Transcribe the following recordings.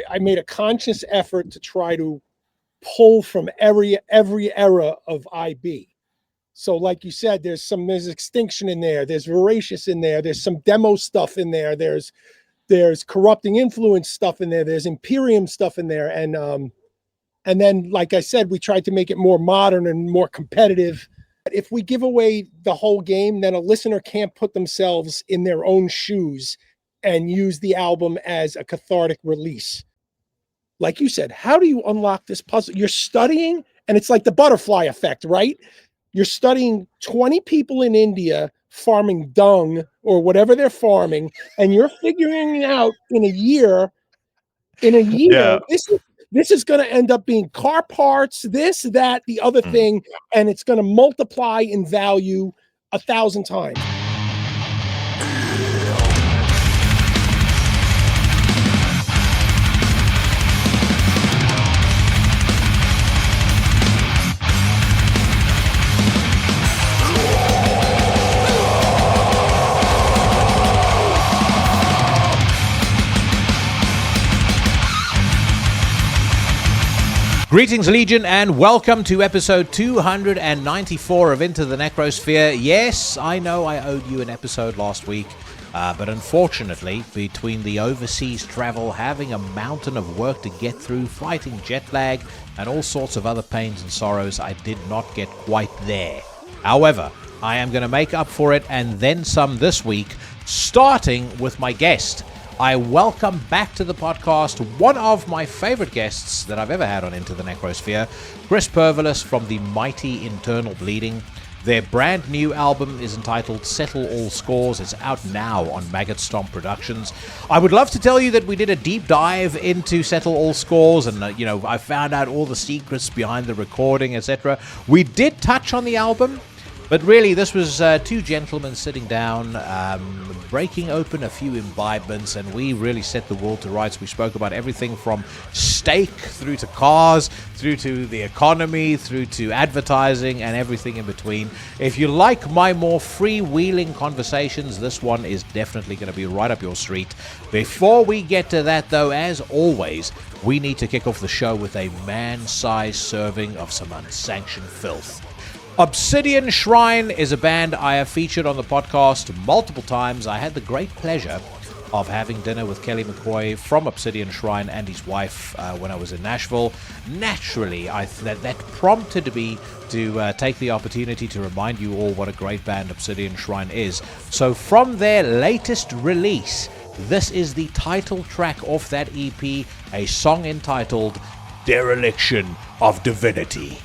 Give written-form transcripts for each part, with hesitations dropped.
I made a conscious effort to try to pull from every era of IB. So like you said, there's Extinction in there, there's Voracious in there, there's some demo stuff in there, there's Corrupting Influence stuff in there, there's Imperium stuff in there, and then, like I said, we tried to make it more modern and more competitive. If we give away the whole game, then a listener can't put themselves in their own shoes and use the album as a cathartic release. Like you said, how do you unlock this puzzle? You're studying, and it's like the butterfly effect, right? You're studying 20 people in India farming dung or whatever they're farming, and you're figuring out in a year, Yeah. this is going to end up being car parts, this, that, the other thing, and it's going to multiply in value 1,000 times. Greetings, Legion, and welcome to episode 294 of Into the Necrosphere. Yes, I know I owed you an episode last week, but unfortunately, between the overseas travel, having a mountain of work to get through, fighting jet lag, and all sorts of other pains and sorrows, I did not get quite there. However, I am going to make up for it and then some this week, starting with my guest. I welcome back to the podcast one of my favorite guests that I've ever had on Into the Necrosphere, Chris Pervelis from the mighty Internal Bleeding. Their brand new album is entitled Settle All Scores. It's out now on Maggot Stomp Productions. I would love to tell you that we did a deep dive into Settle All Scores and, I found out all the secrets behind the recording, etc. We did touch on the album, but really, this was two gentlemen sitting down, breaking open a few imbibements, and we really set the world to rights. We spoke about everything from steak through to cars, through to the economy, through to advertising, and everything in between. If you like my more freewheeling conversations, this one is definitely going to be right up your street. Before we get to that, though, as always, we need to kick off the show with a man-sized serving of some unsanctioned filth. Obsidian Shrine is a band I have featured on the podcast multiple times. I had the great pleasure of having dinner with Kelly McCoy from Obsidian Shrine and his wife when I was in Nashville. Naturally, that prompted me to take the opportunity to remind you all what a great band Obsidian Shrine is. So from their latest release, this is the title track off that EP, a song entitled Dereliction of Divinity.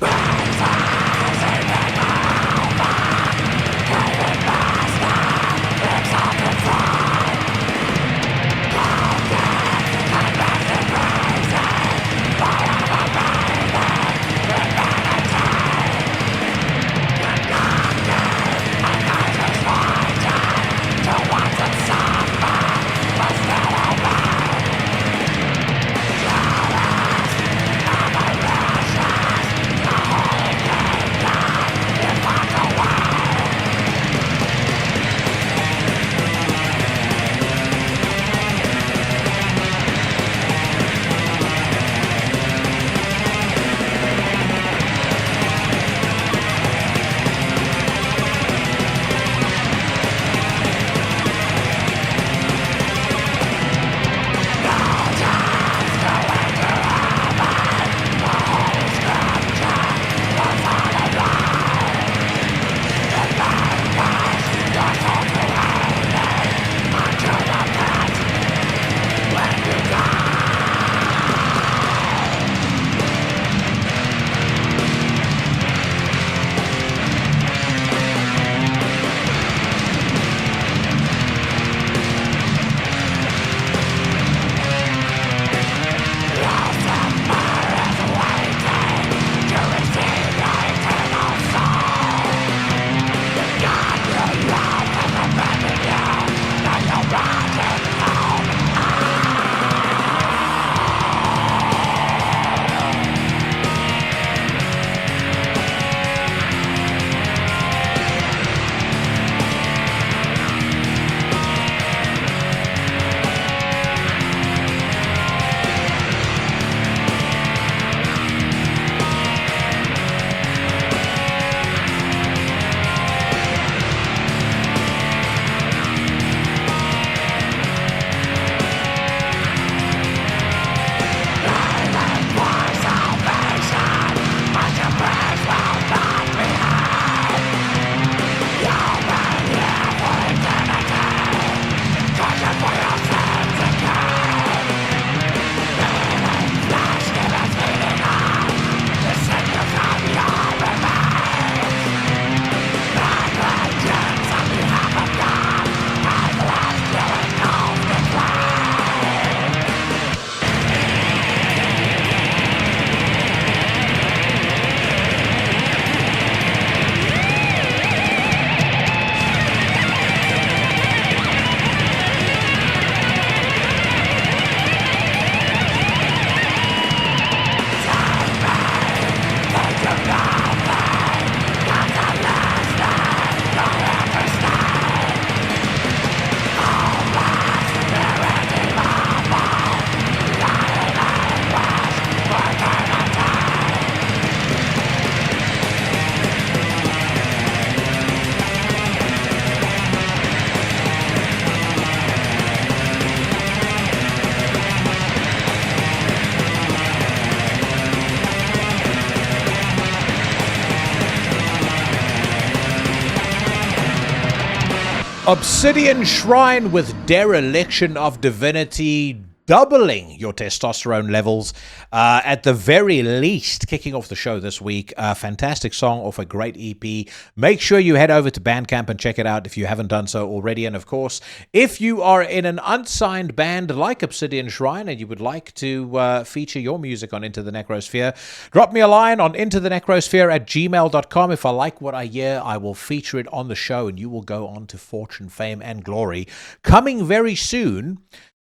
Obsidian Shrine with Dereliction of Divinity, doubling your testosterone levels at the very least. Kicking off the show this week, a fantastic song off a great EP. Make sure you head over to Bandcamp and check it out if you haven't done so already. And of course, if you are in an unsigned band like Obsidian Shrine and you would like to feature your music on Into the Necrosphere, drop me a line on intothenecrosphere@gmail.com. If I like what I hear, I will feature it on the show and you will go on to fortune, fame, and glory. Coming very soon,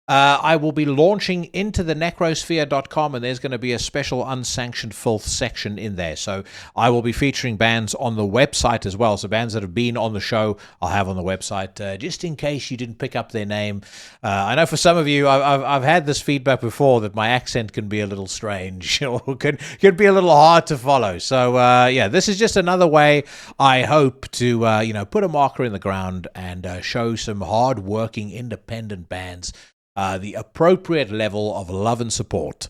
I will be launching intothenecrosphere.com, and there's going to be a special unsanctioned filth section in there. So I will be featuring bands on the website as well. So bands that have been on the show, I'll have on the website, just in case you didn't pick up their name. I know for some of you, I've had this feedback before that my accent can be a little strange or can be a little hard to follow. So yeah, this is just another way I hope to put a marker in the ground and show some hard-working independent bands the appropriate level of love and support.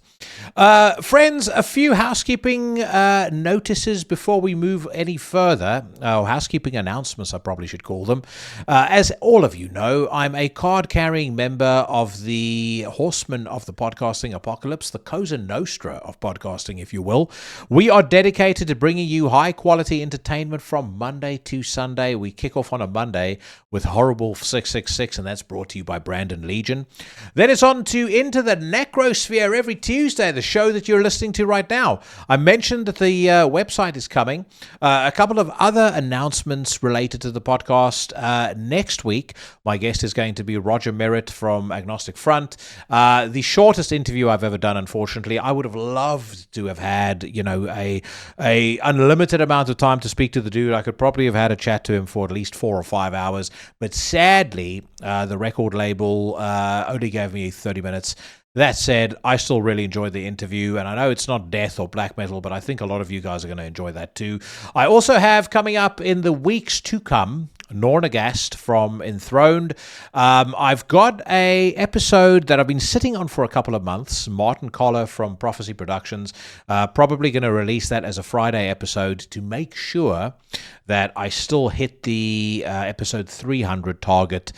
Friends, a few housekeeping notices before we move any further. Housekeeping announcements, I probably should call them. As all of you know, I'm a card-carrying member of the Horsemen of the Podcasting Apocalypse, the Cosa Nostra of podcasting, if you will. We are dedicated to bringing you high-quality entertainment from Monday to Sunday. We kick off on a Monday with Horrible 666, and that's brought to you by Brandon Legion. Then it's on to Into the Necrosphere every Tuesday, the show that you're listening to right now. I mentioned that the website is coming. A couple of other announcements related to the podcast. Next week, my guest is going to be Roger Merritt from Agnostic Front. The shortest interview I've ever done, unfortunately. I would have loved to have had, a unlimited amount of time to speak to the dude. I could probably have had a chat to him for at least 4 or 5 hours. But sadly, the record label only gave me 30 minutes. That said, I still really enjoyed the interview, and I know it's not death or black metal, but I think a lot of you guys are going to enjoy that too. I also have coming up in the weeks to come, Norna Gast from Enthroned. I've got a episode that I've been sitting on for a couple of months. Martin Collar from Prophecy Productions. Probably going to release that as a Friday episode to make sure that I still hit the episode 300 target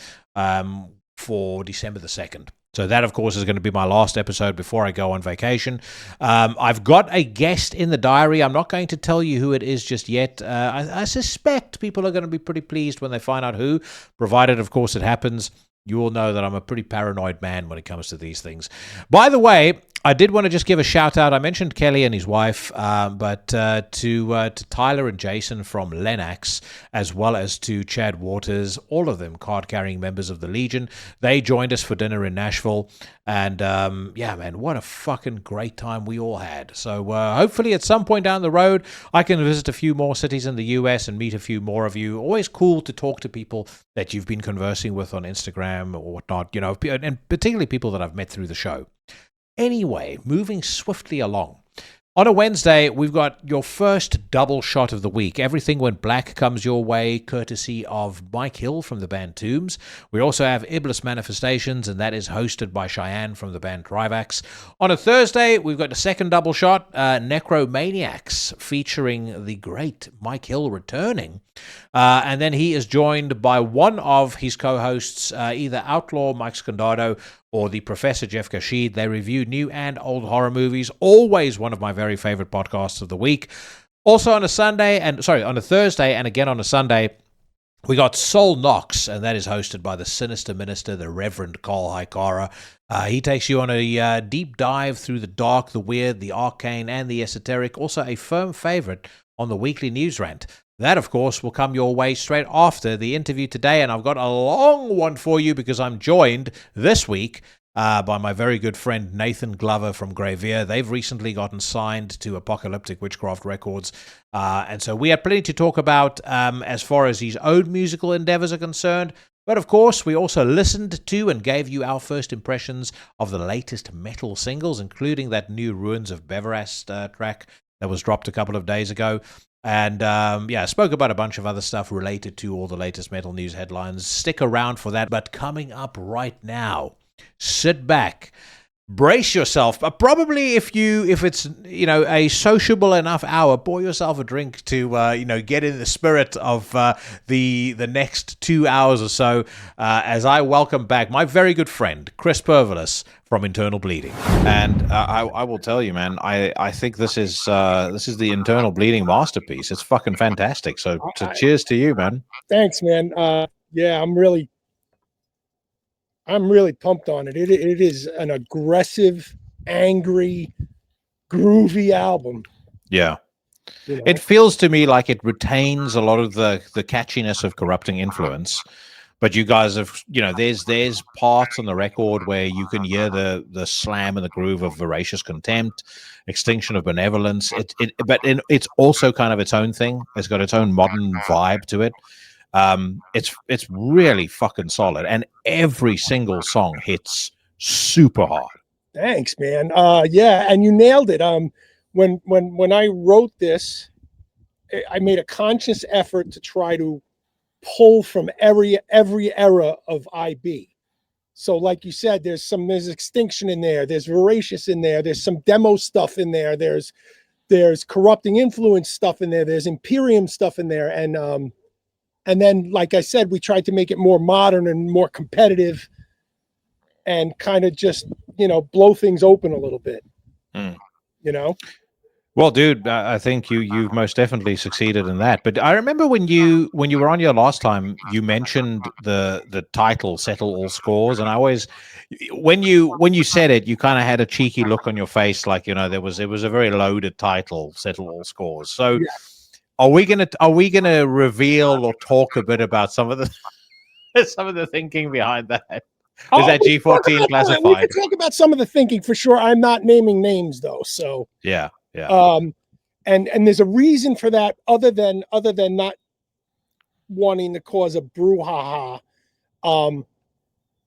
for December the 2nd. So that, of course, is going to be my last episode before I go on vacation. I've got a guest in the diary. I'm not going to tell you who it is just yet. I suspect people are going to be pretty pleased when they find out who, provided, of course, it happens. You all know that I'm a pretty paranoid man when it comes to these things. By the way, I did want to just give a shout out. I mentioned Kelly and his wife, but to Tyler and Jason from Lennox, as well as to Chad Waters, all of them card-carrying members of the Legion. They joined us for dinner in Nashville, and yeah, man, what a fucking great time we all had. So hopefully at some point down the road, I can visit a few more cities in the US and meet a few more of you. Always cool to talk to people that you've been conversing with on Instagram or whatnot, and particularly people that I've met through the show. Anyway, moving swiftly along. On a Wednesday, we've got your first double shot of the week. Everything Went Black comes your way, courtesy of Mike Hill from the band Tombs. We also have Iblis Manifestations, and that is hosted by Cheyenne from the band Trivax. On a Thursday, we've got a second double shot, Necromaniacs, featuring the great Mike Hill returning. And then he is joined by one of his co-hosts, either Outlaw Mike Scondado or the Professor Jeff Kashid. They review new and old horror movies. Always one of my very favorite podcasts of the week. Also on a Thursday, and again on a Sunday, we got Soul Knox, and that is hosted by the sinister minister, the Reverend Carl Haikara. He takes you on a deep dive through the dark, the weird, the arcane, and the esoteric. Also a firm favorite on the Weekly News Rant. That, of course, will come your way straight after the interview today, and I've got a long one for you because I'm joined this week by my very good friend Nathan Glover from Graveir. They've recently gotten signed to Apocalyptic Witchcraft Records, and so we had plenty to talk about as far as his own musical endeavors are concerned. But of course, we also listened to and gave you our first impressions of the latest metal singles, including that new Ruins of Beverast track that was dropped a couple of days ago. And spoke about a bunch of other stuff related to all the latest metal news headlines. Stick around for that. But coming up right now, sit back, brace yourself. But probably if it's a sociable enough hour, pour yourself a drink to get in the spirit of the next 2 hours or so, as I welcome back my very good friend Chris Pervelis from Internal Bleeding. And I will tell you, man, I think this is the Internal Bleeding masterpiece. It's fucking fantastic. So cheers to you, man. Thanks, man. Yeah, I'm really pumped on it. It is an aggressive, angry, groovy album. Yeah. It feels to me like it retains a lot of the catchiness of Corrupting Influence, but you guys have, there's parts on the record where you can hear the slam and the groove of Voracious Contempt, Extinction of Benevolence. But it's also kind of its own thing. It's got its own modern vibe to it. It's really fucking solid, and every single song hits super hard. Thanks, man. Yeah, and you nailed it. When I wrote this, I made a conscious effort to try to pull from every era of IB. So, like you said, there's Extinction in there, there's Voracious in there, there's some demo stuff in there, there's Corrupting Influence stuff in there, there's Imperium stuff in there, and then, like I said, we tried to make it more modern and more competitive and kind of just, blow things open a little bit, Well, dude, I think you've most definitely succeeded in that. But I remember when you were on your last time, you mentioned the title "Settle All Scores," and I always, when you said it, you kind of had a cheeky look on your face, like it was a very loaded title, "Settle All Scores." So. Yeah. Are we gonna reveal or talk a bit about some of the thinking behind that? Is that G14 classified? We can talk about some of the thinking for sure. I'm not naming names though, so yeah. And there's a reason for that other than not wanting to cause a brouhaha.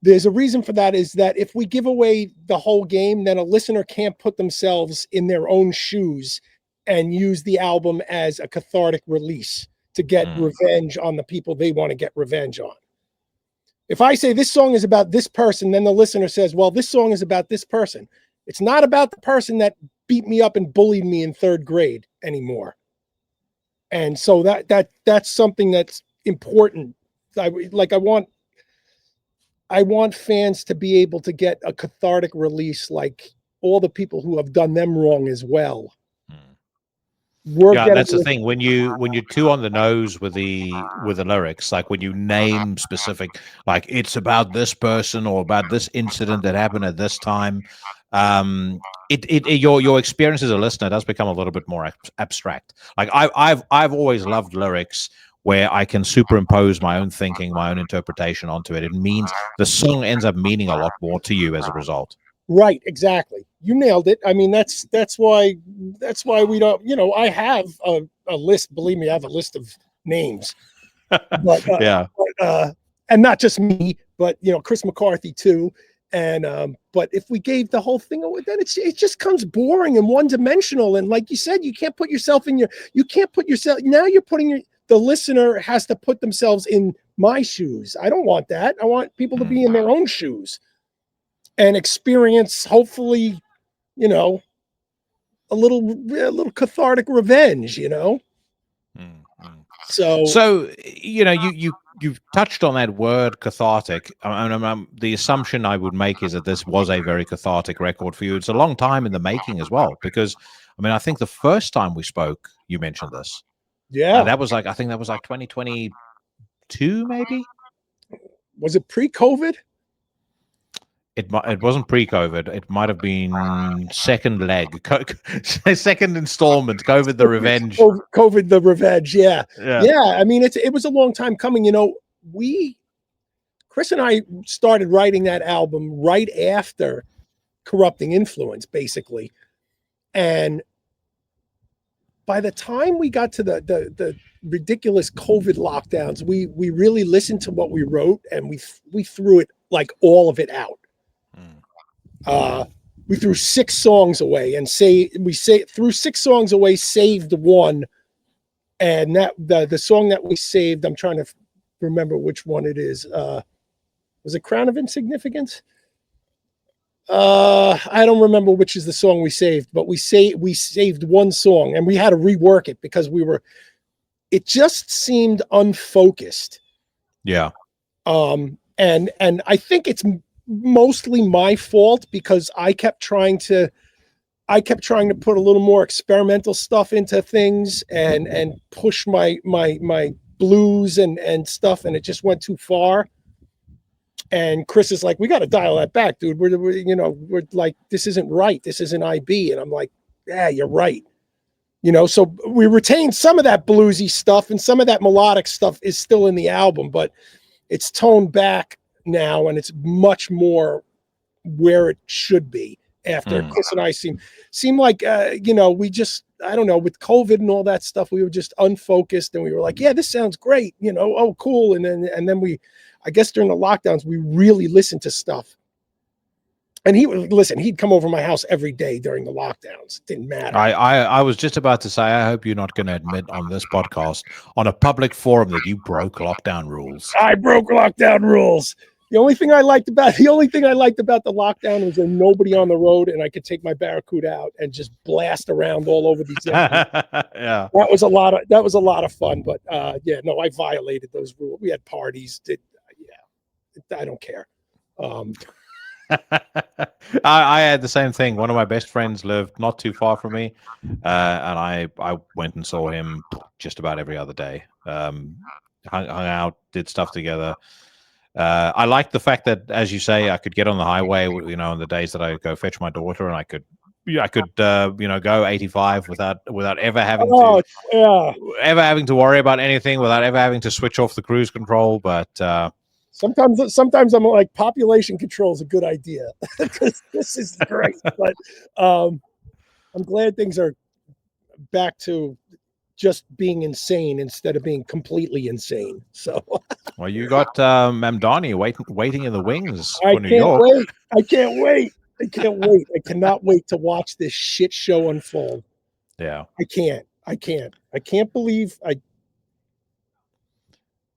There's a reason for that, is that if we give away the whole game, then a listener can't put themselves in their own shoes and use the album as a cathartic release to get revenge on the people they want to get revenge on. If I say this song is about this person, then the listener says, well, this song is about this person. It's not about the person that beat me up and bullied me in 3rd grade anymore. And so that's something that's important. I want fans to be able to get a cathartic release, like all the people who have done them wrong as well. That's the thing. When you're too on the nose with the lyrics, like when you name specific, like it's about this person or about this incident that happened at this time, your experience as a listener does become a little bit more abstract. Like I've always loved lyrics where I can superimpose my own thinking, my own interpretation onto it. It means the song ends up meaning a lot more to you as a result. Right, exactly. You nailed it. I mean, that's why we don't, I have a list. Believe me, I have a list of names. But and not just me, but Chris McCarthy too. And but if we gave the whole thing away, then it just comes boring and one-dimensional. And like you said, you can't put yourself now you're putting the listener has to put themselves in my shoes. I don't want that. I want people to be in their own shoes and experience, hopefully, a little cathartic revenge, So you've touched on that word cathartic. The assumption I would make is that this was a very cathartic record for you. It's a long time in the making as well, because I think the first time we spoke, you mentioned this. Yeah, that was like 2022, maybe. Was it pre-COVID? It wasn't pre-COVID. It might have been second leg, second installment. COVID the Revenge. COVID the Revenge. Yeah. I mean, it was a long time coming. Chris and I started writing that album right after Corrupting Influence, basically, and by the time we got to the ridiculous COVID lockdowns, we really listened to what we wrote, and we threw it, like, all of it out. We threw 6 songs away and threw 6 songs away, saved 1. And that the song that we saved, I'm trying to remember which one it is. Was it Crown of Insignificance? I don't remember which is the song we saved, but we saved one song and we had to rework it because it just seemed unfocused. Yeah. And I think it's mostly my fault because I kept trying to put a little more experimental stuff into things and push my blues and stuff, and it just went too far. And Chris is like, we got to dial that back, dude. We're like, this isn't right. This isn't IB. And I'm like, yeah, you're right. So we retained some of that bluesy stuff and some of that melodic stuff is still in the album, but it's toned back now and it's much more where it should be after Chris and I seem like, we just, I don't know, with COVID and all that stuff, we were just unfocused and we were like, yeah, this sounds great. Oh, cool. And then I guess during the lockdowns, we really listened to stuff. And he'd come over my house every day during the lockdowns. It didn't matter. I was just about to say, I hope you're not going to admit on this podcast, on a public forum, that you broke lockdown rules. I broke lockdown rules. The only thing I liked about the lockdown was there's nobody on the road and I could take my Barracuda out and just blast around all over these. Yeah. That was a lot of fun. But I violated those rules. We had parties. I don't care. I had the same thing. One of my best friends lived not too far from me, and I went and saw him just about every other day. Hung out, did stuff together. I liked the fact that, as you say, I could get on the highway, on the days that I go fetch my daughter, and I could go 85 without ever having to worry about anything, without ever having to switch off the cruise control. But sometimes I'm like, population control is a good idea because this is great. But I'm glad things are back to just being insane instead of being completely insane. So, well, you got Mamdani waiting in the wings for New York. I can't wait. I cannot wait to watch this shit show unfold. Yeah, I can't believe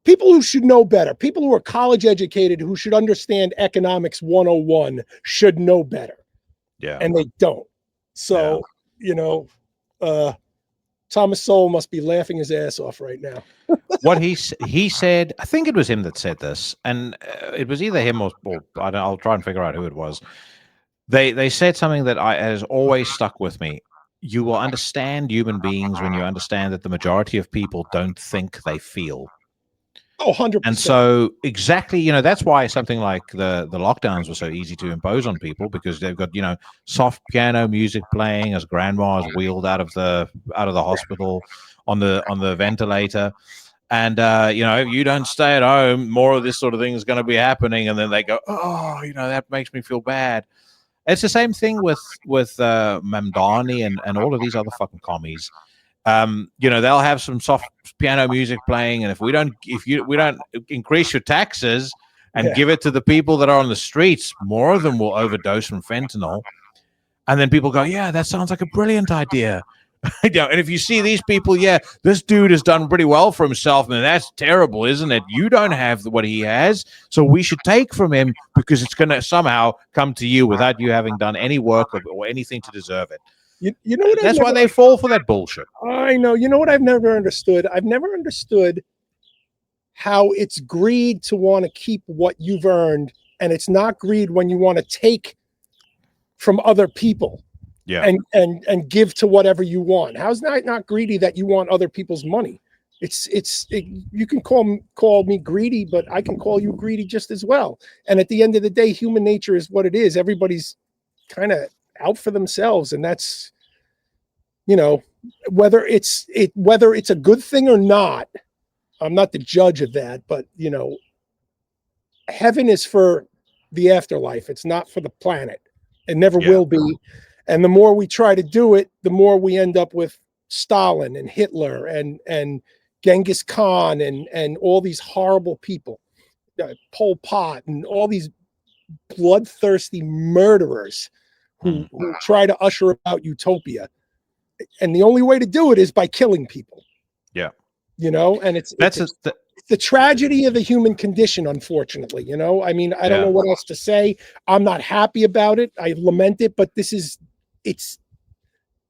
people who should know better, people who are college educated, who should understand economics 101 should know better. Yeah, and they don't. So, Thomas Sowell must be laughing his ass off right now. What he said, I think it was him that said this, and it was either him or I'll try and figure out who it was. They said something that has always stuck with me. You will understand human beings when you understand that the majority of people don't think, they feel. Oh, 100%. And so exactly, that's why something like the lockdowns were so easy to impose on people, because they've got, soft piano music playing as grandma's wheeled out of the hospital on the ventilator. And, if you don't stay at home, more of this sort of thing is going to be happening. And then they go, oh, that makes me feel bad. It's the same thing with Mamdani and all of these other fucking commies. They'll have some soft piano music playing, and if we don't increase your taxes and give it to the people that are on the streets, more of them will overdose from fentanyl. And then people go, yeah, that sounds like a brilliant idea. And if you see these people, this dude has done pretty well for himself, and that's terrible, isn't it? You don't have what he has, so we should take from him because it's going to somehow come to you without you having done any work or anything to deserve it. You know what? That's why they fall for that bullshit. I know. You know what I've never understood? I've never understood how it's greed to want to keep what you've earned, and it's not greed when you want to take from other people. Yeah. And give to whatever you want. How's that not greedy that you want other people's money? You can call me greedy, but I can call you greedy just as well. And at the end of the day, human nature is what it is. Everybody's kind of out for themselves, and that's, whether it's a good thing or not. I'm not the judge of that, but heaven is for the afterlife. It's not for the planet. It never will be. And the more we try to do it, the more we end up with Stalin and Hitler and Genghis Khan and all these horrible people, Pol Pot and all these bloodthirsty murderers who try to usher about utopia. And the only way to do it is by killing people. Yeah. And the tragedy of the human condition, unfortunately. You know, I mean, I don't know what else to say. I'm not happy about it. I lament it, but it's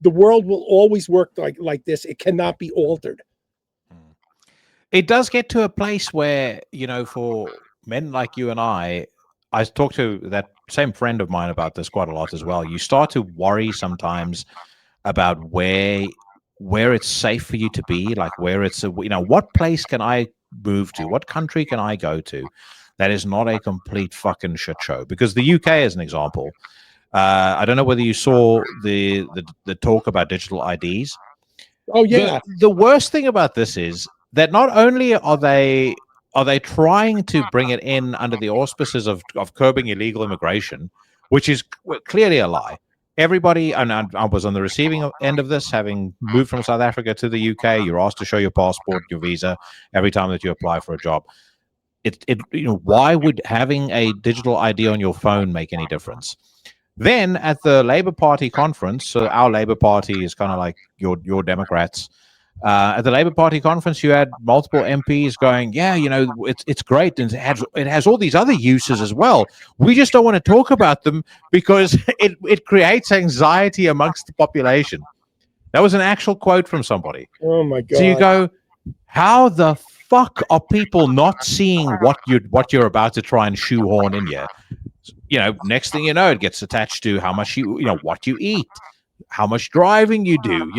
the world will always work like this. It cannot be altered. It does get to a place where, you know, for men like you and I talked to that same friend of mine about this quite a lot as well. You start to worry sometimes about where it's safe for you to be, like where it's what place can I move to, what country can I go to that is not a complete fucking shit show. Because the UK, as an example, I don't know whether you saw the talk about digital IDs. Oh yeah. The worst thing about this is that not only are they trying to bring it in under the auspices of curbing illegal immigration, which is clearly a lie. Everybody, and I was on the receiving end of this, having moved from South Africa to the UK. You're asked to show your passport, your visa, every time that you apply for a job. Why would having a digital ID on your phone make any difference? Then at the Labour Party conference, so our Labour Party is kind of like your Democrats. At the Labour Party conference, you had multiple MPs going, yeah, it's great, and it has all these other uses as well. We just don't want to talk about them because it creates anxiety amongst the population. That was an actual quote from somebody. Oh my God. So you go, how the fuck are people not seeing what you're about to try and shoehorn in here? Next thing you know, it gets attached to how much what you eat, how much driving you do,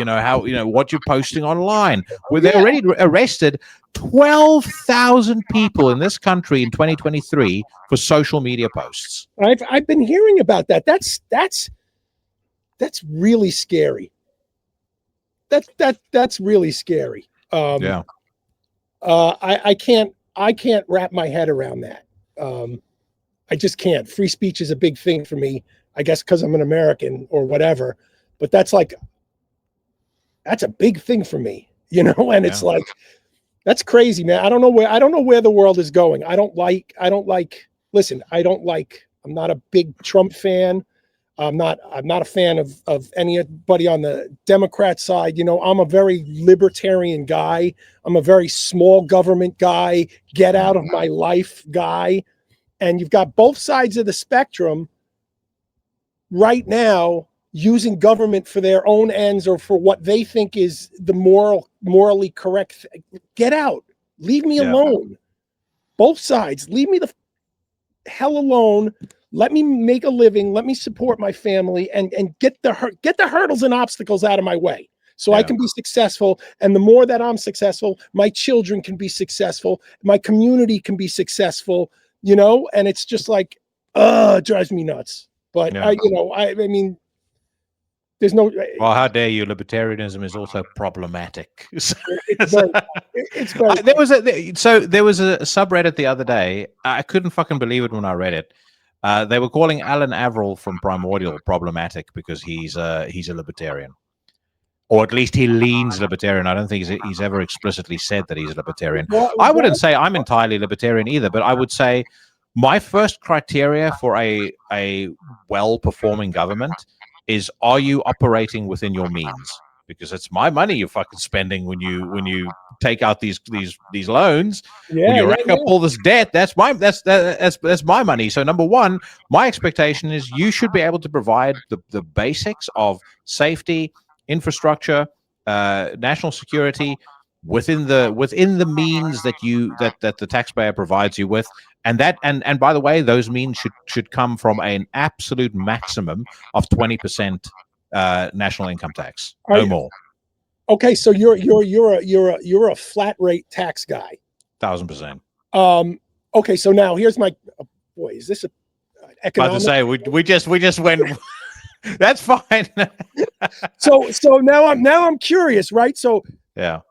what you're posting online. Well, they already arrested 12,000 people in this country in 2023 for social media posts. I've been hearing about that. That's really scary. That's really scary. I can't wrap my head around that. I just can't. Free speech is a big thing for me, I guess, because I'm an American or whatever. But that's a big thing for me, and it's like, that's crazy, man. I don't know where the world is going. I'm not a big Trump fan. I'm not a fan of anybody on the Democrat side. I'm a very libertarian guy. I'm a very small government guy, get out of my life guy. And you've got both sides of the spectrum right now using government for their own ends or for what they think is the morally correct thing. Get out. Leave me alone. Both sides. Leave me the hell alone. Let me make a living. Let me support my family and get the hurdles and obstacles out of my way so I can be successful. And the more that I'm successful, my children can be successful. My community can be successful, and it's just like, it drives me nuts. But I mean, there's no. Well, how dare you? Libertarianism is also problematic. It's very, there was a subreddit the other day. I couldn't fucking believe it when I read it. They were calling Alan Averill from Primordial problematic because he's a libertarian, or at least he leans libertarian. I don't think he's ever explicitly said that he's a libertarian. I wouldn't say I'm entirely libertarian either, but I would say my first criteria for a well-performing government is, are you operating within your means? Because it's my money you're fucking spending when you take out these loans, when you rack up all this debt. That's my money. So number one, my expectation is you should be able to provide the basics of safety, infrastructure, national security within the means that the taxpayer provides you with. And by the way, those means should come from an absolute maximum of 20% national income tax, no more. Okay, so you're a flat rate tax guy. 1,000%. Okay, so now here's my boy. Is this a economic? About to say we just went. That's fine. so now I'm curious, right? So yeah.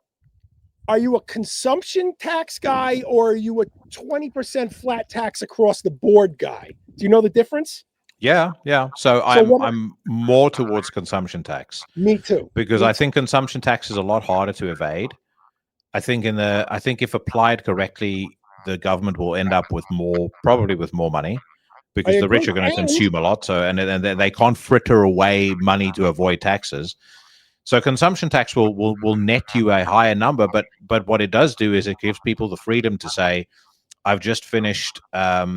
Are you a consumption tax guy or are you a 20% flat tax across the board guy? Do you know the difference? Yeah. So I'm more towards consumption tax. Me too. Because I think consumption tax is a lot harder to evade. I think if applied correctly, the government will end up probably with more money, because the rich are going to consume a lot. So and they can't fritter away money to avoid taxes. So consumption tax will net you a higher number, but what it does do is it gives people the freedom to say, I've just finished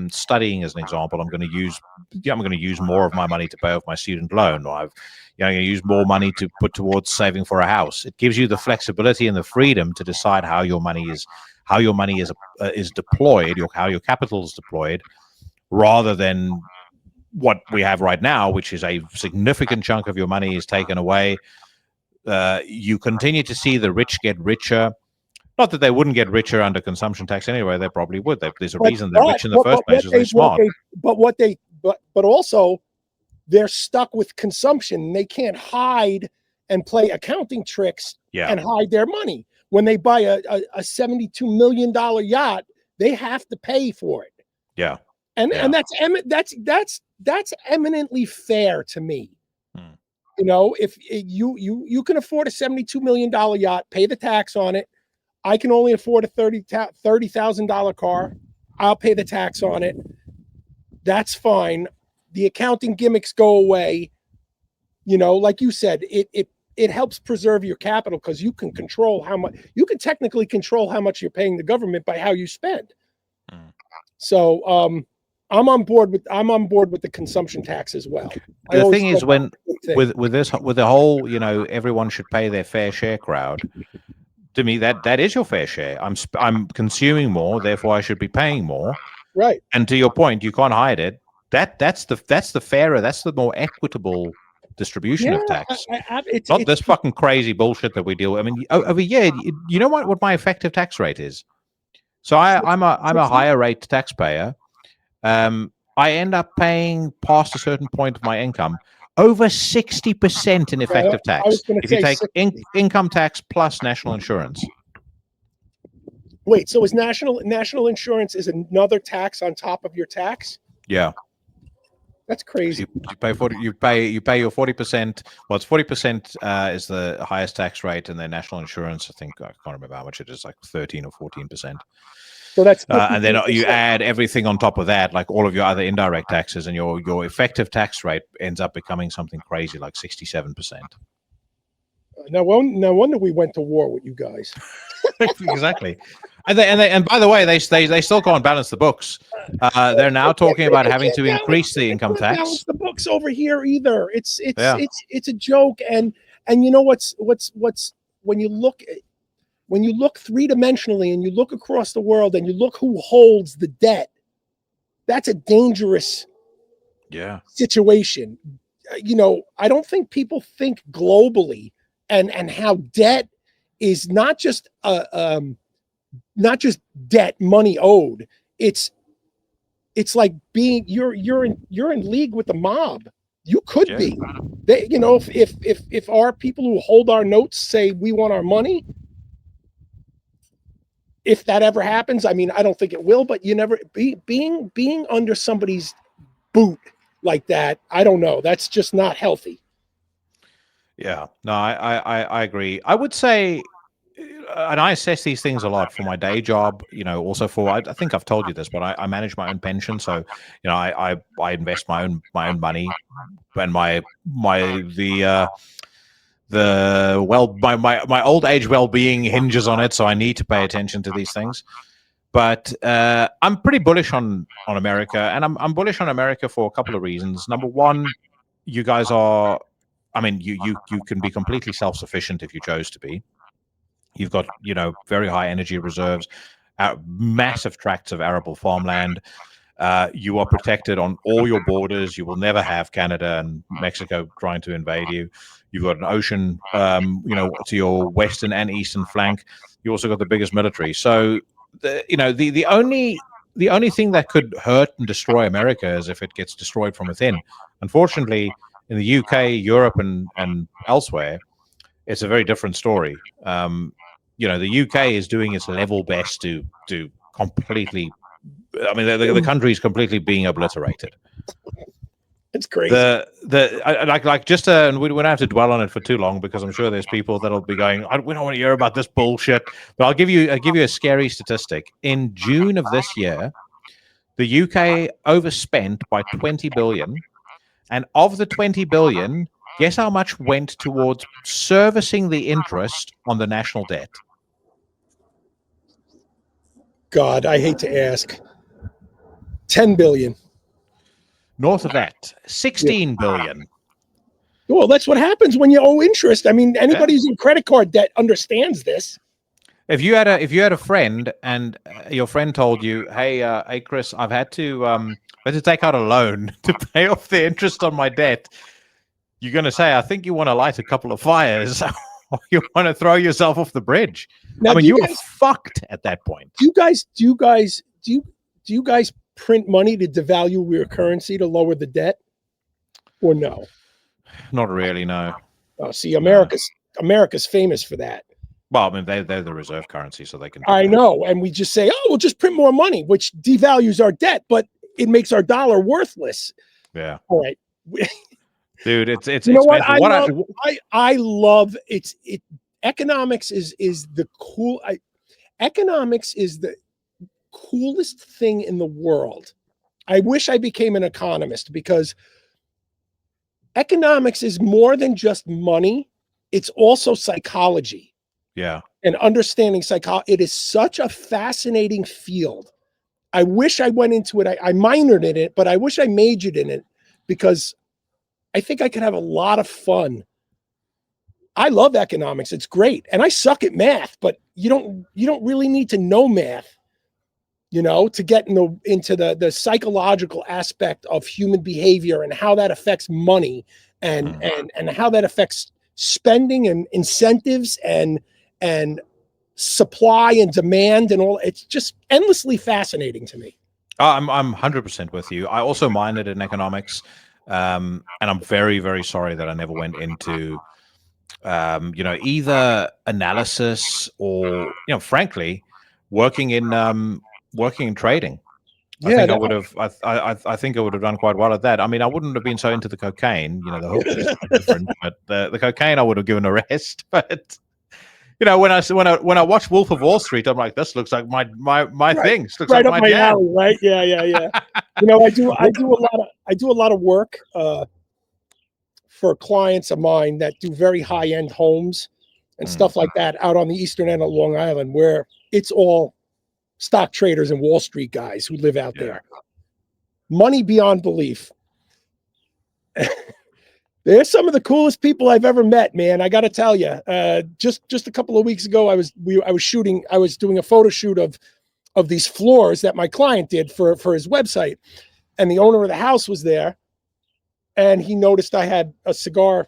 studying, as an example. I'm going to use more of my money to pay off my student loan, or I'm going to use more money to put towards saving for a house. It gives you the flexibility and the freedom to decide how your money is deployed, or how your capital is deployed, rather than what we have right now, which is a significant chunk of your money is taken away. You continue to see the rich get richer. Not that they wouldn't get richer under consumption tax anyway; they probably would. There's a reason they're rich in the first place, because they're smart. But also, they're stuck with consumption. They can't hide and play accounting tricks and hide their money. When they buy a $72 million yacht, they have to pay for it. Yeah, and that's eminently fair to me. You know, if you can afford a $72 million yacht, pay the tax on it. I can only afford a $30,000 car. I'll pay the tax on it. That's fine. The accounting gimmicks go away. You know, like you said, it helps preserve your capital, because you can control how much. You can technically control how much you're paying the government by how you spend. So I'm on board with the consumption tax as well. The thing is, with the whole, you know, everyone should pay their fair share crowd. To me, that is your fair share. I'm consuming more, therefore I should be paying more. Right. And to your point, you can't hide it. That's the fairer, that's the more equitable distribution of tax. Not this fucking crazy bullshit that we deal with. I mean, over here, you know what my effective tax rate is? So I'm a higher rate taxpayer. I end up paying past a certain point of my income over 60% in effective tax. If you take income tax plus national insurance. Wait, so is national insurance is another tax on top of your tax? Yeah. That's crazy. You pay your 40%. Well, it's 40% is the highest tax rate, and then national insurance, I think, I can't remember how much it is, like 13 or 14%. So that's and then you add everything on top of that, like all of your other indirect taxes, and your effective tax rate ends up becoming something crazy, like 67%. No wonder we went to war with you guys. Exactly. And by the way, they still can't balance the books. They're now talking about having to increase the income tax. Balance the books over here either. It's a joke. And you know what's when you look three-dimensionally and you look across the world and you look who holds the debt, that's a dangerous situation. You know, I don't think people think globally and how debt is not just debt, money owed. It's like being you're in league with the mob. You could be. They, you know, if our people who hold our notes say we want our money, if that ever happens, I mean, I don't think it will, but you never being under somebody's boot like that. I don't know. That's just not healthy. Yeah, no, I agree. I would say, and I assess these things a lot for my day job, you know, also for, I think I've told you this, but I manage my own pension. So, you know, I invest my own money, and my old age well-being hinges on it. So I need to pay attention to these things. But I'm pretty bullish on America, and I'm bullish on America for a couple of reasons. Number one, you guys are, I mean, you can be completely self-sufficient if you chose to be. You've got, you know, very high energy reserves, massive tracts of arable farmland. You are protected on all your borders. You will never have Canada and Mexico trying to invade you. You've got an ocean, you know, to your western and eastern flank. You also got the biggest military. So, the only thing that could hurt and destroy America is if it gets destroyed from within. Unfortunately, in the UK, Europe, and elsewhere, it's a very different story. You know, the UK is doing its level best to completely. I mean, the country is completely being obliterated. It's crazy. And we don't have to dwell on it for too long, because I'm sure there's people that'll be going, we don't want to hear about this bullshit. But I'll give you a scary statistic. In June of this year, the UK overspent by 20 billion, and of the 20 billion, Guess how much went towards servicing the interest on the national debt? God, I hate to ask. 10 billion. North of that, 16 billion. Well, that's what happens when you owe interest. I mean, anybody who's in credit card debt understands this. If you had a friend and your friend told you, hey Chris, I've had to take out a loan to pay off the interest on my debt, you're going to say, I think you want to light a couple of fires or you want to throw yourself off the bridge. Now, I mean, you were fucked at that point. Do you guys print money to devalue your currency to lower the debt, or no? Not really, no. Oh, see, America's famous for that. Well, I mean, they're the reserve currency, so they can. I know, and we just say, "Oh, we'll just print more money," which devalues our debt, but it makes our dollar worthless. Yeah. All right, dude, it's you know what? I love it. Economics is the cool. Economics is the coolest thing in the world. I wish I became an economist, because economics is more than just money. It's also psychology. Yeah. And understanding psychology. It is such a fascinating field. I wish I went into it. I minored in it, but I wish I majored in it, because I think I could have a lot of fun. I love economics. It's great. And I suck at math, but you don't really need to know math, to get into the psychological aspect of human behavior and how that affects money and how that affects spending and incentives and supply and demand and all. It's just endlessly fascinating to me. I'm 100% with you. I also minored in economics, and I'm very, very sorry that I never went into either analysis or frankly working in trading. I think I would have. I think I would have done quite well at that. I mean, I wouldn't have been so into the cocaine. The hook is different, but the cocaine I would have given a rest. But when I watch Wolf of Wall Street, I'm like, this looks like my thing. This looks right like up my alley, right? Yeah. I do a lot of work for clients of mine that do very high end homes and stuff like that out on the eastern end of Long Island, where it's all stock traders and Wall Street guys who live out there. Money beyond belief. They're some of the coolest people I've ever met, man. I got to tell you. Just a couple of weeks ago, I was doing a photo shoot of these floors that my client did for his website, and the owner of the house was there, and he noticed I had a cigar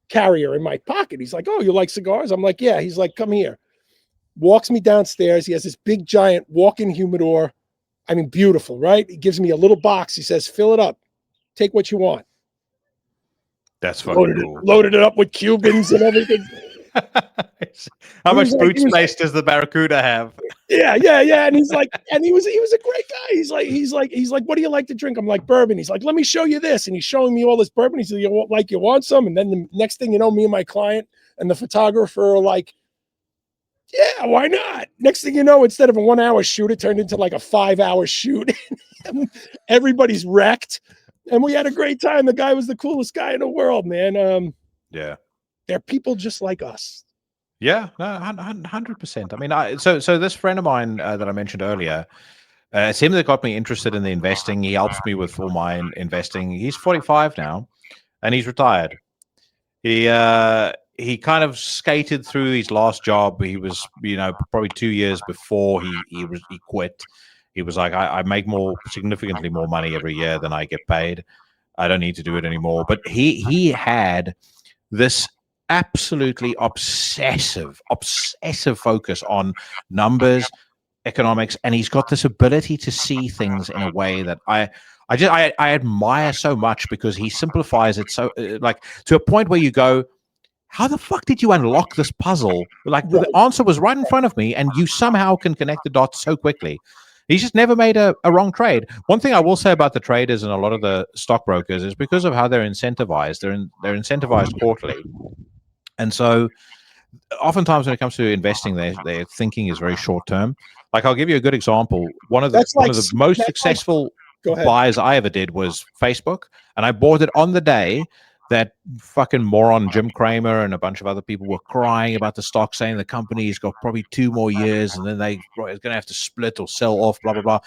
carrier in my pocket. He's like, "Oh, you like cigars?" I'm like, "Yeah." He's like, "Come here." Walks me downstairs. He has this big giant walk-in humidor. I mean, beautiful, right? He gives me a little box. He says, "Fill it up. Take what you want." That's fucking cool. Loaded it up with Cubans and everything. How much boot space does the Barracuda have? Yeah. And he's like, and he was a great guy. He's like, "What do you like to drink?" I'm like, "Bourbon." He's like, "Let me show you this." And he's showing me all this bourbon. He said, "You want some?" And then the next thing you know, me and my client and the photographer are like, "Yeah, why not?" Next thing you know, instead of a 1 hour shoot, it turned into like a 5 hour shoot. Everybody's wrecked. And we had a great time. The guy was the coolest guy in the world, man. Yeah. They're people just like us. Yeah, no, 100%. I mean, so this friend of mine that I mentioned earlier, it's him that got me interested in the investing. He helps me with all my investing. He's 45 now, and he's retired. He kind of skated through his last job. He was, probably 2 years before he quit. He was like, I make significantly more money every year than I get paid. I don't need to do it anymore. But he had this absolutely obsessive focus on numbers, economics, and he's got this ability to see things in a way that I admire so much, because he simplifies it so like to a point where you go, how the fuck did you unlock this puzzle? Like the answer was right in front of me, and you somehow can connect the dots so quickly. He's just never made a wrong trade. One thing I will say about the traders and a lot of the stockbrokers is because of how they're incentivized. They're incentivized quarterly, and so oftentimes when it comes to investing, their thinking is very short term. Like, I'll give you a good example. One of the most successful buys I ever did was Facebook, and I bought it on the day that fucking moron Jim Cramer and a bunch of other people were crying about the stock, saying the company's got probably 2 more years and then it's going to have to split or sell off, blah, blah, blah.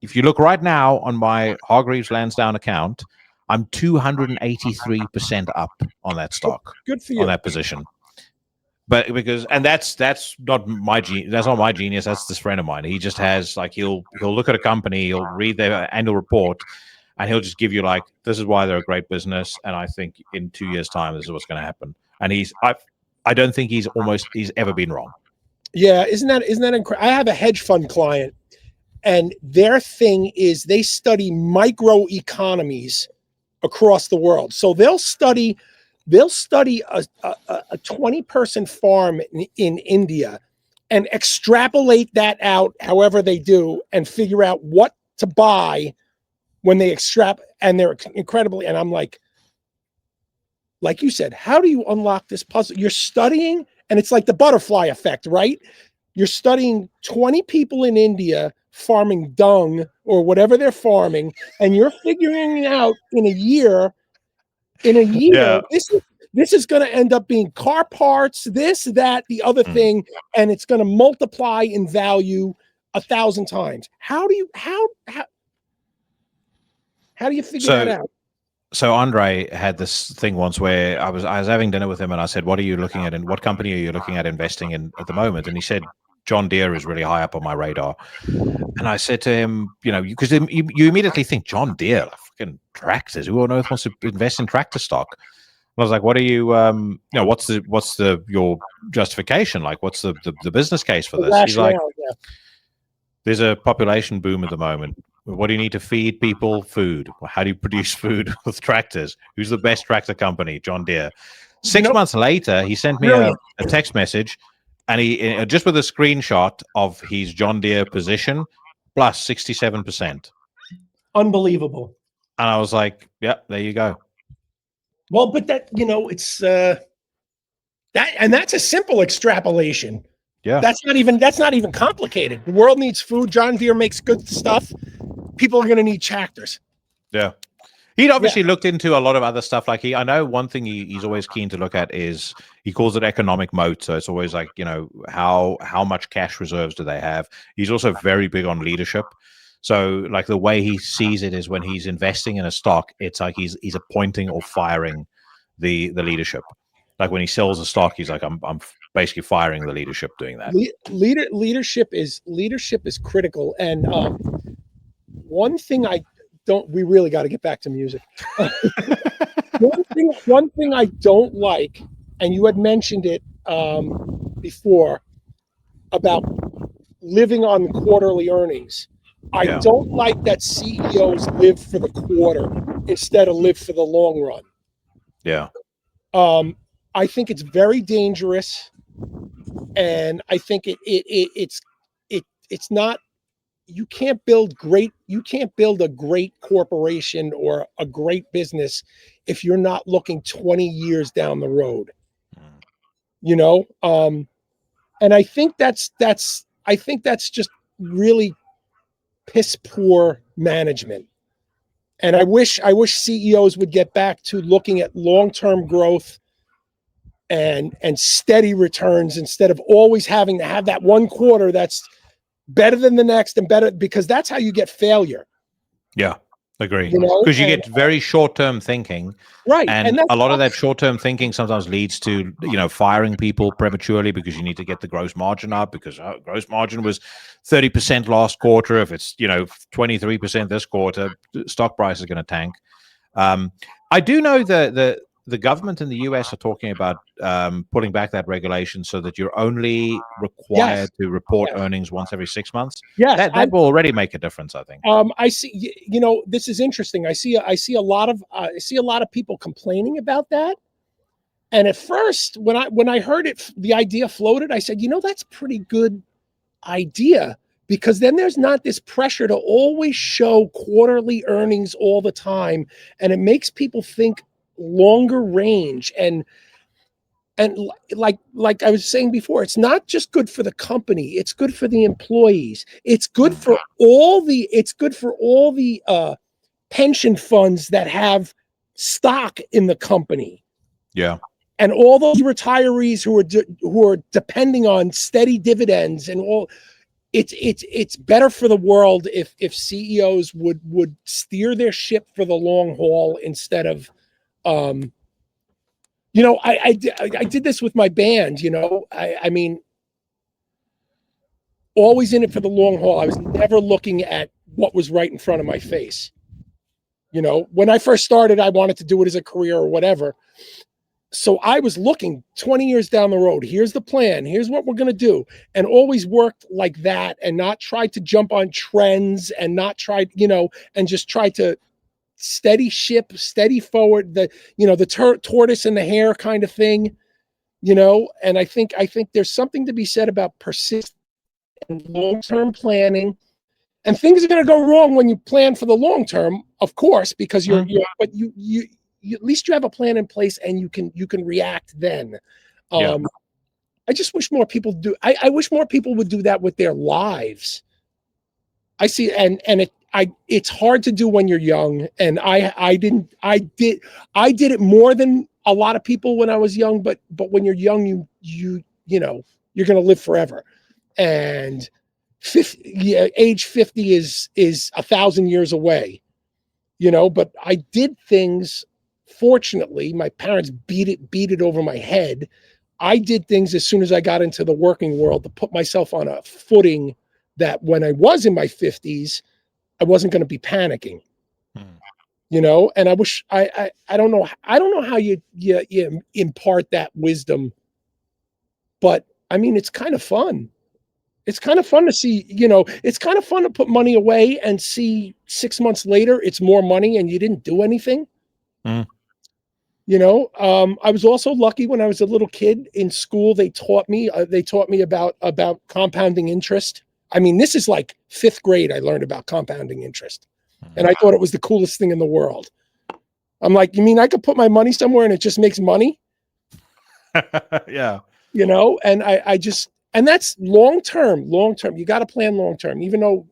If you look right now on my Hargreaves Lansdowne account, I'm 283% up on that stock. Good for you. On that position. But that's not my genius. That's this friend of mine. He just has like he'll look at a company, he'll read their annual report, and he'll just give you like, this is why they're a great business, and I think in 2 years' time this is what's going to happen. And I don't think he's ever been wrong. Yeah, isn't that incredible? I have a hedge fund client, and their thing is they study micro economies across the world. So they'll study a 20-person farm in India and extrapolate that out however they do and figure out what to buy when they and they're incredibly, and I'm like you said, how do you unlock this puzzle? You're studying, and it's like the butterfly effect, right? You're studying 20 people in India farming dung or whatever they're farming, and you're figuring out in a year, Yeah. this is going to end up being car parts, this, that, the other thing, and it's going to multiply in value 1,000 times. How do you figure that out? So Andre had this thing once where I was having dinner with him, and I said, "What are you looking at, and what company are you looking at investing in at the moment?" And he said, "John Deere is really high up on my radar." And I said to him, because you immediately think John Deere, like fucking tractors. Who on earth wants to invest in tractor stock? And I was like, "What are you? What's your justification? Like, what's the business case for this?" He's like, "There's a population boom at the moment. What do you need to feed people? Food. How do you produce food with tractors? Who's the best tractor company? John Deere." 6 months later, he sent me a text message, and he just with a screenshot of his John Deere position plus 67%. Unbelievable. And I was like, "Yeah, there you go." Well, but that it's that's a simple extrapolation. Yeah, that's not even complicated. The world needs food. John Deere makes good stuff. People are going to need tractors. Yeah. He'd obviously looked into a lot of other stuff. Like I know one thing he's always keen to look at is, he calls it economic moat. So it's always like, how much cash reserves do they have? He's also very big on leadership. So like the way he sees it is when he's investing in a stock, it's like he's appointing or firing the leadership. Like when he sells a stock, he's like, I'm basically firing the leadership doing that. Leadership is critical. And one thing we really got to get back to music. One thing I don't like, and you had mentioned it before about living on quarterly earnings. I don't like that CEOs live for the quarter instead of live for the long run. Yeah. I think it's very dangerous, and I think it's not. You can't build a great corporation or a great business if you're not looking 20 years down the road. And I think that's just really piss poor management. And I wish CEOs would get back to looking at long-term growth and steady returns instead of always having to have that one quarter that's better than the next and better, because that's how you get failure. Yeah, agree. Because you get very short-term thinking. Right. And a lot of that short-term thinking sometimes leads to, firing people prematurely because you need to get the gross margin up, because gross margin was 30% last quarter. If it's, 23% this quarter, stock price is going to tank. I do know that the government in the US are talking about putting back that regulation so that you're only required to report earnings once every 6 months. Yes, that will already make a difference, I think. I see. This is interesting. I see a lot of people complaining about that. And at first, when I heard it, the idea floated, I said, that's a pretty good idea, because then there's not this pressure to always show quarterly earnings all the time, and it makes people think longer range. And like I was saying before, it's not just good for the company, it's good for the employees, it's good for all the pension funds that have stock in the company. Yeah. And all those retirees who are depending on steady dividends and all, it's better for the world if CEOs would steer their ship for the long haul instead of, you know, I did this with my band. You know, I mean, always in it for the long haul. I was never looking at what was right in front of my face. You know, when I first started, I wanted to do it as a career or whatever. So I was looking 20 years down the road. Here's the plan. Here's what we're going to do. And always worked like that and not tried to jump on trends and not tried, you know, and just tried to steady ship, steady forward, the, you know, the tortoise and the hare kind of thing, you know. And I think there's something to be said about persistent and long-term planning. And things are going to go wrong when you plan for the long term, of course, because you're but you at least you have a plan in place and you can react then. I just wish more people do. I wish more people would do that with their lives. I see, and it's hard to do when you're young. And I did it more than a lot of people when I was young. But when you're young, you know, you're going to live forever. And age 50 is 1,000 years away, you know. But I did things. Fortunately, my parents beat it over my head. I did things as soon as I got into the working world to put myself on a footing that when I was in my 50s, I wasn't going to be panicking, you know. And I wish I don't know how you impart that wisdom, but I mean, it's kind of fun. It's kind of fun to see, you know, it's kind of fun to put money away and see 6 months later it's more money and you didn't do anything. You know, I was also lucky when I was a little kid in school. They taught me about compounding interest. I mean, this is like 5th grade. I learned about compounding interest, and I thought it was the coolest thing in the world. I'm like, you mean I could put my money somewhere and it just makes money? Yeah. You know, and I just, and that's long term. You got to plan long term, even though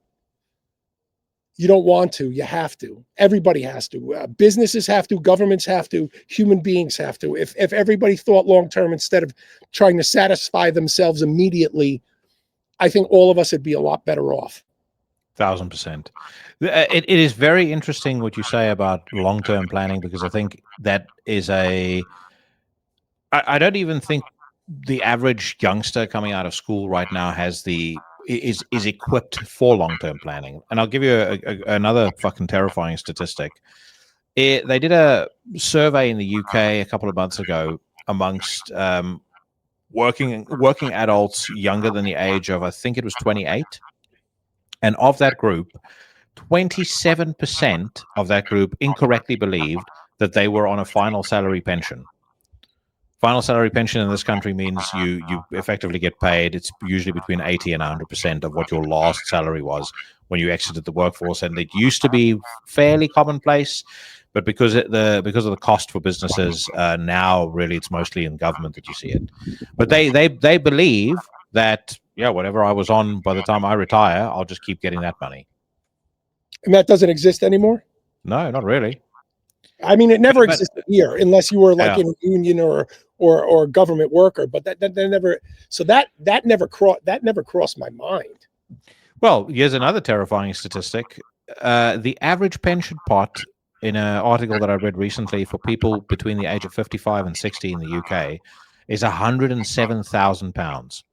you don't want to, you have to. Everybody has to. Businesses have to, governments have to, human beings have to. If everybody thought long-term instead of trying to satisfy themselves immediately, I think all of us would be a lot better off. 1,000%. It is very interesting what you say about long-term planning, because I think that is I don't even think the average youngster coming out of school right now is equipped for long-term planning. And I'll give you another fucking terrifying statistic. They did a survey in the UK a couple of months ago amongst working adults younger than the age of, I think it was 28. And of that group, 27% of that group incorrectly believed that they were on a final salary pension. Final salary pension in this country means you effectively get paid. It's usually between 80 and 100% of what your last salary was when you exited the workforce. And it used to be fairly commonplace, but because of the cost for businesses, now really it's mostly in government that you see it. But they believe that, yeah, whatever I was on by the time I retire, I'll just keep getting that money. And that doesn't exist anymore? No, not really. I mean, it never existed here, unless you were like in a union or a government worker. But that never. So that never crossed my mind. Well, here's another terrifying statistic: the average pension pot in an article that I read recently for people between the age of 55 and 60 in the UK is £107,000.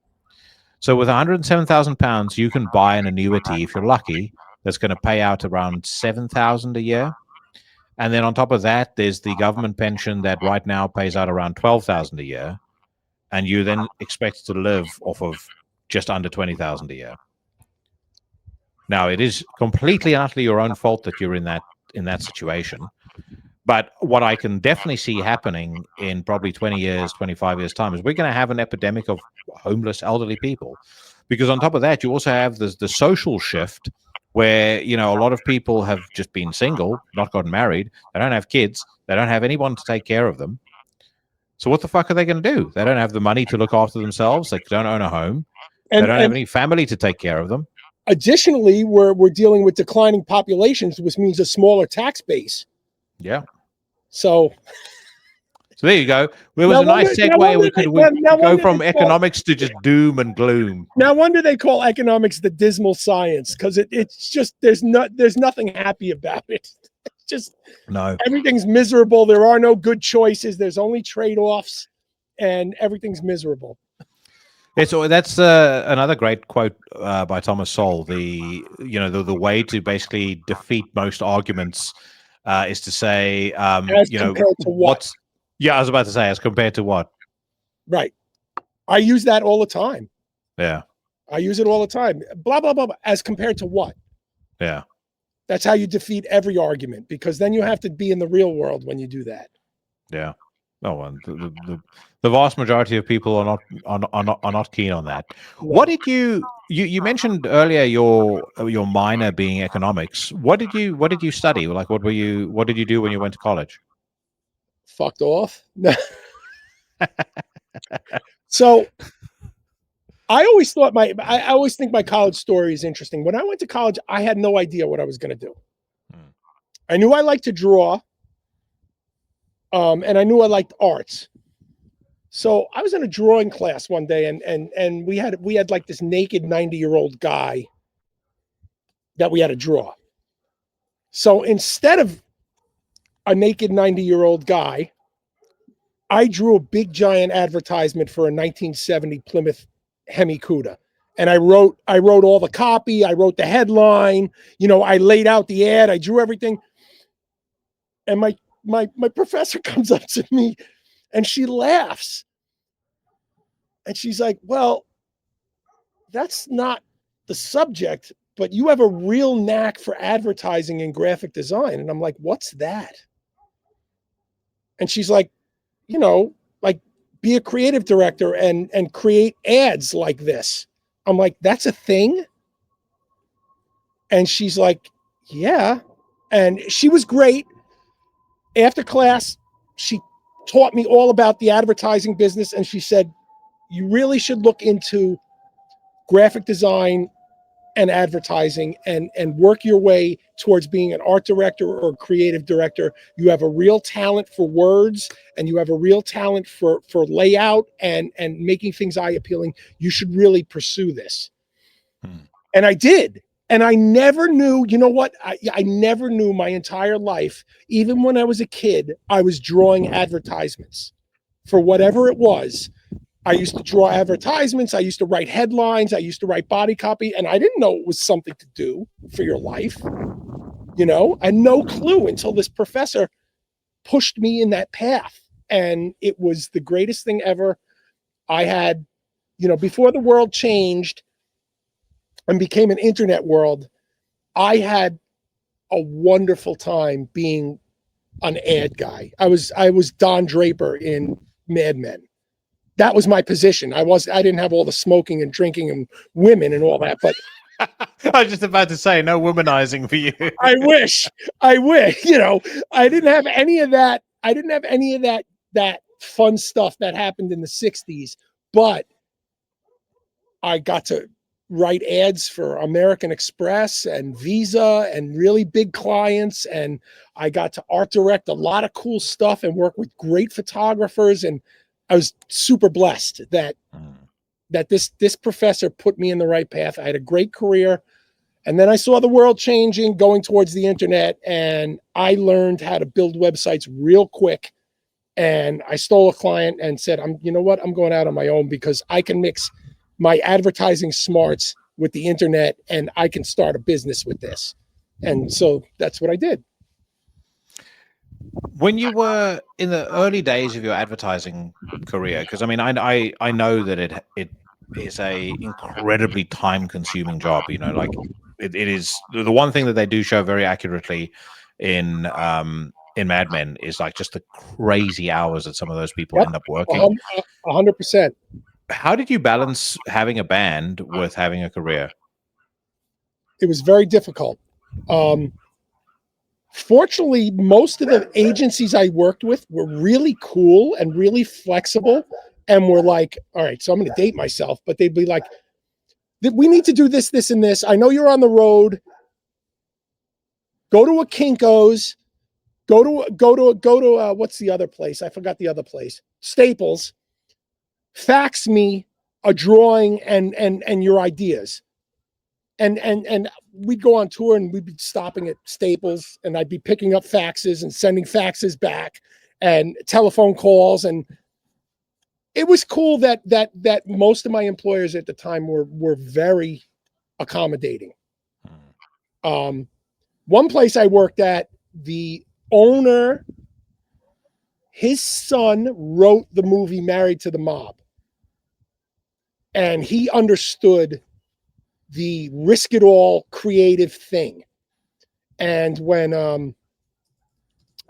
So with £107,000, you can buy an annuity if you're lucky that's going to pay out around $7,000 a year. And then on top of that, there's the government pension that right now pays out around $12,000 a year, and you then expect to live off of just under $20,000 a year. Now, it is completely and utterly your own fault that you're in that situation. But what I can definitely see happening in probably 20 years, 25 years time is we're going to have an epidemic of homeless elderly people, because on top of that, you also have the social shift, where, you know, a lot of people have just been single, not gotten married. They don't have kids. They don't have anyone to take care of them. So what the fuck are they going to do? They don't have the money to look after themselves. They don't own a home. They don't have any family to take care of them. Additionally, we're dealing with declining populations, which means a smaller tax base. Yeah. So there you go. There was No a nice wonder- no segue. We wonder could no go wonder from it's called- economics to just doom and gloom. No wonder they call economics the dismal science, because it's just there's nothing happy about it. It's just No. everything's miserable. There are no good choices. There's only trade-offs, and everything's miserable. That's another great quote by Thomas Sowell. The way to basically defeat most arguments is to say As compared to what? I was about to say, as compared to what? Right. I use that all the time. Yeah. I use it all the time. Blah, blah, blah, blah. As compared to what? Yeah. That's how you defeat every argument, because then you have to be in the real world when you do that. Yeah. Oh, and the vast majority of people are not keen on that. No. What did you mentioned earlier your minor being economics? What did you study? Like, what did you do when you went to college? Fucked off. So I always thought I always think my college story is interesting. When I went to college, I had no idea what I was going to do. I knew I liked to draw. And I knew I liked arts. So I was in a drawing class one day, and we had like this naked 90-year-old guy that we had to draw. So instead of a naked 90-year-old guy, I drew a big giant advertisement for a 1970 Plymouth Hemi Cuda. And I wrote all the copy, I wrote the headline, I laid out the ad, I drew everything. And my professor comes up to me and she laughs. And she's like, well, that's not the subject, but you have a real knack for advertising and graphic design. And I'm like, what's that? And she's like, like be a creative director and create ads like this. I'm like, that's a thing? And she's like, yeah. And she was great. After class, she taught me all about the advertising business, and she said, you really should look into graphic design and advertising and work your way towards being an art director or a creative director. You have a real talent for words, and you have a real talent for layout and making things eye appealing. You should really pursue this. And I did. And I never knew, you know what? I never knew my entire life, even when I was a kid, I was drawing advertisements for whatever it was. I used to draw advertisements. I used to write headlines. I used to write body copy. And I didn't know it was something to do for your life. I had no clue until this professor pushed me in that path. And it was the greatest thing ever. I had, before the world changed and became an internet world, I had a wonderful time being an ad guy. I was Don Draper in Mad Men. That was my position. I didn't have all the smoking and drinking and women and all that, but I was just about to say, no womanizing for you. I wish, I didn't have any of that. I didn't have any of that fun stuff that happened in the 60s, but I got to write ads for American Express and Visa and really big clients. And I got to art direct a lot of cool stuff and work with great photographers. And I was super blessed that this professor put me in the right path. I had a great career. And then I saw the world changing, going towards the internet, and I learned how to build websites real quick. And I stole a client and said, you know what? I'm going out on my own, because I can mix my advertising smarts with the internet, and I can start a business with this. And so that's what I did. When you were in the early days of your advertising career, because I mean, I know that it is a incredibly time consuming job. Like it is the one thing that they do show very accurately in Mad Men is like just the crazy hours that some of those people end up working. 100%. How did you balance having a band with having a career? It was very difficult. Fortunately, most of the agencies I worked with were really cool and really flexible, and were like, all right, so I'm going to date myself, but they'd be like, we need to do this, this, and this. I know you're on the road. Go to a Kinko's, Go to what's the other place? I forgot the other place. Staples. Fax me a drawing and your ideas. And we'd go on tour and we'd be stopping at Staples and I'd be picking up faxes and sending faxes back and telephone calls. And it was cool that most of my employers at the time were very accommodating. One place I worked at, the owner, his son wrote the movie Married to the Mob. And he understood the risk it all creative thing. And when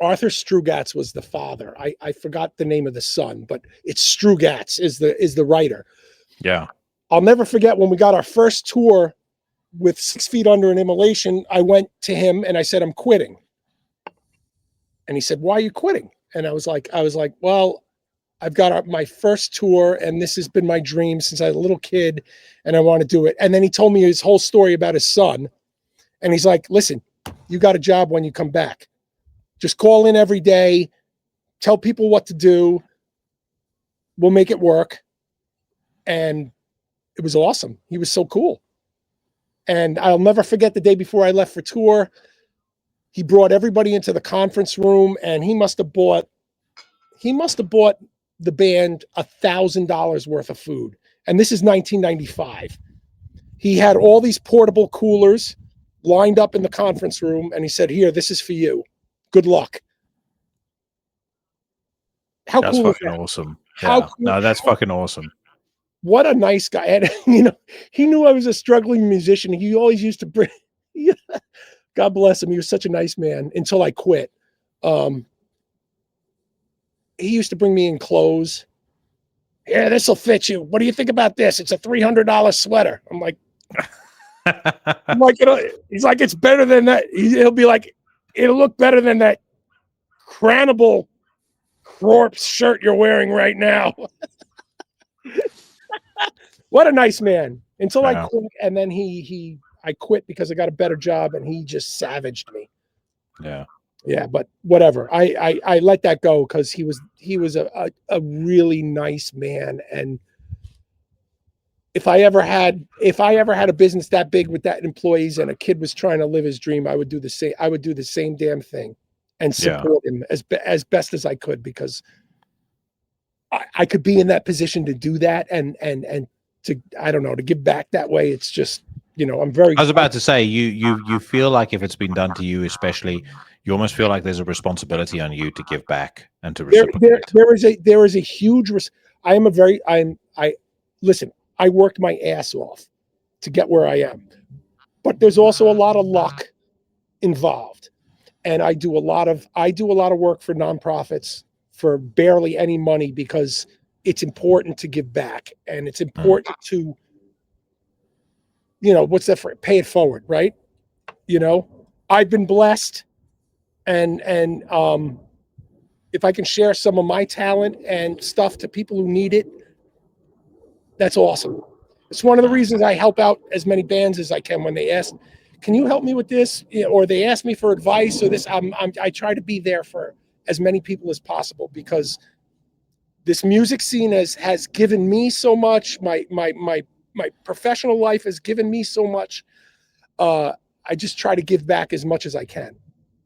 Arthur Strugatz was the father, I forgot the name of the son, but it's Strugatz is the writer. Yeah. I'll never forget when we got our first tour with 6 Feet Under an Immolation. I went to him and I said, I'm quitting. And he said, why are you quitting? And I was like, well, I've got my first tour and this has been my dream since I was a little kid and I want to do it. And then he told me his whole story about his son. And he's like, listen, you got a job when you come back. Just call in every day, tell people what to do. We'll make it work. And it was awesome. He was so cool. And I'll never forget the day before I left for tour, he brought everybody into the conference room and he must have bought the band $1,000 worth of food. And this is 1995. He had all these portable coolers lined up in the conference room. And he said, here, this is for you. Good luck. How That's cool fucking is that? awesome. How Yeah. cool. No, that's fucking awesome. What a nice guy. And, he knew I was a struggling musician. He always used to bring, God bless him. He was such a nice man until I quit. He used to bring me in clothes. Yeah, this will fit you. What do you think about this? It's a $300 sweater. I'm like, he's like, it's better than that. He'll be like, it'll look better than that Cannibal Corpse shirt you're wearing right now. What a nice man. Until I quit, and then I quit because I got a better job, and he just savaged me. Yeah, but whatever. I let that go because he was a really nice man, and if I ever had a business that big with that employees and a kid was trying to live his dream, I would do the same. I would do the same damn thing and support him as best as I could, because I could be in that position to do that and to, I don't know, to give back that way. It's just, I'm very. I was about to say, you feel like if it's been done to you, especially, you almost feel like there's a responsibility on you to give back and to reciprocate. There is a huge. Listen. I worked my ass off to get where I am, but there's also a lot of luck involved, and I do a lot of work for nonprofits for barely any money because it's important to give back, and it's important to, what's that for? Pay it forward, right? I've been blessed, and if I can share some of my talent and stuff to people who need it, that's awesome. It's one of the reasons I help out as many bands as I can when they ask, "Can you help me with this?" Or they ask me for advice or this. I try to be there for as many people as possible, because this music scene has given me so much. My professional life has given me so much. I just try to give back as much as I can.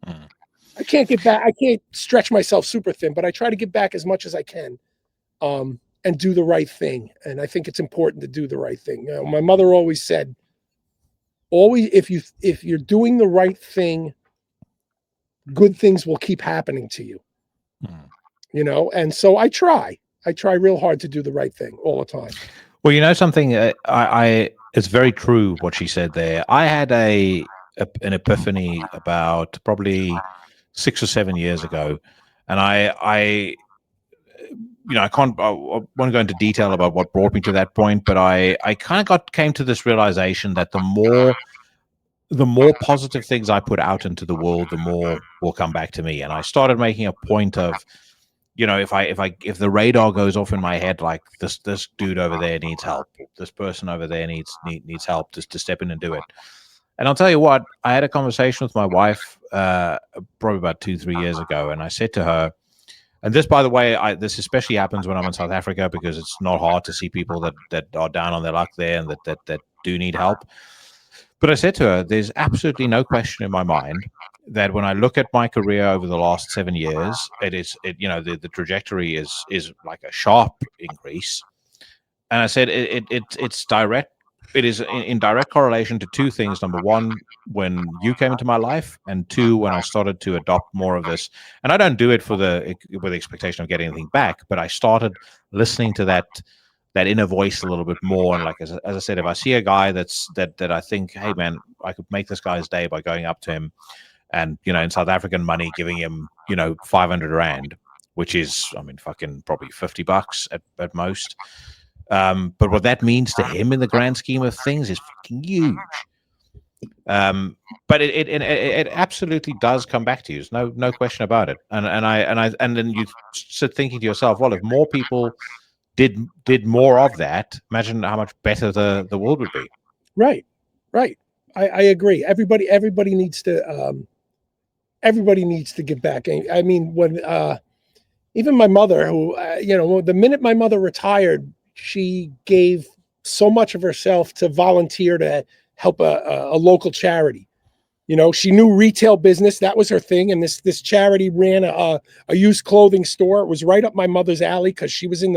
I can't give back. I can't stretch myself super thin, but I try to give back as much as I can. And do the right thing. And I think it's important to do the right thing. My mother always said, if you're doing the right thing, good things will keep happening to you. And so I try real hard to do the right thing all the time. Well, something, it's very true what she said there. I had an epiphany about probably 6 or 7 years ago, and I won't go into detail about what brought me to that point, but I kind of came to this realization that the more positive things I put out into the world, the more will come back to me. And I started making a point of, if the radar goes off in my head, like this dude over there needs help, this person over there needs help, just to step in and do it. And I'll tell you what, I had a conversation with my wife probably about 2-3 years ago, and I said to her, and this, by the way, this especially happens when I'm in South Africa, because it's not hard to see people that are down on their luck there and that do need help. But I said to her, there's absolutely no question in my mind that when I look at my career over the last 7 years, the trajectory is like a sharp increase. And I said it's direct. It is in direct correlation to two things. Number one, when you came into my life, and two, when I started to adopt more of this. And I don't do it with the expectation of getting anything back, but I started listening to that inner voice a little bit more. And like as I said, if I see a guy that I think, hey man, I could make this guy's day by going up to him, and in South African money, giving him 500 rand, which is, I mean, fucking probably $50 at most. But what that means to him in the grand scheme of things is fucking huge. But it absolutely does come back to you. There's no question about it. And then you sit thinking to yourself, well, if more people did more of that, imagine how much better the world would be. Right. I agree. Everybody needs to give back. I mean, when even my mother, who the minute my mother retired, she gave so much of herself to volunteer to help a local charity. She knew retail business. That was her thing. And this charity ran a used clothing store. It was right up my mother's alley because she was in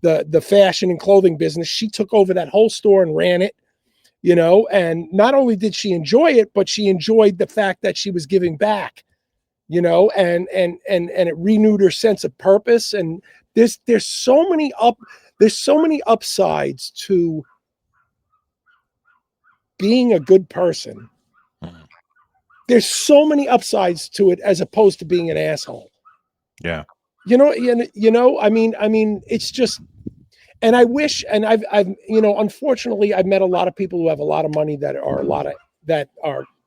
the fashion and clothing business. She took over that whole store and ran it, and not only did she enjoy it, but she enjoyed the fact that she was giving back, and it renewed her sense of purpose. And there's so many upsides to being a good person. There's so many upsides to it as opposed to being an asshole. Yeah. I mean, it's just, and I wish, and I've unfortunately, I've met a lot of people who have a lot of money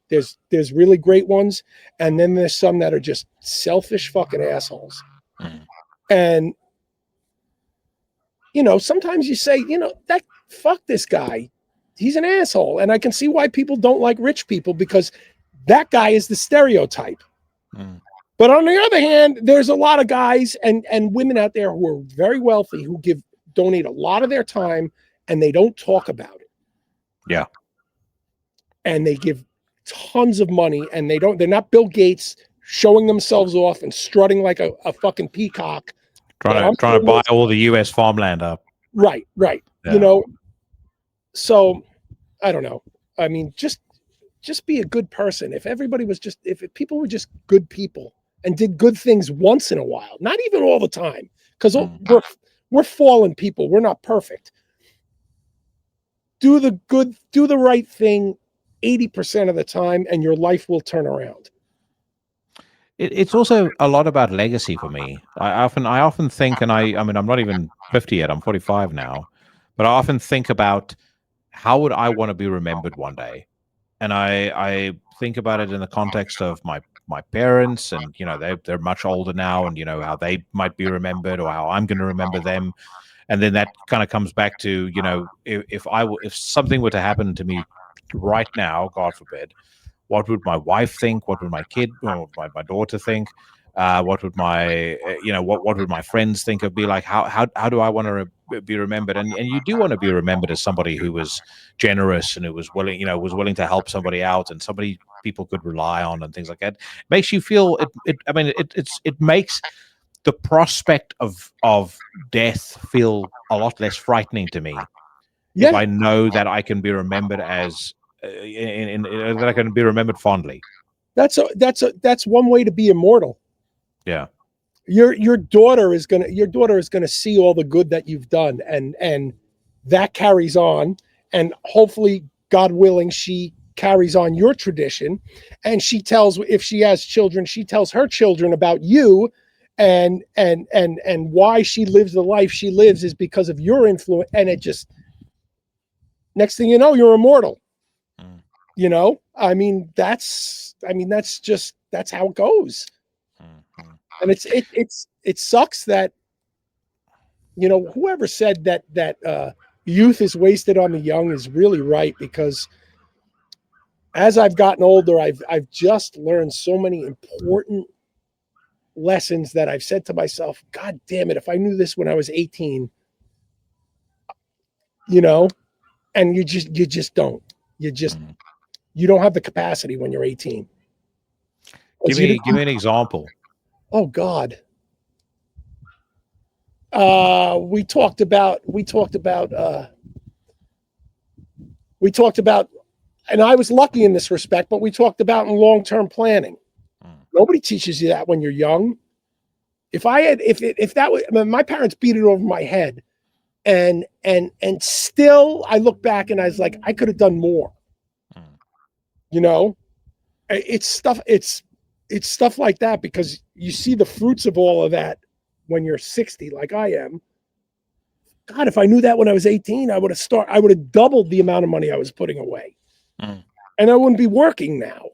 there's really great ones. And then there's some that are just selfish fucking assholes. And, sometimes you say, fuck this guy. He's an asshole. And I can see why people don't like rich people, because that guy is the stereotype. But on the other hand, there's a lot of guys and women out there who are very wealthy, who donate a lot of their time, and they don't talk about it. Yeah. And they give tons of money, and they're not Bill Gates showing themselves off and strutting like a fucking peacock. Trying to buy all the US farmland up. Right. Yeah. So I don't know. I mean, just be a good person. If people were just good people and did good things once in a while, not even all the time, because we're fallen people. We're not perfect. Do the right thing 80% of the time, and your life will turn around. It's also a lot about legacy for me. I often think, and I mean, I'm not even 50 yet. I'm 45 now, but I often think about how would I want to be remembered one day. And I think about it in the context of my parents, and they're much older now, and how they might be remembered, or how I'm going to remember them. And then that kind of comes back to if something were to happen to me right now, God forbid, what would my wife think? What would my kid, or my daughter think? What would my what would my friends think? It'd be like, how do I want to be remembered? And you do want to be remembered as somebody who was generous and who was willing to help somebody out, and somebody people could rely on, and things like that. It makes you feel it makes the prospect of death feel a lot less frightening to me. Yeah. If I know that I can be remembered as that I can be remembered fondly. That's one way to be immortal. Yeah. Your daughter is gonna see all the good that you've done, and that carries on, and hopefully, God willing, she carries on your tradition, and if she has children, she tells her children about you, and why she lives the life she lives is because of your influence, and it just, next thing you know, you're immortal. I mean, that's how it goes. And it sucks that, whoever said that youth is wasted on the young is really right, because as I've gotten older, I've just learned so many important lessons that I've said to myself, God damn it, if I knew this when I was 18, you know, and you just don't. You don't have the capacity when you're 18. Give me an example. Oh God. We talked about, and I was lucky in this respect, but we talked about in long-term planning. Nobody teaches you that when you're young. If that was, I mean, my parents beat it over my head, and still I look back and I was like, I could have done more. You know, it's stuff like that, because you see the fruits of all of that when you're 60, like I am. God, if I knew that when I was 18, I would have doubled the amount of money I was putting away. And I wouldn't be working now,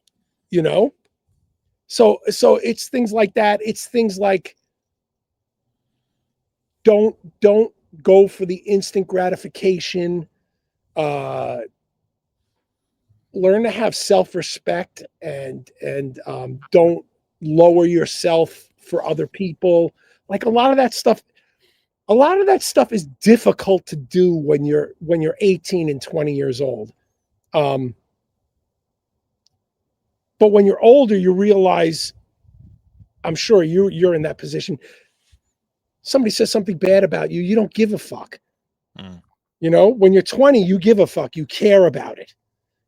you know? So it's things like that. It's things like, don't go for the instant gratification. Learn to have self-respect, and don't lower yourself for other people. Like a lot of that stuff is difficult to do when you're 18 and 20 years old. But when you're older, you realize, I'm sure you're in that position. Somebody says something bad about you, you don't give a fuck. You know, when you're 20, you give a fuck, you care about it.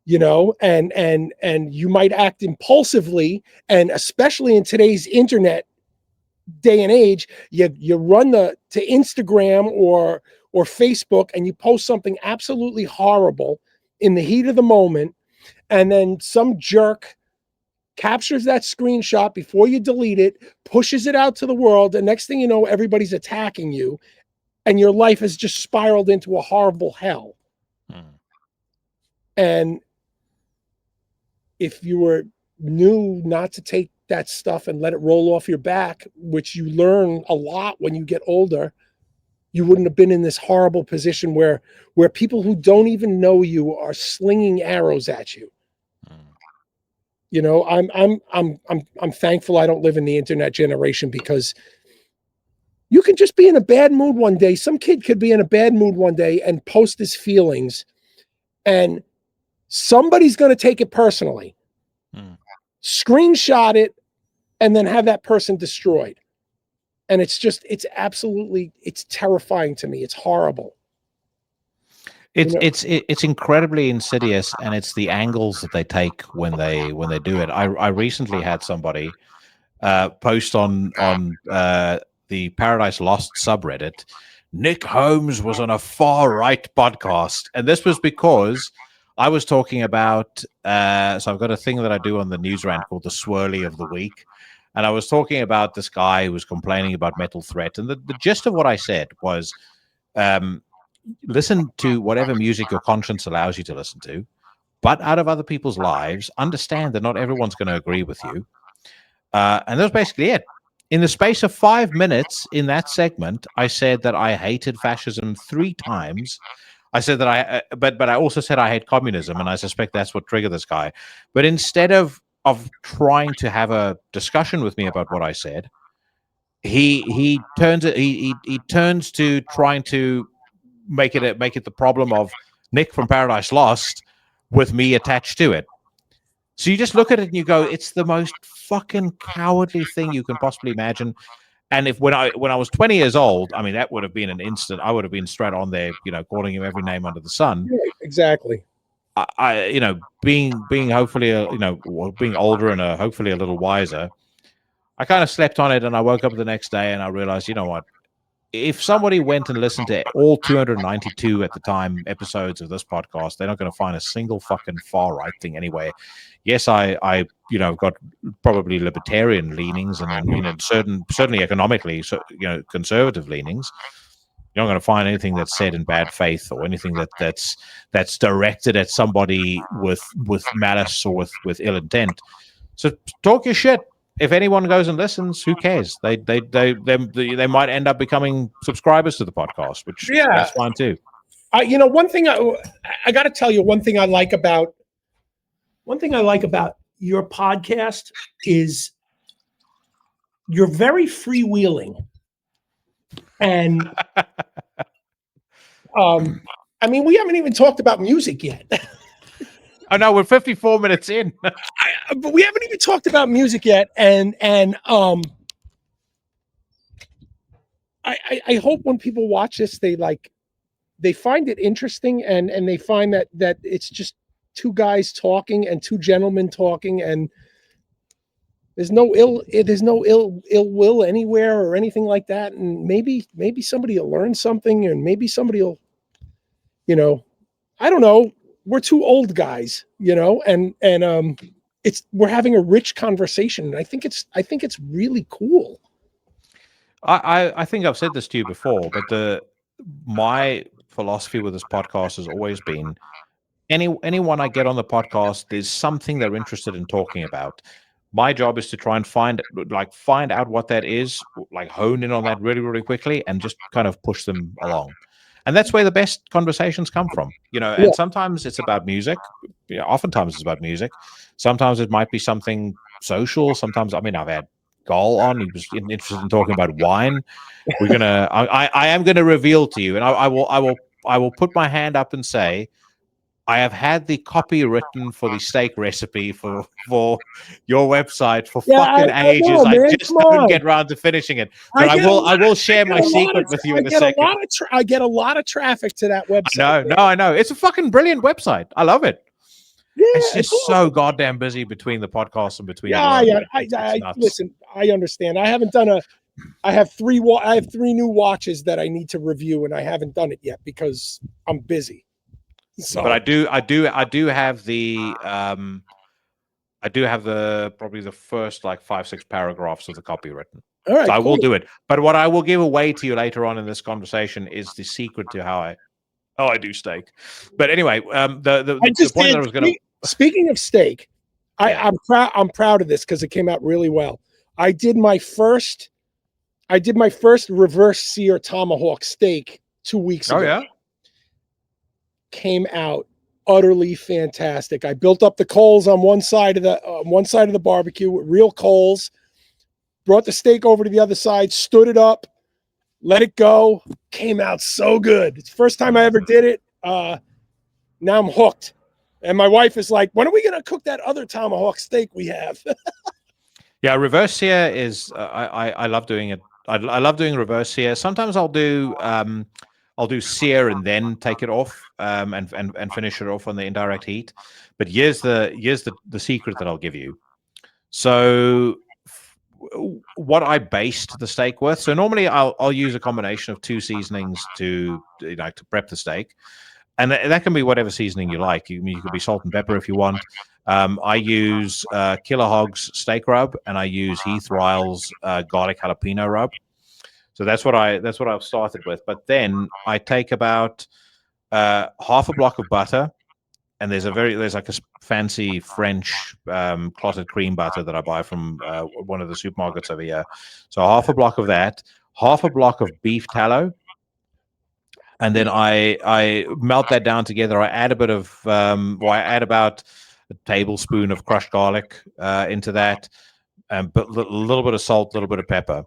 You know, and you might act impulsively, and especially in today's internet day and age, you run to Instagram or Facebook, and you post something absolutely horrible in the heat of the moment, and then some jerk captures that screenshot before you delete it, pushes it out to the world, and next thing you know, everybody's attacking you, and your life has just spiraled into a horrible hell. And if you knew not to take that stuff and let it roll off your back, which you learn a lot when you get older, you wouldn't have been in this horrible position where people who don't even know you are slinging arrows at you. You know, I'm thankful I don't live in the internet generation, because you can just be in a bad mood one day. Some kid could be in a bad mood one day and post his feelings, and somebody's going to take it personally, screenshot it, and then have that person destroyed. And it's terrifying to me. It's horrible. It's incredibly insidious, and it's the angles that they take when they do it. I recently had somebody post on the Paradise Lost subreddit, Nick Holmes was on a far right podcast, and this was because I was talking about. So I've got a thing that I do on the News Rant called the Swirly of the Week, and I was talking about this guy who was complaining about Metal Threat, and the gist of what I said was, listen to whatever music your conscience allows you to listen to, but out of other people's lives, understand that not everyone's going to agree with you. And that's basically it. In the space of 5 minutes in that segment, I said that I hated fascism 3 times. I said that but I also said I hate communism, and I suspect that's what triggered this guy. But instead of trying to have a discussion with me about what I said, he turns to trying to make it the problem of Nick from Paradise Lost with me attached to it. So you just look at it and you go, it's the most fucking cowardly thing you can possibly imagine. And if when I was 20 years old, I mean, that would have been an instant. I would have been straight on there, you know, calling him every name under the sun. Yeah, exactly. I you know, being hopefully, being older and hopefully a little wiser, I kind of slept on it, and I woke up the next day and I realized, you know what? If somebody went and listened to all 292 at the time episodes of this podcast, they're not going to find a single fucking far right thing anyway. Yes, I got probably libertarian leanings, and certainly economically, conservative leanings. You're not going to find anything that's said in bad faith, or anything that's directed at somebody with malice or with ill intent. So talk your shit. If anyone goes and listens, who cares? They might end up becoming subscribers to the podcast, which that's fine too. One thing I got to tell you, one thing I like about One thing I like about your podcast is you're very freewheeling. And I mean, we haven't even talked about music yet. Oh no, we're 54 minutes in. But we haven't even talked about music yet, and I hope when people watch this, they find it interesting, and they find that it's just two guys talking and two gentlemen talking, and there's no ill will anywhere or anything like that, and maybe somebody will learn something, and maybe somebody will, I don't know. We're two old guys, and we're having a rich conversation. And I think it's really cool. I think I've said this to you before, but my philosophy with this podcast has always been anyone I get on the podcast, there's something they're interested in talking about. My job is to try and find out what that is, like hone in on that really, really quickly, and just kind of push them along. And that's where the best conversations come from, and sometimes it's about music. Oftentimes it's about music. Sometimes it might be something social. Sometimes, I've had Gol on. He was interested in talking about wine. I am gonna reveal to you, and I will put my hand up and say, I have had the copy written for the steak recipe for your website for fucking ages. I just couldn't get around to finishing it. But I will share my secret with you in a second. I get a lot of traffic to that website. I know. It's a fucking brilliant website. I love it. Yeah, it's just so goddamn busy between the podcasts and between. Listen, I understand. I have three new watches that I need to review, and I haven't done it yet because I'm busy. So. But I do have the probably the first 5-6 paragraphs of the copy written. All right, so I will do it. But what I will give away to you later on in this conversation is the secret to how I do steak. But anyway, the point that I was going to. Speaking of steak, I'm proud of this because it came out really well. I did my first reverse sear tomahawk steak 2 weeks ago. Oh yeah. Came out utterly fantastic. I built up the coals on one side of the barbecue with real coals, brought the steak over to the other side, stood it up, let it go. Came out so good. It's the first time I ever did it. Now I'm hooked. And my wife is like, when are we going to cook that other tomahawk steak we have? Yeah, reverse sear is, I love doing it. I love doing reverse sear. Sometimes I'll do sear and then take it off and finish it off on the indirect heat. But here's the secret that I'll give you. So what I based the steak with. So normally I'll use a combination of two seasonings to prep the steak. And that can be whatever seasoning you like. You could be salt and pepper if you want. I use Killer Hog's steak rub, and I use Heath Ryle's garlic jalapeno rub. So that's what I've started with. But then I take about half a block of butter, and there's like a fancy French clotted cream butter that I buy from one of the supermarkets over here. So half a block of that, half a block of beef tallow. And then I melt that down together. I add a bit of, I add about a tablespoon of crushed garlic into that, but a little bit of salt, a little bit of pepper,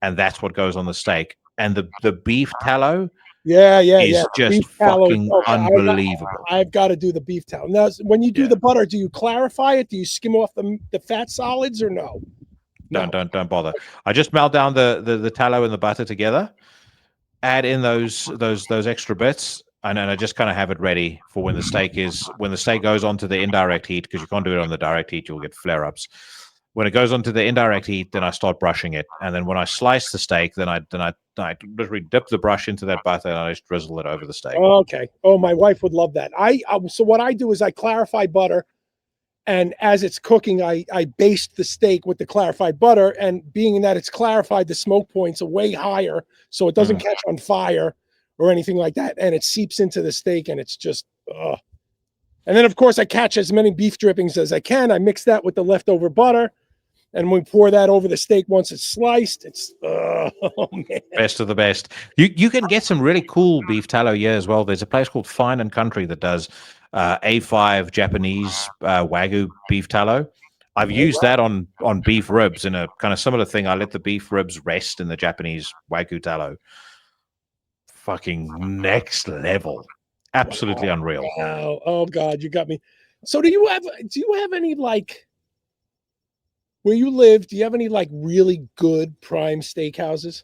and that's what goes on the steak. And the beef tallow, is just fucking unbelievable. I've got to do the beef tallow. Now, when you do the butter, do you clarify it? Do you skim off the fat solids or no? Don't bother. I just melt down the tallow and the butter together. Add in those extra bits, and then I just kind of have it ready for when the steak goes onto the indirect heat, because you can't do it on the direct heat, you'll get flare-ups. When it goes onto the indirect heat, then I start brushing it, and then when I slice the steak, then I literally dip the brush into that butter and I just drizzle it over the steak. Okay. Oh, my wife would love that. So what I do is I clarify butter, and as it's cooking, I baste the steak with the clarified butter, and being that it's clarified, the smoke points are way higher, so it doesn't catch on fire or anything like that, and it seeps into the steak, and it's just, and then of course I catch as many beef drippings as I can. I mix that with the leftover butter, and we pour that over the steak once it's sliced. It's man. Best of the best. You can get some really cool beef tallow here as well. There's a place called Fine and Country that does A5 Japanese Wagyu beef tallow. I've used that on beef ribs in a kind of similar thing. I let the beef ribs rest in the Japanese Wagyu tallow. Fucking next level. Absolutely unreal. Wow. Oh God, you got me. So do you have any, like, where you live, do you have any like really good prime steakhouses?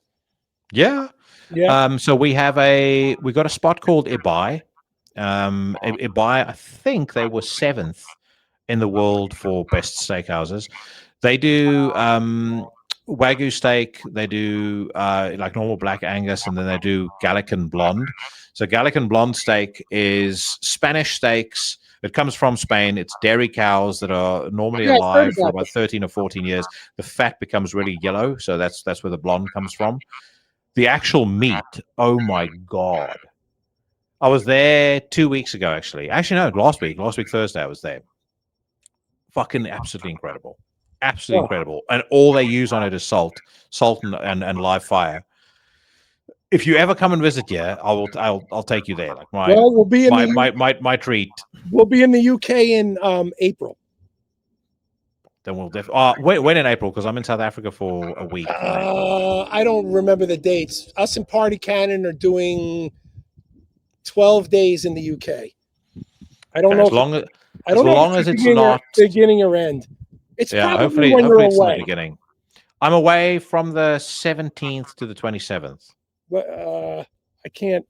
Yeah. Yeah. So we got a spot called Ibai. Ibai, I think they were 7th in the world for best steakhouses. They do Wagyu steak, they do like normal black Angus, and then they do Gallican blonde. So Gallican blonde steak is Spanish steaks. It comes from Spain. It's dairy cows that are normally Yeah, I've heard alive for about about 13 or 14 years. The fat becomes really yellow, so that's where the blonde comes from. The actual meat, oh my God. I was there 2 weeks ago, actually. Actually, no, last week Thursday, I was there. Fucking absolutely incredible. Absolutely incredible. And all they use on it is salt and live fire. If you ever come and visit here, I'll take you there. Like we'll be in my treat. We'll be in the UK in April. Then we'll definitely. When in April? Because I'm in South Africa for a week. I don't remember the dates. Us and Party Cannon are doing 12 days in the UK. I don't know. As long as it's not beginning or end. It's probably when hopefully you're it's away. the beginning. I'm away from the 17th to the 27th. But I can't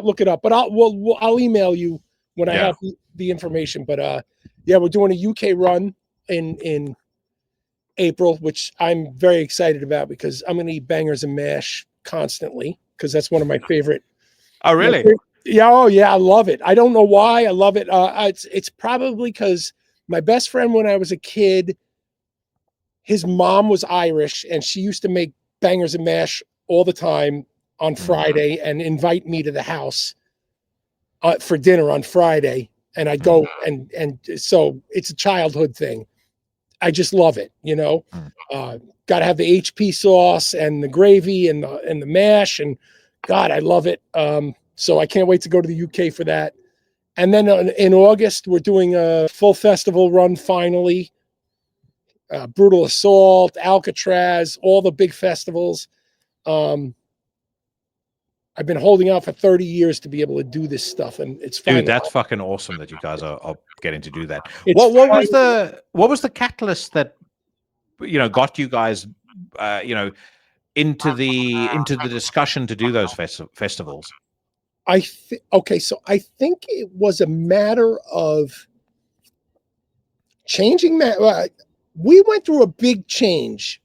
look it up. But I'll email you when I have the information. But we're doing a UK run in April, which I'm very excited about because I'm going to eat bangers and mash constantly because that's one of my favorite. Oh, really? Yeah. Oh, yeah. I love it. I don't know why I love it. It's probably because my best friend when I was a kid, his mom was Irish and she used to make bangers and mash all the time on Friday and invite me to the house for dinner on Friday. And I'd go and so it's a childhood thing. I just love it. Got to have the HP sauce and the gravy and the mash, and God, I love it. So I can't wait to go to the UK for that. And then in August, we're doing a full festival run finally. Brutal Assault, Alcatraz, all the big festivals. I've been holding out for 30 years to be able to do this stuff, and it's dude, that's fucking awesome that you guys are getting to do that. What was the catalyst that got you guys into the discussion to do those festivals? So I think it was a matter of changing. We went through a big change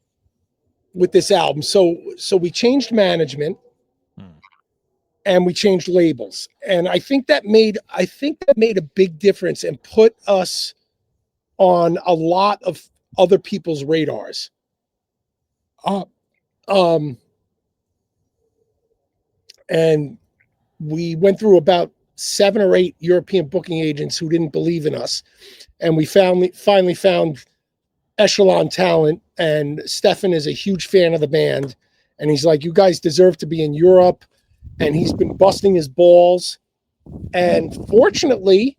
with this album. So we changed management and we changed labels. And I think that made a big difference and put us on a lot of other people's radars. And we went through about 7 or 8 European booking agents who didn't believe in us. And we finally found Echelon Talent, and Stefan is a huge fan of the band. And he's like, you guys deserve to be in Europe. And he's been busting his balls. And fortunately,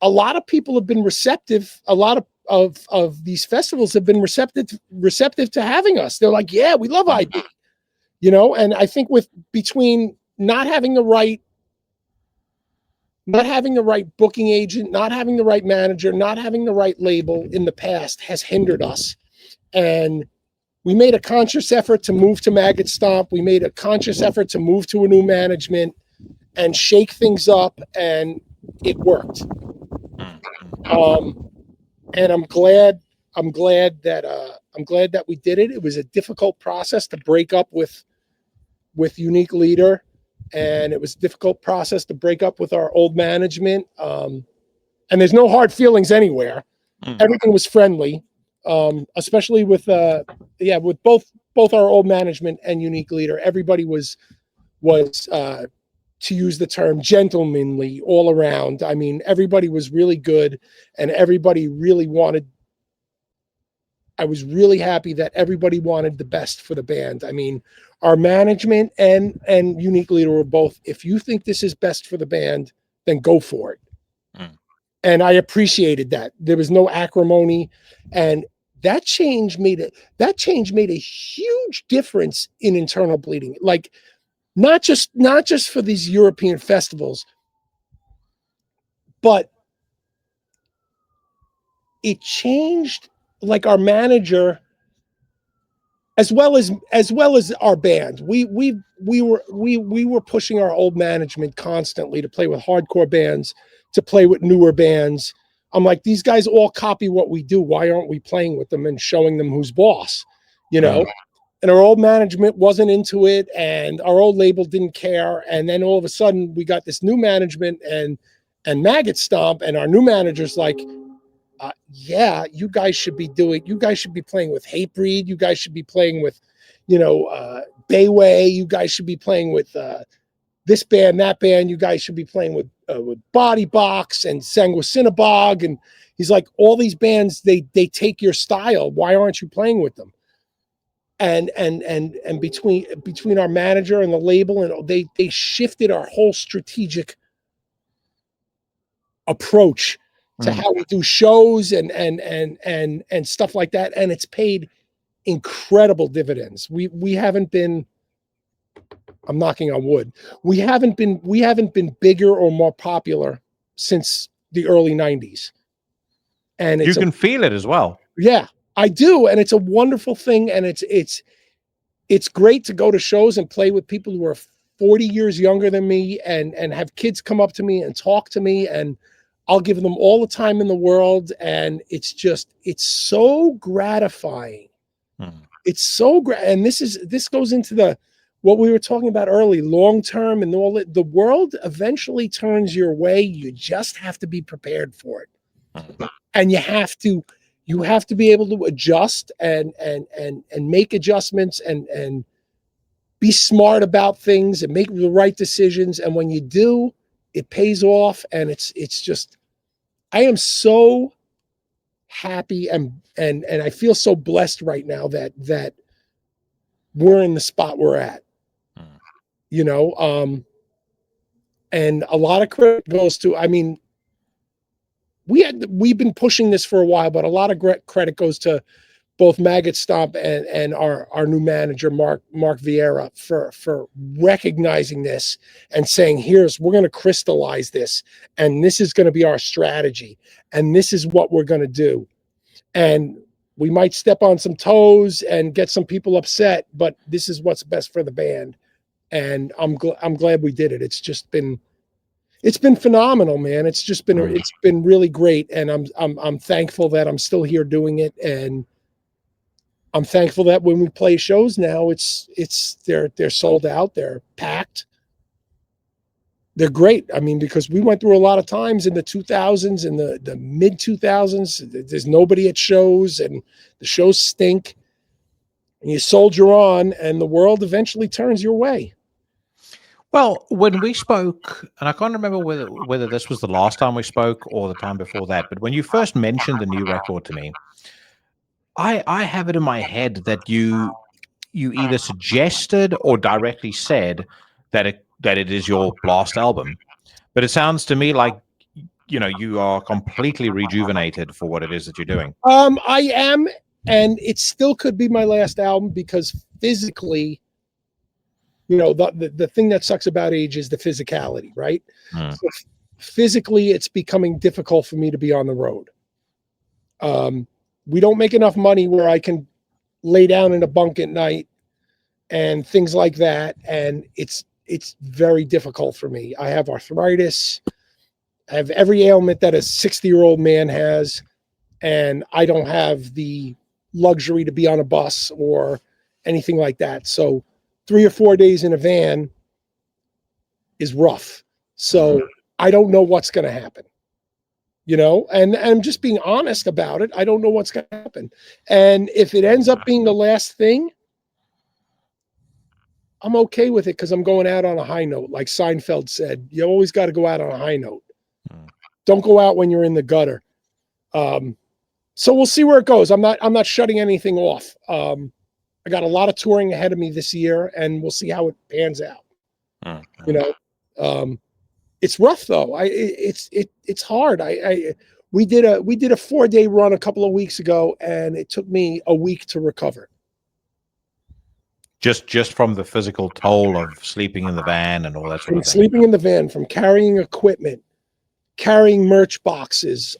a lot of people have been receptive. A lot of these festivals have been receptive to having us. They're like, yeah, we love IB. And I think between not having the right booking agent, not having the right manager, not having the right label in the past has hindered us. And we made a conscious effort to move to Maggot Stomp. We made a conscious effort to move to a new management and shake things up, and it worked. And I'm glad that we did it. It was a difficult process to break up with Unique Leader, and it was a difficult process to break up with our old management. And there's no hard feelings anywhere. Everything was friendly, especially with both our old management and Unique Leader. Everybody was to use the term gentlemanly all around. I mean, everybody was really good, and everybody really wanted. I was really happy that everybody wanted the best for the band. I mean, our management and Unique Leader were both, if you think this is best for the band, then go for it. Mm. And I appreciated that. There was no acrimony, and that change made a huge difference in internal bleeding. Like not just for these European festivals, but it changed like our manager as well as our band. We were pushing our old management constantly to play with hardcore bands, to play with newer bands. I'm like, these guys all copy what we do. Why aren't we playing with them and showing them who's boss? You know? And our old management wasn't into it, and our old label didn't care. And then all of a sudden we got this new management and Maggot Stomp, and our new manager's like, yeah, you guys should be playing with Hatebreed. You guys should be playing with, Bayway. You guys should be playing with this band, that band. You guys should be playing with Body Box and Sanguicinabog. And he's like, all these bands, they take your style. Why aren't you playing with them? And between our manager and the label, and they shifted our whole strategic approach to how we do shows and stuff like that. And it's paid incredible dividends. We haven't been, I'm knocking on wood, we haven't been bigger or more popular since the early 90s. And you can feel it as well. Yeah, I do. And it's a wonderful thing. And it's great to go to shows and play with people who are 40 years younger than me and have kids come up to me and talk to me, and I'll give them all the time in the world. And it's so gratifying. It's so and this goes into what we were talking about early, long-term and all that. The world eventually turns your way. You just have to be prepared for it. And you have to be able to adjust and make adjustments and be smart about things and make the right decisions. And when you do, it pays off. And it's just, I am so happy and I feel so blessed right now that we're in the spot we're at, and a lot of credit goes to, I mean, we've been pushing this for a while, but a lot of credit goes to both Maggot Stomp and our new manager, Mark Vieira, for recognizing this and saying, we're going to crystallize this, and this is going to be our strategy, and this is what we're going to do. And we might step on some toes and get some people upset, but this is what's best for the band. And I'm glad we did it. It's been phenomenal, man. It's been really great. And I'm thankful that I'm still here doing it. And I'm thankful that when we play shows now, they're sold out, they're packed. They're great. I mean, because we went through a lot of times in the 2000s and the mid 2000s, there's nobody at shows and the shows stink, and you soldier on and the world eventually turns your way. Well, when we spoke, and I can't remember whether this was the last time we spoke or the time before that, but when you first mentioned the new record to me, I have it in my head that you either suggested or directly said that it is your last album. But it sounds to me like, you are completely rejuvenated for what it is that you're doing. I am, and it still could be my last album because physically, the thing that sucks about age is the physicality, right? So physically, it's becoming difficult for me to be on the road. We don't make enough money where I can lay down in a bunk at night and things like that. And it's very difficult for me. I have arthritis. I have every ailment that a 60-year-old man has. And I don't have the luxury to be on a bus or anything like that. So 3 or 4 days in a van is rough. So I don't know what's going to happen, and I'm just being honest about it. I don't know what's going to happen. And if it ends up being the last thing, I'm okay with it because I'm going out on a high note. Like Seinfeld said, you always got to go out on a high note. Don't go out when you're in the gutter. So we'll see where it goes. I'm not shutting anything off. I got a lot of touring ahead of me this year, and we'll see how it pans out. It's rough though. It's hard. We did a 4-day run a couple of weeks ago, and it took me a week to recover. Just from the physical toll of sleeping in the van and all that sort From of thing. sleeping in the van, from carrying equipment, carrying merch boxes,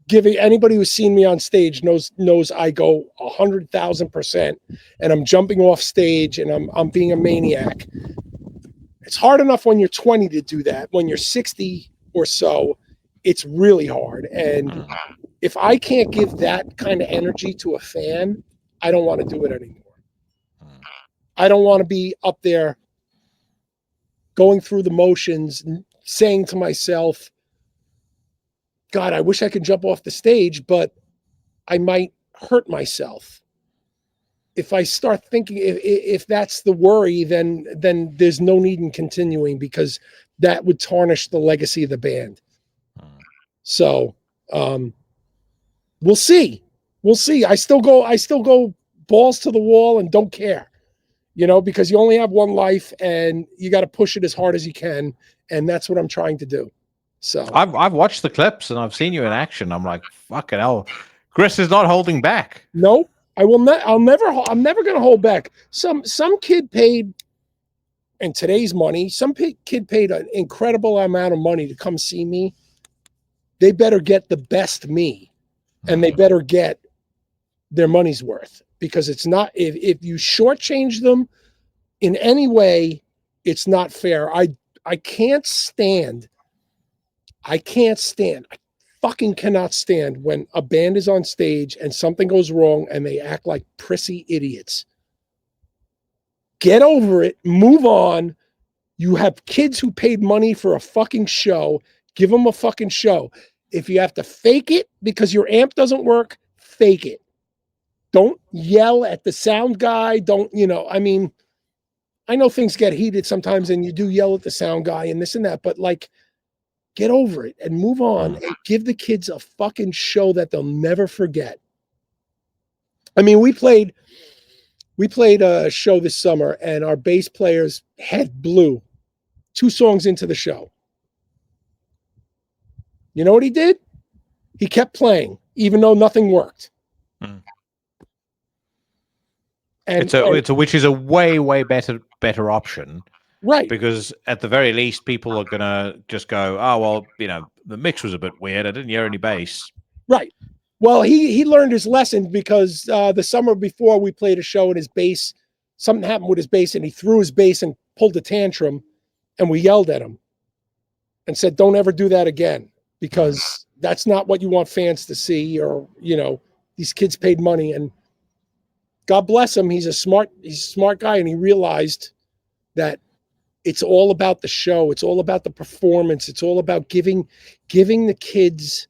giving anybody who's seen me on stage knows I go 100,000%, and I'm jumping off stage and I'm being a maniac. It's hard enough when you're 20 to do that. When you're 60 or so, it's really hard. And if I can't give that kind of energy to a fan, I don't want to do it anymore. I don't want to be up there going through the motions, saying to myself, God, I wish I could jump off the stage, but I might hurt myself. If I start thinking, if that's the worry, then there's no need in continuing, because that would tarnish the legacy of the band. So we'll see. I still go balls to the wall and don't care, because you only have one life and you got to push it as hard as you can. And that's what I'm trying to do. So I've watched the clips and I've seen you in action. I'm like, fucking hell, Chris is not holding back. No, I will not. I'm never going to hold back. Some kid paid, in today's money, kid paid an incredible amount of money to come see me. They better get the best me, and they better get their money's worth, because it's not, if you shortchange them in any way, it's not fair. I can't stand, I fucking cannot stand when a band is on stage and something goes wrong and they act like prissy idiots. Get over it. Move on. You have kids who paid money for a fucking show. Give them a fucking show. If you have to fake it because your amp doesn't work, fake it. Don't yell at the sound guy. Don't, I know things get heated sometimes and you do yell at the sound guy and this and that, but get over it and move on and give the kids a fucking show that they'll never forget. I mean, we played a show this summer and our bass player's head blew 2 songs into the show. You know what he did? He kept playing, even though nothing worked. And which is a way better option, right? Because at the very least, people are gonna just go, "Oh well, the mix was a bit weird. I didn't hear any bass." Right. Well, he learned his lesson, because the summer before we played a show and his bass, something happened with his bass and he threw his bass and pulled a tantrum, and we yelled at him and said, "Don't ever do that again, because that's not what you want fans to see." Or these kids paid money, and God bless him. He's a smart guy, and he realized that it's all about the show. It's all about the performance. It's all about giving the kids.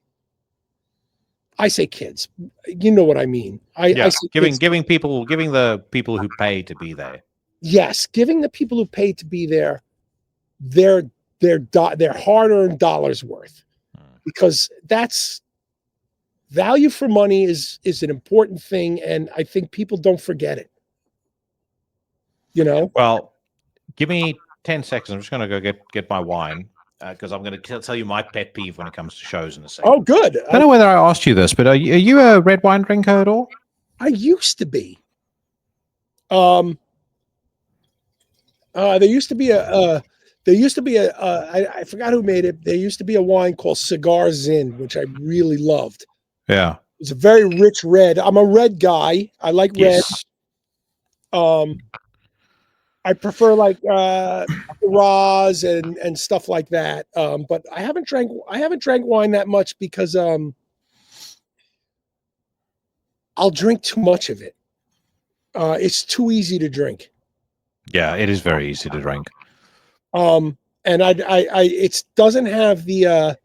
I say kids, you know what I mean. I say giving the people who pay to be there. Yes, giving the people who pay to be there their hard-earned dollars worth, because that's value for money is an important thing, and I think people don't forget it. Well, give me 10 seconds. I'm just going to go get my wine, because I'm going to tell you my pet peeve when it comes to shows in a second. Oh, good. I don't know whether I asked you this, but are you a red wine drinker at all? I used to be. There used to be I forgot who made it. There used to be a wine called Cigar Zin, which I really loved. Yeah. It's a very rich red. I'm a red guy. I like red. I prefer Shiraz and stuff like that. But I haven't drank wine that much, because I'll drink too much of it. It's too easy to drink. Yeah, it is very easy to drink. And it doesn't have the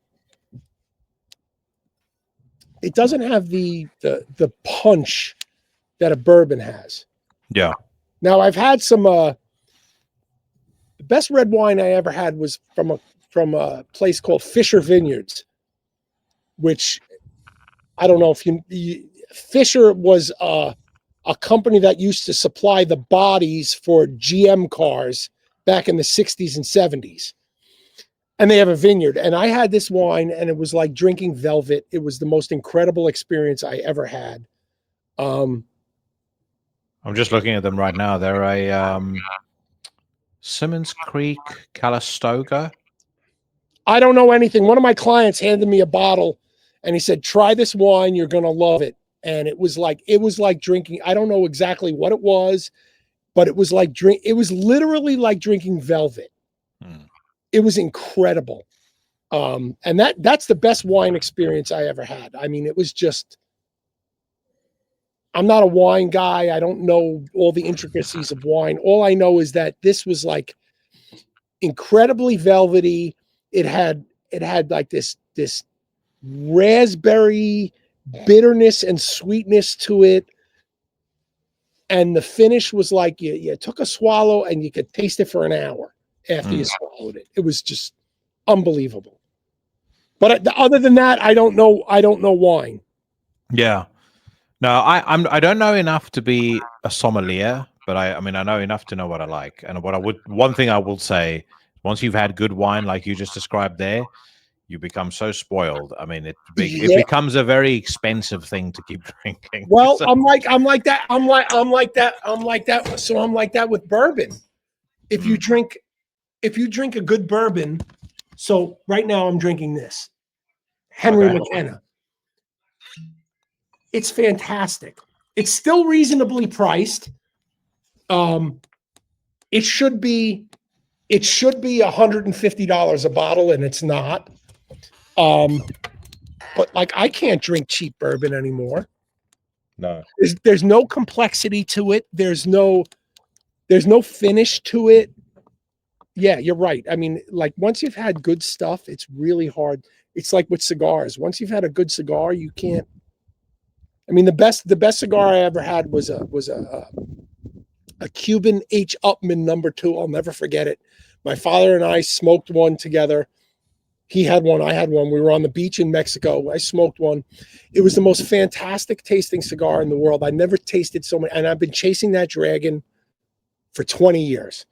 punch that a bourbon has. Yeah. Now I've had some. The best red wine I ever had was from a place called Fisher Vineyards, which I don't know if Fisher was a company that used to supply the bodies for GM cars back in the 60s and 70s. And they have a vineyard. And I had this wine, and it was like drinking velvet. It was the most incredible experience I ever had. I'm just looking at them right now. They're a Simmons Creek Calistoga. I don't know anything. One of my clients handed me a bottle, and he said, "Try this wine. You're going to love it." And it was like drinking. I don't know exactly what it was, but it was like it was literally like drinking velvet. It was incredible. And that's the best wine experience I ever had. I mean, it was just, I'm not a wine guy. I don't know all the intricacies of wine. All I know is that this was like incredibly velvety. It had like this raspberry bitterness and sweetness to it. And the finish was like you took a swallow and you could taste it for an hour after you swallowed it. It was just unbelievable. But other than that, I don't know wine. Yeah. No, I don't know enough to be a sommelier, but I mean I know enough to know what I like. And one thing I will say, once you've had good wine like you just described there, you become so spoiled. I mean, it becomes a very expensive thing to keep drinking. Well, So- I'm like that. So I'm like that with bourbon. If you drink a good bourbon, so right now I'm drinking this Henry Okay. McKenna. It's fantastic. It's still reasonably priced. It should be $150 a bottle, and it's not. But like I can't drink cheap bourbon anymore. No. There's no complexity to it. There's no finish to it. Yeah, you're right. I mean, like once you've had good stuff, it's really hard. It's like with cigars. Once you've had a good cigar, you can't. I mean, the best cigar I ever had was a Cuban H. Upman #2. I'll never forget it. My father and I smoked one together. He had one, I had one. We were on the beach in Mexico. I smoked one. It was the most fantastic tasting cigar in the world. I never tasted so many, and I've been chasing that dragon for 20 years.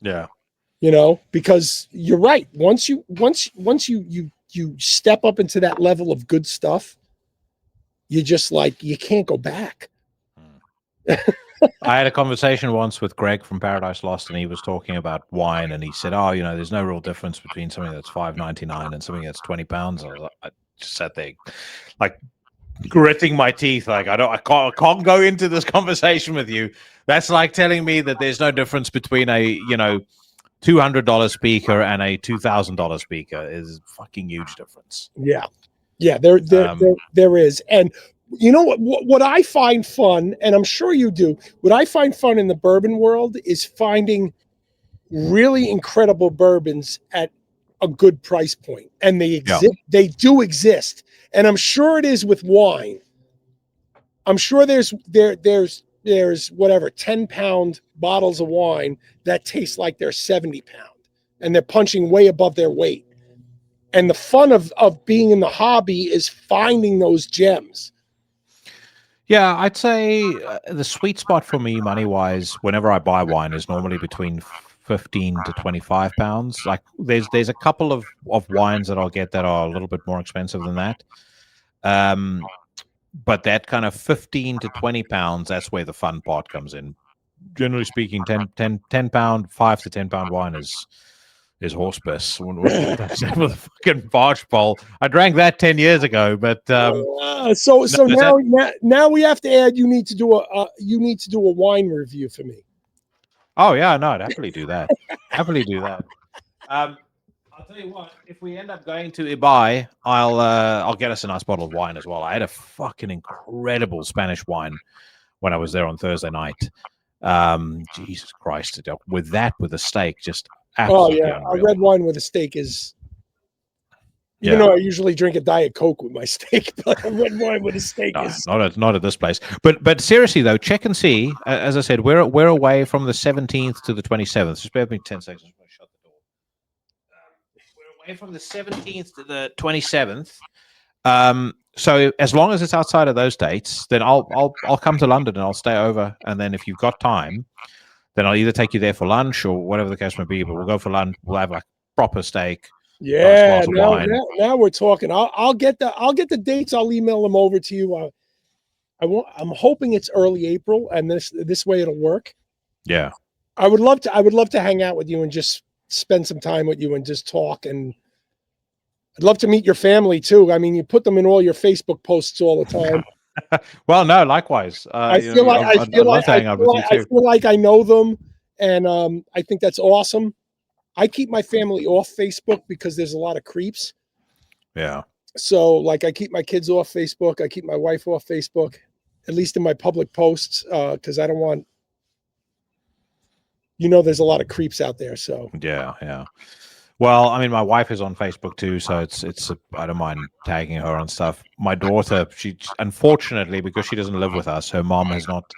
Yeah. You know, because you're right. Once you step up into that level of good stuff, you just like you can't go back. I had a conversation once with Greg from Paradise Lost, and he was talking about wine, and he said, "Oh, you know, there's no real difference between something that's $5.99 and something that's £20." I just sat there, like gritting my teeth, like I can't go into this conversation with you. That's like telling me that there's no difference between a $200 speaker and a $2,000 speaker. Is a fucking huge difference. Yeah, there is. And you know what I find fun, and I'm sure you do. What I find fun in the bourbon world is finding really incredible bourbons at a good price point, and they exist. Yeah. They do exist, and I'm sure it is with wine. I'm sure there's whatever 10-pound bottles of wine that taste like they're 70-pound, and they're punching way above their weight. And the fun of being in the hobby is finding those gems. Yeah, I'd say the sweet spot for me, money-wise, whenever I buy wine, is normally between 15 to 25 pounds. Like there's a couple of wines that I'll get that are a little bit more expensive than that. But that kind of 15 to 20 pounds, that's where the fun part comes in. Generally speaking, 10 pound, 5 to 10 pound wine is horse piss. With a fucking barge pole. I drank that 10 years ago, but so now we have to add. You need to do a wine review for me. Oh yeah, no, I'd happily do that. Happily do that. I'll tell you what. If we end up going to Ibai, I'll get us a nice bottle of wine as well. I had a fucking incredible Spanish wine when I was there on Thursday night. Jesus Christ! With a steak, just absolutely unreal. A red wine with a steak is. Even though I usually drink a Diet Coke with my steak, but a red wine with a steak is not at this place. But seriously though, check and see. As I said, we're away from the 17th to the 27th. Just bear with me 10 seconds. I'm going to shut the door. We're away from the 17th to the 27th. So as long as it's outside of those dates, then I'll come to London and I'll stay over. And then if you've got time, then I'll either take you there for lunch or whatever the case may be. But we'll go for lunch. We'll have like proper steak. Yeah, glass of now, wine. now we're talking. I'll get the dates. I'll email them over to you. I'm hoping it's early April, and this way it'll work. Yeah. I would love to hang out with you and just spend some time with you and just talk. And I'd love to meet your family too. I mean, you put them in all your Facebook posts all the time. Well, no, likewise. I feel like I'd love to hang out with you I too. feel like I know them, and I think that's awesome. I keep my family off Facebook because there's a lot of creeps. Yeah. So, like, I keep my kids off Facebook. I keep my wife off Facebook, at least in my public posts, because I don't want, there's a lot of creeps out there. So, Yeah. Well, I mean, my wife is on Facebook too, so I don't mind tagging her on stuff. My daughter, she unfortunately, because she doesn't live with us, her mom has not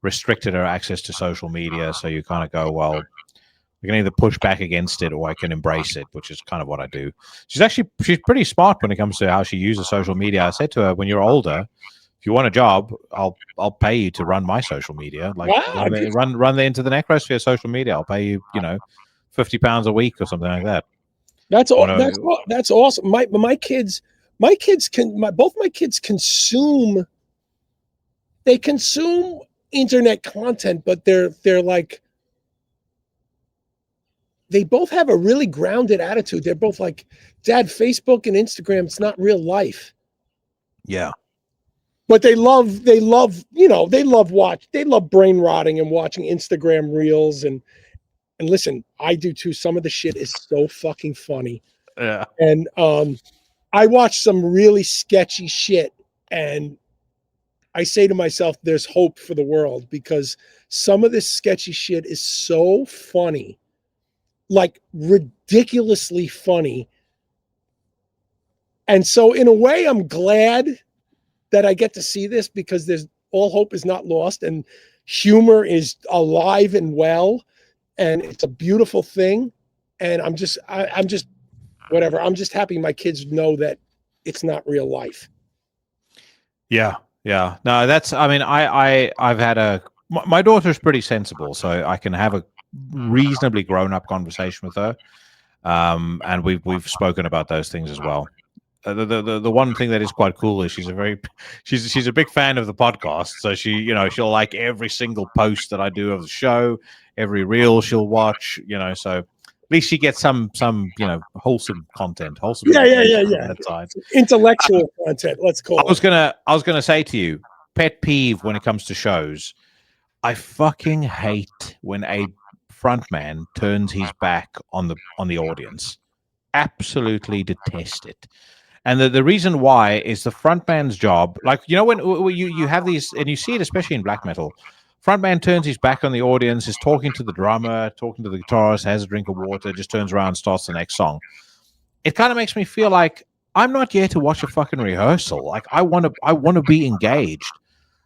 restricted her access to social media. So you kind of go, well, I can either push back against it or I can embrace it, which is kind of what I do. She's pretty smart when it comes to how she uses social media. I said to her, when you're older, if you want a job, I'll pay you to run my social media. Like wow, run the Into the Necrosphere social media. I'll pay you, £50 a week or something like that. That's awesome. Both my kids consume. They consume internet content, but they're like, they both have a really grounded attitude. They're both like, Dad, Facebook and Instagram, it's not real life. Yeah. But they love brain rotting and watching Instagram reels and listen, I do too. Some of the shit is so fucking funny. Yeah. And I watch some really sketchy shit and I say to myself, there's hope for the world, because some of this sketchy shit is so funny, like ridiculously funny. And so in a way, I'm glad that I get to see this, because there's all hope is not lost and humor is alive and well. And it's a beautiful thing. And I'm just whatever. I'm just happy my kids know that it's not real life. Yeah. No, I've had my daughter's pretty sensible, so I can have a reasonably grown up conversation with her. And we've spoken about those things as well. The one thing that is quite cool is she's a big fan of the podcast. So she'll like every single post that I do of the show, every reel she'll watch, so at least she gets some wholesome content. Yeah. That side. Intellectual content, let's call it. I was gonna say to you, pet peeve when it comes to shows, I fucking hate when a frontman turns his back on the audience. Absolutely detest it. And the reason why is the frontman's job. Like, when you have these, and you see it especially in black metal, frontman turns his back on the audience, is talking to the drummer, talking to the guitarist, has a drink of water, just turns around, starts the next song. It kind of makes me feel like I'm not here to watch a fucking rehearsal. Like, I want to be engaged.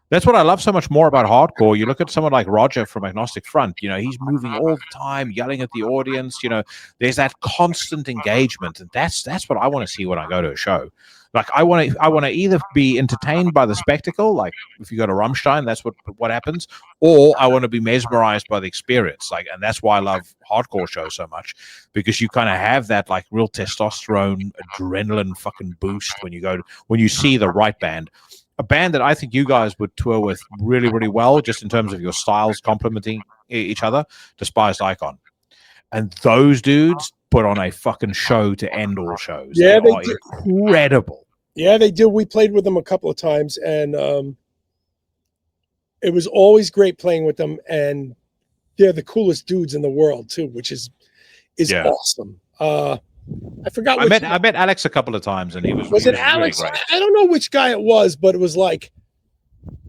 That's what I love so much more about hardcore. You look at someone like Roger from Agnostic Front, he's moving all the time, yelling at the audience, there's that constant engagement. And that's what I want to see when I go to a show. Like, I want to either be entertained by the spectacle, like if you go to Rammstein, that's what happens, or I want to be mesmerized by the experience. Like, and that's why I love hardcore shows so much, because you kind of have that like real testosterone, adrenaline fucking boost when you see the right band. A band that I think you guys would tour with really, really well, just in terms of your styles complementing each other, Despised Icon. And those dudes put on a fucking show to end all shows. Yeah, they are incredible. Yeah, they do. We played with them a couple of times, and it was always great playing with them. And they're the coolest dudes in the world too, which is awesome. I forgot. I met Alex a couple of times, and he was it Alex? Really great. I don't know which guy it was, but it was like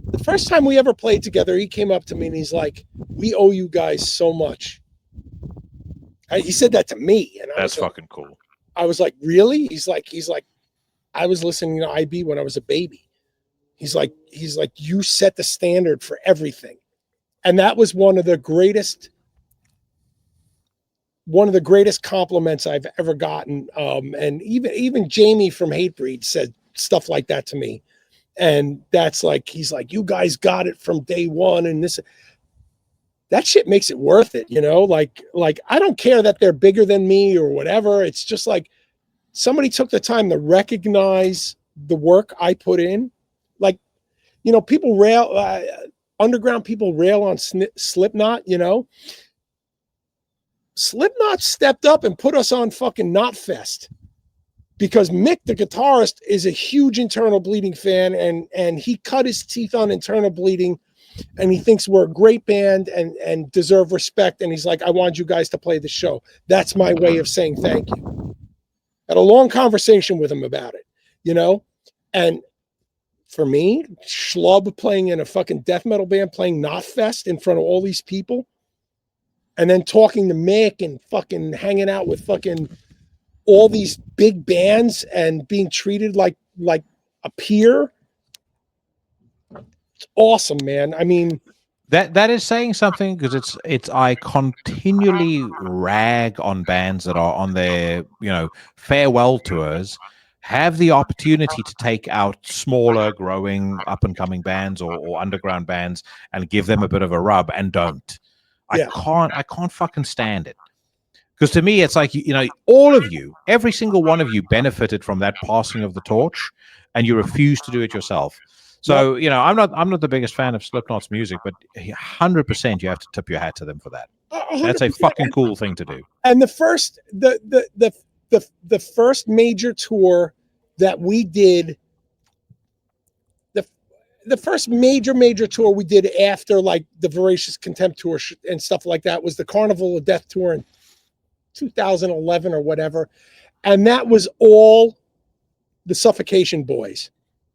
the first time we ever played together. He came up to me and he's like, "We owe you guys so much." He said that to me, and that's fucking cool. I was like, "Really?" He's like, I was listening to IB when I was a baby. He's like, you set the standard for everything, and that was one of the greatest compliments I've ever gotten. And even Jamie from Hatebreed said stuff like that to me. And that's like, he's like, you guys got it from day one. And that shit makes it worth it. Like I don't care that they're bigger than me or whatever. It's just like, somebody took the time to recognize the work I put in. Like, you know, people rail, underground people rail on Slipknot, you know. Slipknot stepped up and put us on fucking Knot Fest because Mick, the guitarist, is a huge Internal Bleeding fan, and he cut his teeth on Internal Bleeding, and he thinks we're a great band and deserve respect. And he's like, I want you guys to play the show. That's my way of saying thank you. Had a long conversation with him about it, you know? And for me, schlub playing in a fucking death metal band, playing Knot Fest in front of all these people, and then talking to Mick and fucking hanging out with fucking all these big bands and being treated like a peer. It's awesome, man. I mean, that is saying something, because it's I continually rag on bands that are on their, you know, farewell tours, have the opportunity to take out smaller, growing, up and coming bands or underground bands and give them a bit of a rub, and don't. Yeah. I can't fucking stand it. Because to me, it's like, you know, all of you, every single one of you benefited from that passing of the torch, and you refuse to do it yourself. So, you know, I'm not the biggest fan of Slipknot's music, but 100% you have to tip your hat to them for that. 100%. That's a fucking cool thing to do. And the first first major tour that we did, the first major tour we did after like the Voracious Contempt tour and stuff like that was the Carnival of Death tour in 2011 or whatever. And that was all the Suffocation boys.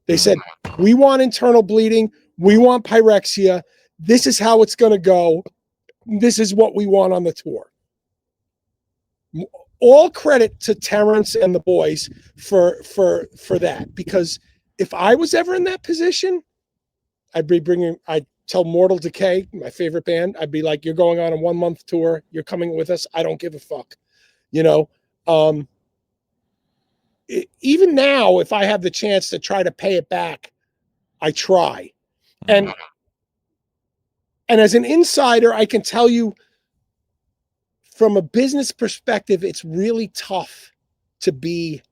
They said, we want Internal Bleeding. We want Pyrexia. This is how it's going to go. This is what we want on the tour. All credit to Terrence and the boys for that, because if I was ever in that position, I'd tell Mortal Decay, my favorite band, I'd be like, you're going on a 1 month tour. You're coming with us. I don't give a fuck. You know, even now, if I have the chance to try to pay it back, I try. And as an insider, I can tell you from a business perspective, it's really tough to be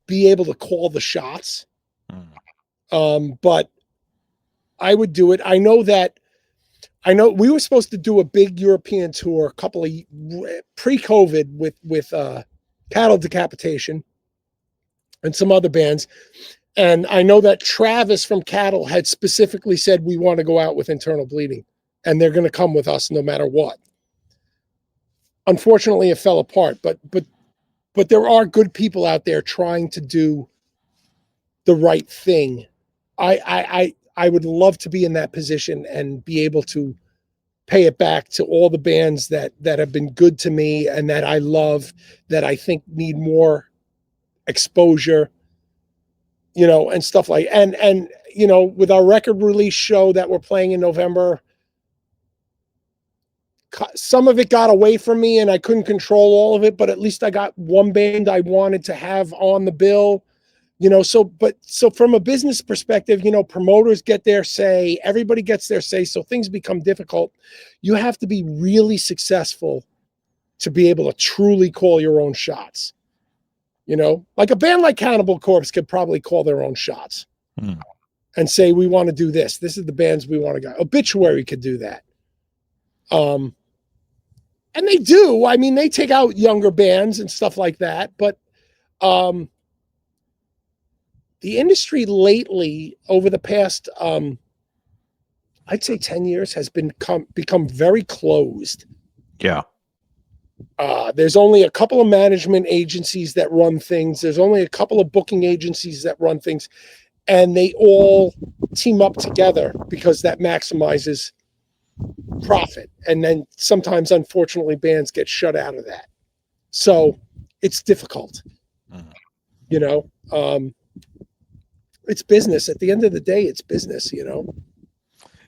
able to call the shots. But I would do it. I know we were supposed to do a big European tour a couple of pre-COVID with Cattle Decapitation and some other bands. And I know that Travis from Cattle had specifically said, we want to go out with Internal Bleeding, and they're going to come with us no matter what. Unfortunately, it fell apart, but there are good people out there trying to do the right thing. I would love to be in that position and be able to pay it back to all the bands that have been good to me and that I love, that I think need more exposure, you know, and stuff like, and, you know, with our record release show that we're playing in November, some of it got away from me and I couldn't control all of it, but at least I got one band I wanted to have on the bill. You know, so from a business perspective, you know, promoters get their say, everybody gets their say. So things become difficult. You have to be really successful to be able to truly call your own shots. You know, like a band like Cannibal Corpse could probably call their own shots and say, we want to do this. This is the bands we want to go. Obituary could do that. And they do. I mean, they take out younger bands and stuff like that. But, the industry lately, over the past, I'd say 10 years, has become very closed. Yeah. There's only a couple of management agencies that run things. There's only a couple of booking agencies that run things, and they all team up together because that maximizes profit. And then sometimes, unfortunately, bands get shut out of that. So it's difficult, you know. It's business. At the end of the day, it's business, you know.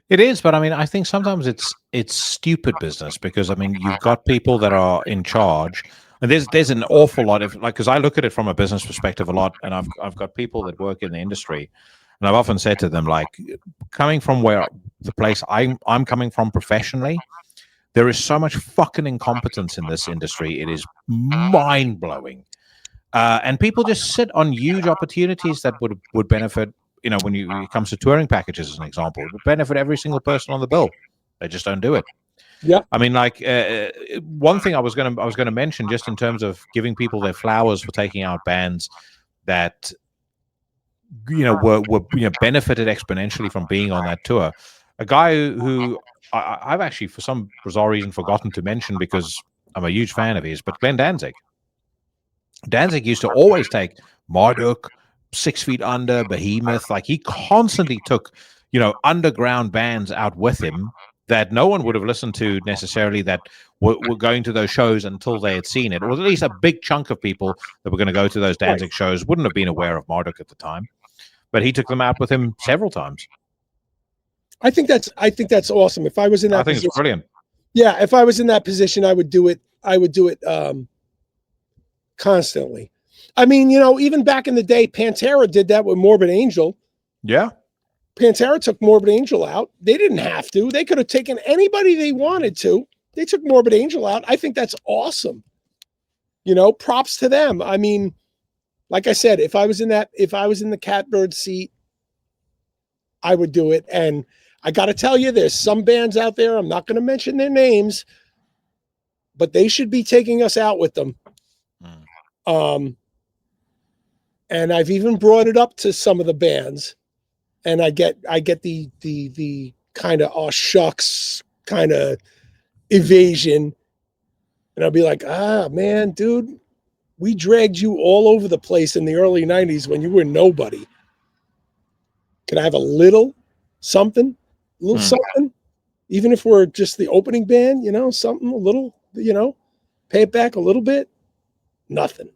It is, but I mean, I think sometimes it's stupid business, because I mean, you've got people that are in charge, and there's an awful lot of, like, because I look at it from a business perspective a lot, and I've got people that work in the industry, and I've often said to them, like, coming from where the place I'm coming from professionally, there is so much fucking incompetence in this industry. It is mind blowing. And people just sit on huge opportunities that would benefit. You know, when it comes to touring packages, as an example, it would benefit every single person on the bill. They just don't do it. Yeah. I mean, like one thing I was gonna mention, just in terms of giving people their flowers for taking out bands that were benefited exponentially from being on that tour. A guy who I've actually, for some bizarre reason, forgotten to mention because I'm a huge fan of his, but Glenn Danzig. Danzig used to always take Marduk, 6 Feet Under, Behemoth. Like, he constantly took, underground bands out with him that no one would have listened to necessarily, that were going to those shows until they had seen it. Or at least a big chunk of people that were going to go to those Danzig shows wouldn't have been aware of Marduk at the time. But he took them out with him several times. I think that's awesome. If I was in that position, it's brilliant. Yeah, if I was in that position, I would do it constantly. I mean, even back in the day, Pantera did that with Morbid Angel. Yeah. Pantera took Morbid Angel out. They didn't have to. They could have taken anybody they wanted to. They took Morbid Angel out. I think that's awesome. Props to them. I mean, like I said, if I was in the catbird seat, I would do it. And I got to tell you, there's some bands out there, I'm not going to mention their names, but they should be taking us out with them. And I've even brought it up to some of the bands, and I get the kind of, oh shucks, kind of evasion. And I'll be like, man, dude, we dragged you all over the place in the early 90s when you were nobody. Can I have a little something? Something? Even if we're just the opening band, something, a little, pay it back a little bit? Nothing.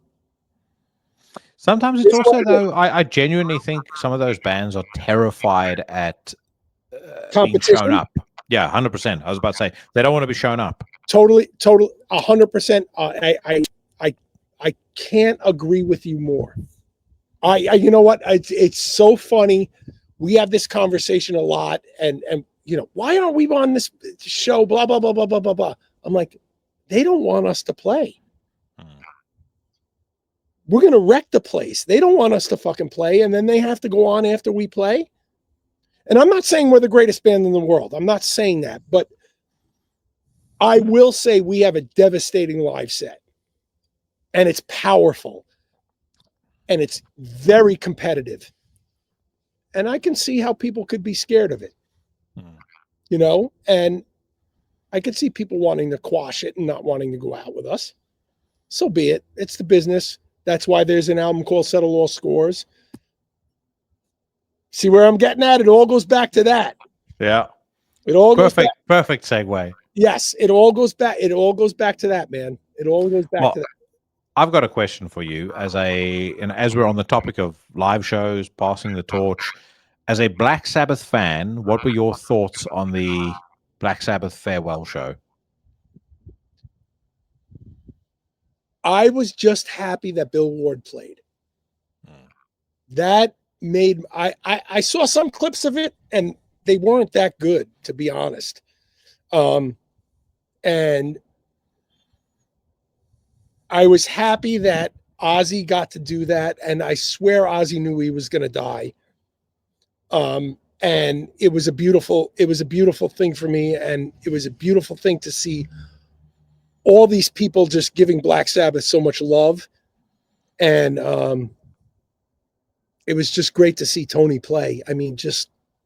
Sometimes it's also, though, I genuinely think some of those bands are terrified at being shown up. Yeah, 100%. I was about to say, they don't want to be shown up. Totally, 100%. I can't agree with you more. You know what? It's so funny. We have this conversation a lot, and why aren't we on this show? Blah blah blah blah blah blah blah. I'm like, they don't want us to play. We're gonna wreck the place. They don't want us to fucking play, and then they have to go on after we play. And I'm not saying we're the greatest band in the world. I'm not saying that, but I will say we have a devastating live set, and it's powerful, and it's very competitive. And I can see how people could be scared of it, and I could see people wanting to quash it and not wanting to go out with us. So be it. It's the business. That's why there's an album called Settle All Scores. See where I'm getting at? It all goes back to that. Yeah. It all perfect segue. Yes, it all goes back. It all goes back to that, man. It all goes back to that. I've got a question for you as we're on the topic of live shows, passing the torch. As a Black Sabbath fan, what were your thoughts on the Black Sabbath farewell show? I was just happy that Bill Ward played. That made I saw some clips of it, and they weren't that good, to be honest. And I was happy that Ozzy got to do that, and I swear Ozzy knew he was going to die. And it was a beautiful thing for me, and it was a beautiful thing to see all these people just giving Black Sabbath so much love. And it was just great to see Tony play. I mean,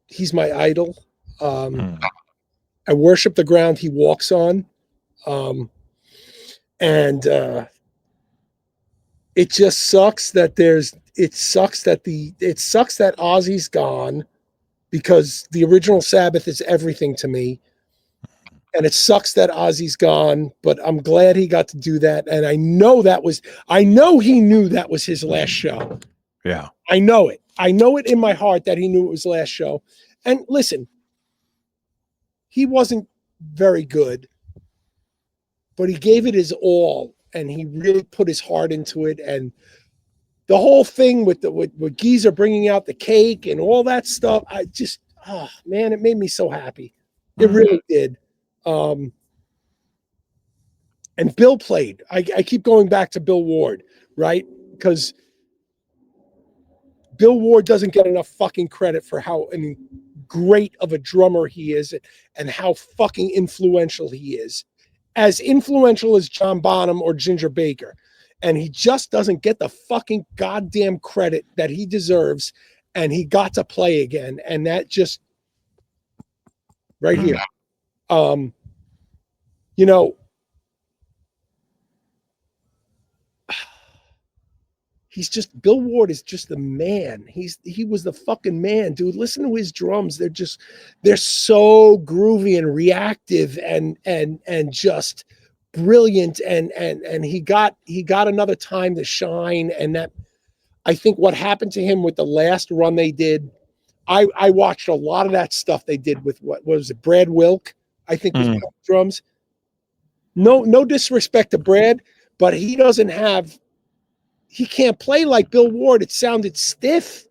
he's my idol. I worship the ground he walks on. And it just sucks that it sucks that Ozzy's gone, because the original Sabbath is everything to me. And it sucks that Ozzy's gone, but I'm glad he got to do that. And I know he knew that was his last show. Yeah. I know it. I know it in my heart that he knew it was the last show. And listen, he wasn't very good, but he gave it his all, and he really put his heart into it. And the whole thing with Geezer bringing out the cake and all that stuff, man, it made me so happy. It really did. And Bill played. I keep going back to Bill Ward, right? because Bill Ward doesn't get enough fucking credit for how great of a drummer he is and how fucking influential he is. As influential as John Bonham or Ginger Baker. And he just doesn't get the fucking goddamn credit that he deserves. And he got to play again. And that just right here. You know, Bill Ward is just the man. He was the fucking man, dude. Listen to his drums. They're so groovy and reactive and just brilliant. And he got another time to shine. And that, I think what happened to him with the last run they did, I watched a lot of that stuff they did with what was it, Brad Wilk, I think was drums. No disrespect to Brad, but he can't play like Bill Ward. It sounded stiff.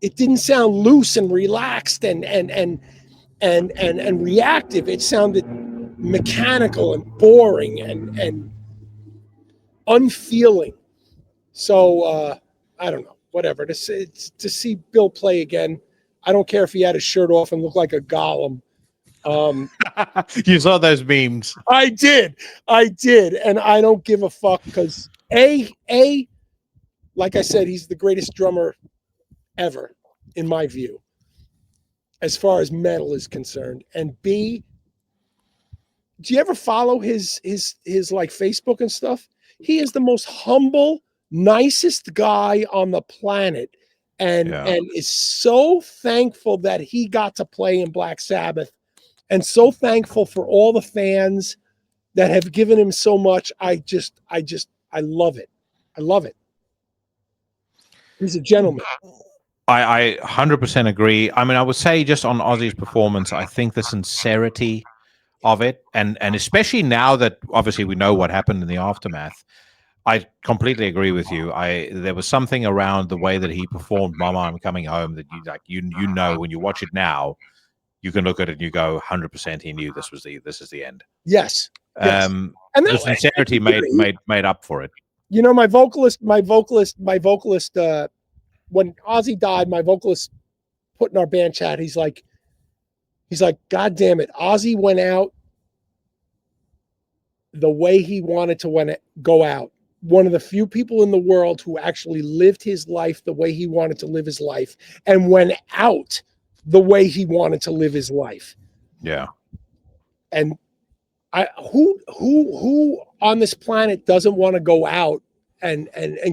It didn't sound loose and relaxed and reactive. It sounded mechanical and boring and unfeeling. So I don't know. Whatever. To see Bill play again, I don't care if he had his shirt off and looked like a golem. You saw those memes. I did, and I don't give a fuck because like I said, he's the greatest drummer ever, in my view, as far as metal is concerned. And B, do you ever follow his like Facebook and stuff? He is the most humble, nicest guy on the planet, and is so thankful that he got to play in Black Sabbath, and so thankful for all the fans that have given him so much. I love it. I love it. He's a gentleman. I 100% agree. I mean, I would say just on Ozzy's performance, I think the sincerity of it, and especially now that obviously we know what happened in the aftermath, I completely agree with you. There was something around the way that he performed "Mama, I'm Coming Home" that you know when you watch it now, you can look at it and you go 100%. He knew this is the end. Yes. And the sincerity made up for it. You know, my vocalist, when Ozzy died, my vocalist put in our band chat, he's like, God damn it. Ozzy went out the way he wanted to go out. One of the few people in the world who actually lived his life the way he wanted to live his life and went out the way he wanted to live his life. Yeah. And who on this planet doesn't want to go out and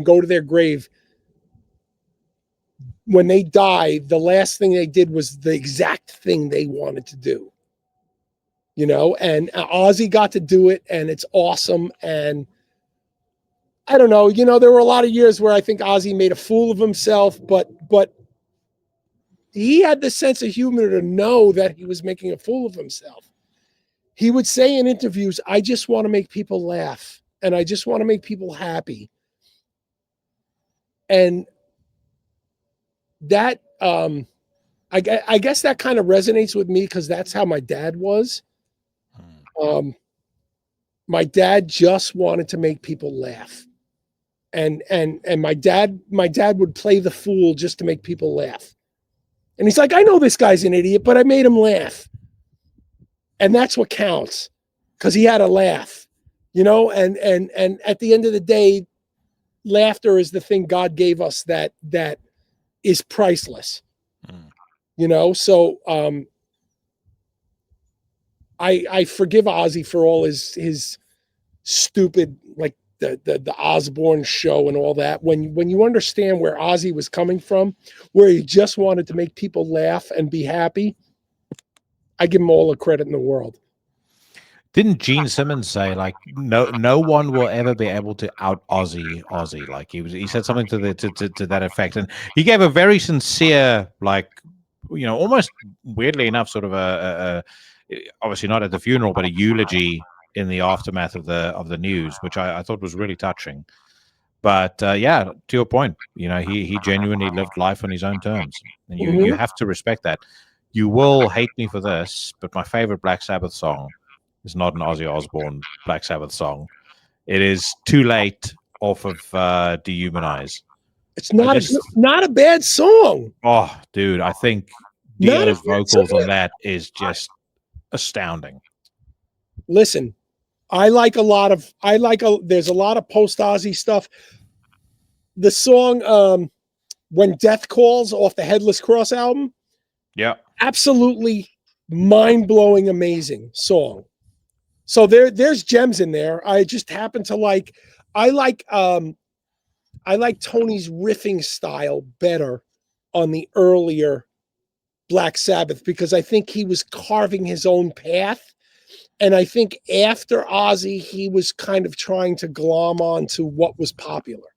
go to their grave? When they die, the last thing they did was the exact thing they wanted to do, you know, and Ozzy got to do it, and it's awesome. And I don't know, you know, there were a lot of years where I think Ozzy made a fool of himself, but he had the sense of humor to know that he was making a fool of himself. He would say in interviews, I just want to make people laugh, and I just want to make people happy. And that, I guess that kind of resonates with me because that's how my dad was. My dad just wanted to make people laugh. And my dad would play the fool just to make people laugh. And he's like, I know this guy's an idiot, but I made him laugh. And that's what counts, because he had a laugh, you know, and at the end of the day, laughter is the thing God gave us that is priceless, you know? So, I forgive Ozzy for all his stupid, like the Osbourne show and all that. When you understand where Ozzy was coming from, where he just wanted to make people laugh and be happy, I give him all the credit in the world. Didn't Gene Simmons say like no one will ever be able to out Ozzy? Like he said something to that effect, and he gave a very sincere, like, you know, almost weirdly enough, sort of a obviously not at the funeral, but a eulogy in the aftermath of the news, which I thought was really touching. But yeah, to your point, you know, he genuinely lived life on his own terms, and you have to respect that. You will hate me for this, but my favorite Black Sabbath song is not an Ozzy Osbourne Black Sabbath song. It is Too Late off of Dehumanize. It's not just- not a bad song. Oh, dude, I think Not Dio's a bad vocals song. on that is just astounding. Listen, there's a lot of post Ozzy stuff. The song When Death Calls off the Headless Cross album, Yeah. absolutely mind-blowing, amazing song. So there's gems in there. I just happen to like Tony's riffing style better on the earlier Black Sabbath, because I think he was carving his own path. And I think after Ozzy, he was kind of trying to glom on to what was popular.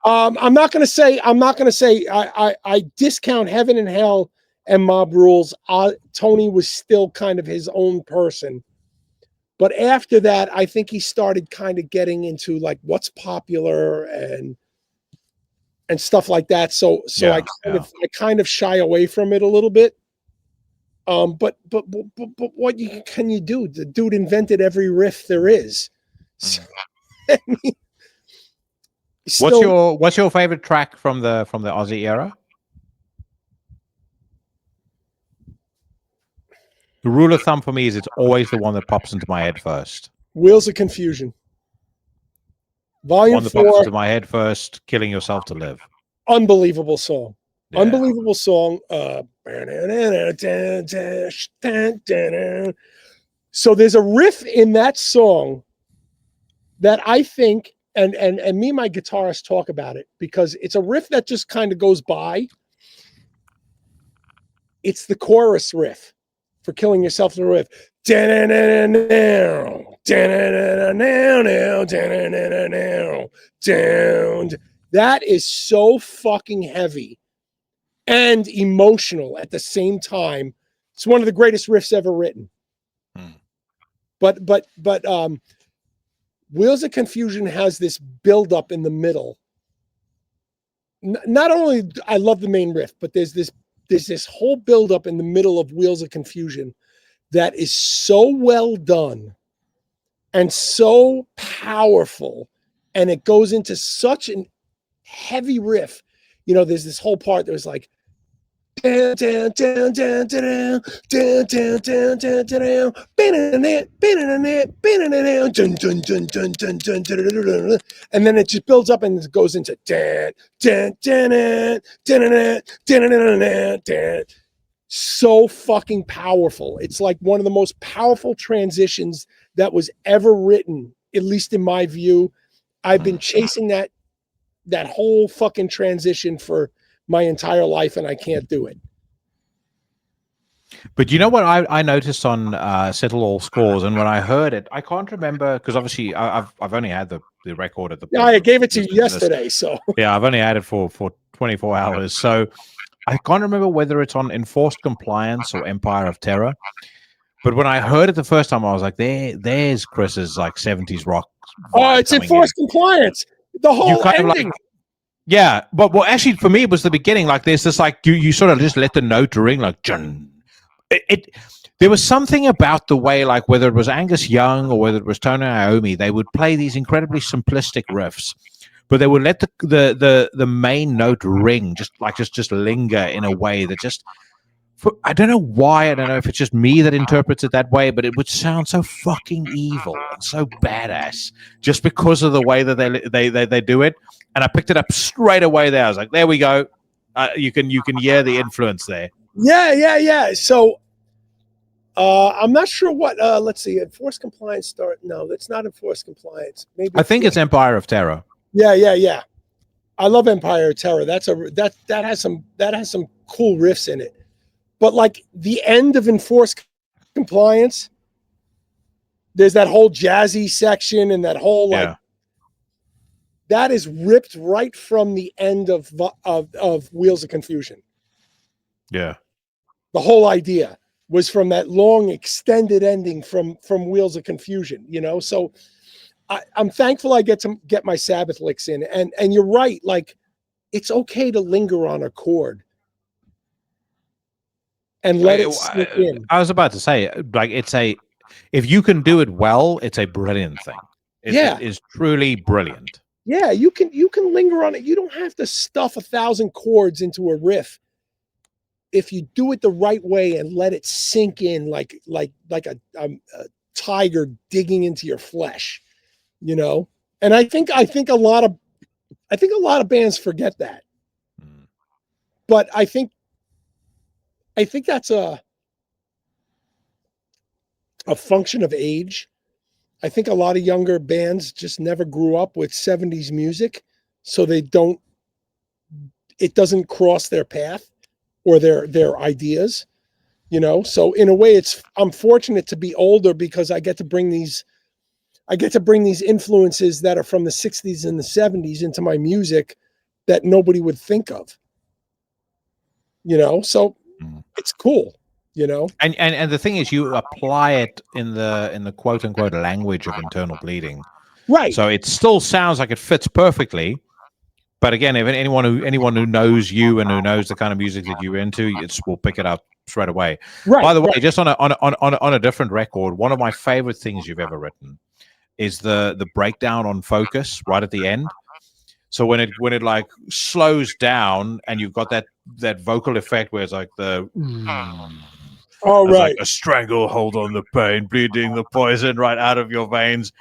I'm not going to say I discount Heaven and Hell and Mob Rules. Tony was still kind of his own person. But after that, I think he started kind of getting into like what's popular and stuff like that. So I kind of shy away from it a little bit. But what can you do? The dude invented every riff there is. So, I mean, what's your favorite track from the Ozzy era? The rule of thumb for me is it's always the one that pops into my head first. Wheels of Confusion. One Volume that pops 4. into my head first, Killing Yourself to Live. Unbelievable song. Yeah. Unbelievable song. So there's a riff in that song that I think, and me and my guitarist talk about it, because it's a riff that just kind of goes by. It's the chorus riff for Killing Yourself to Live. That is so fucking heavy and emotional at the same time. It's one of the greatest riffs ever written. But Wheels of Confusion has this buildup in the middle. Not only I love the main riff, but there's this whole buildup in the middle of Wheels of Confusion that is so well done and so powerful, and it goes into such an heavy riff. You know, there's this whole part that was like, and then it just builds up and it goes into so fucking powerful. It's like one of the most powerful transitions that was ever written, at least in my view. I've been chasing that whole fucking transition for my entire life, and I can't do it. But you know what I noticed on Settle All Scores, and when I heard it, I can't remember, because obviously I've only had the record at the. Yeah, I gave it to you yesterday, so yeah, I've only had it for 24 hours, so I can't remember whether it's on Enforced Compliance or Empire of Terror. But when I heard it the first time, I was like, there's Chris's like 70s rock. Oh, it's Enforced Compliance. The whole ending. Yeah, but well, actually, for me, it was the beginning. Like, there's this like you sort of just let the note ring, like there was something about the way, like whether it was Angus Young or whether it was Tony Iommi, they would play these incredibly simplistic riffs, but they would let the main note ring, just linger in a way that just. I don't know why. I don't know if it's just me that interprets it that way, but it would sound so fucking evil and so badass just because of the way that they do it. And I picked it up straight away there. I was like, there we go. You can hear the influence there. Yeah. So I'm not sure what. Let's see. Enforced Compliance start. No, that's not Enforced Compliance. Maybe I think it's Empire of Terror. Yeah. I love Empire of Terror. That has some cool riffs in it. But like the end of Enforced Compliance, there's that whole jazzy section and that whole that is ripped right from the end of Wheels of Confusion. Yeah, the whole idea was from that long extended ending from Wheels of Confusion. You know, so I'm thankful I get to get my Sabbath licks in. And you're right, like it's okay to linger on a chord. And let it sink in. I was about to say, like, if you can do it well, it's a brilliant thing. is truly brilliant. Yeah, you can linger on it. You don't have to stuff 1,000 chords into a riff if you do it the right way and let it sink in like a tiger digging into your flesh, you know. And I think a lot of bands forget that. But I think that's a function of age. I think a lot of younger bands just never grew up with 70s music, so it doesn't cross their path or their ideas, you know. So in a way, I'm fortunate to be older because I get to bring these influences that are from the 60s and the 70s into my music that nobody would think of, you know. So it's cool, you know. And the thing is, you apply it in the quote unquote language of internal bleeding, right? So it still sounds like it fits perfectly. But again, if anyone who knows you and who knows the kind of music that you're into, will pick it up straight away. Right. By the way, just on a different record, one of my favorite things you've ever written is the breakdown on focus right at the end. So when it like slows down and you've got that vocal effect where it's like the all right, like a stranglehold on the pain, bleeding the poison right out of your veins.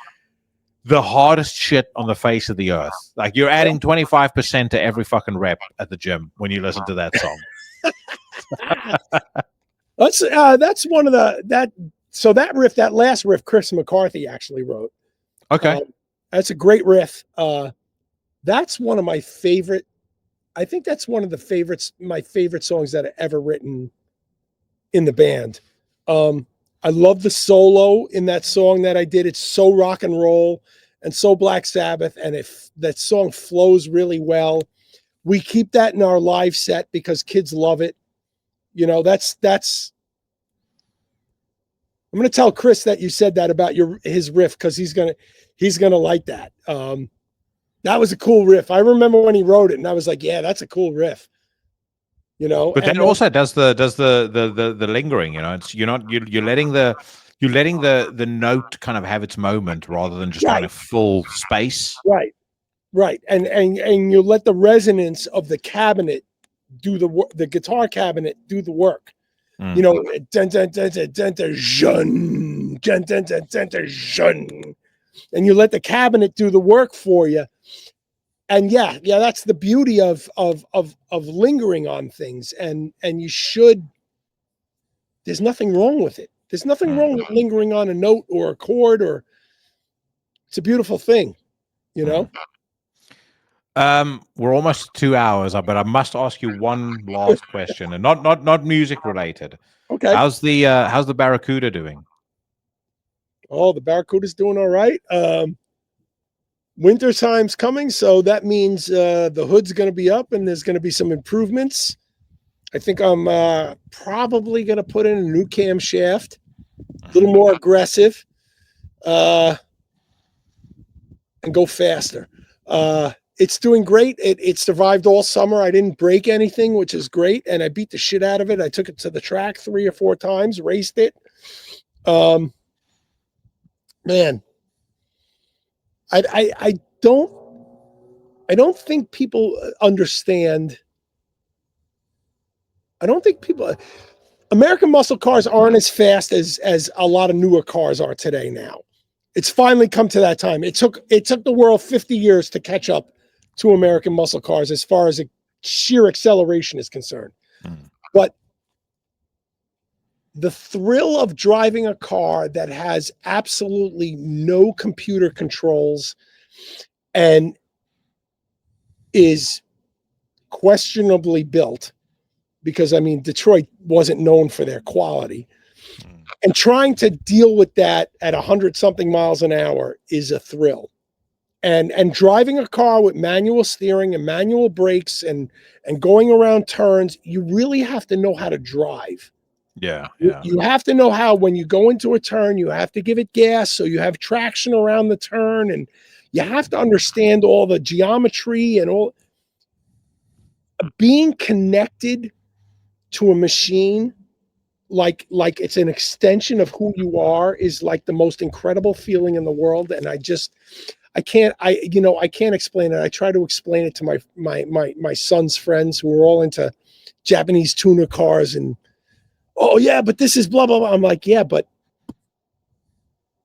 The hardest shit on the face of the earth. Like you're adding 25% to every fucking rep at the gym when you listen to that song. That's one of that riff, that last riff, Chris McCarthy actually wrote. Okay. That's a great riff. That's one of my favorite. I think that's one of my favorite songs that I've ever written in the band. I love the solo in that song that I did. It's so rock and roll and so Black Sabbath, and if that song flows really well. We keep that in our live set because kids love it. You know, that's. I'm going to tell Chris that you said that about his riff because he's gonna like that. That was a cool riff. I remember when he wrote it, and I was like, "Yeah, that's a cool riff." You know, but then it also does the lingering. You know, it's you're letting the note kind of have its moment rather than just kind of full space. Right, and you let the resonance of the cabinet do the guitar cabinet do the work. You know, and you let the cabinet do the work for you. And yeah, that's the beauty of lingering on things. And you should. There's nothing wrong with it. There's nothing wrong with lingering on a note or a chord, or it's a beautiful thing, you know. We're almost 2 hours, but I must ask you one last question, and not music related. Okay. How's the Barracuda doing? Oh, the Barracuda's doing all right. Winter time's coming, so that means the hood's going to be up, and there's going to be some improvements. I think I'm probably going to put in a new camshaft, a little more aggressive, and go faster. It's doing great. It survived all summer. I didn't break anything, which is great. And I beat the shit out of it. I took it to the track 3 or 4 times, raced it. Man, I don't think people understand. American muscle cars aren't as fast as a lot of newer cars are today now. It's finally come to that time. It took the world 50 years to catch up to American muscle cars as far as sheer acceleration is concerned. But the thrill of driving a car that has absolutely no computer controls and is questionably built, because I mean, Detroit wasn't known for their quality, and trying to deal with that at 100-something miles an hour is a thrill. And driving a car with manual steering and manual brakes and going around turns, you really have to know how to drive. Yeah. You have to know how, when you go into a turn, you have to give it gas so you have traction around the turn, and you have to understand all the geometry and all. Being connected to a machine like it's an extension of who you are is like the most incredible feeling in the world. And I can't explain it. I try to explain it to my son's friends who are all into Japanese tuner cars and, oh yeah, but this is blah, blah, blah. I'm like, yeah, but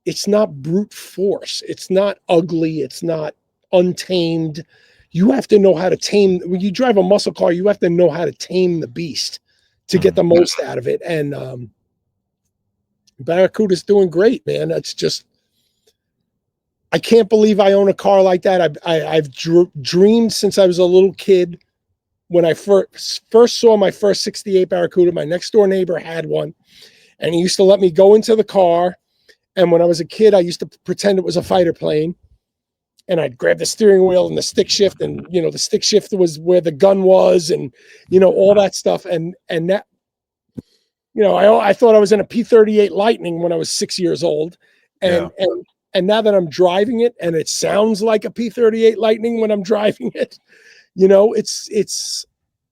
it's not brute force. It's not ugly. It's not untamed. You have to know how to tame. When you drive a muscle car, you have to know how to tame the beast to get the most out of it. And Barracuda's doing great, man. It's just, I can't believe I own a car like that. I've dreamed since I was a little kid. When I first saw my first 68 Barracuda, my next door neighbor had one, and he used to let me go into the car. And when I was a kid, I used to pretend it was a fighter plane, and I'd grab the steering wheel and the stick shift, and the stick shift was where the gun was, and all that stuff. And that, I thought I was in a P-38 Lightning when I was 6 years old, and now that I'm driving it, and it sounds like a P-38 Lightning when I'm driving it,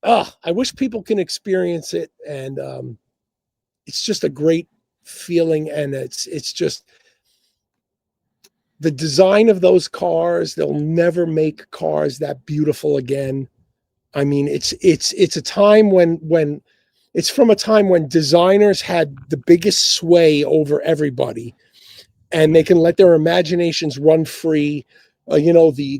I wish people can experience it, and it's just a great feeling. And it's just the design of those cars. They'll never make cars that beautiful again. I mean, it's a time when it's from a time when designers had the biggest sway over everybody, and they can let their imaginations run free. The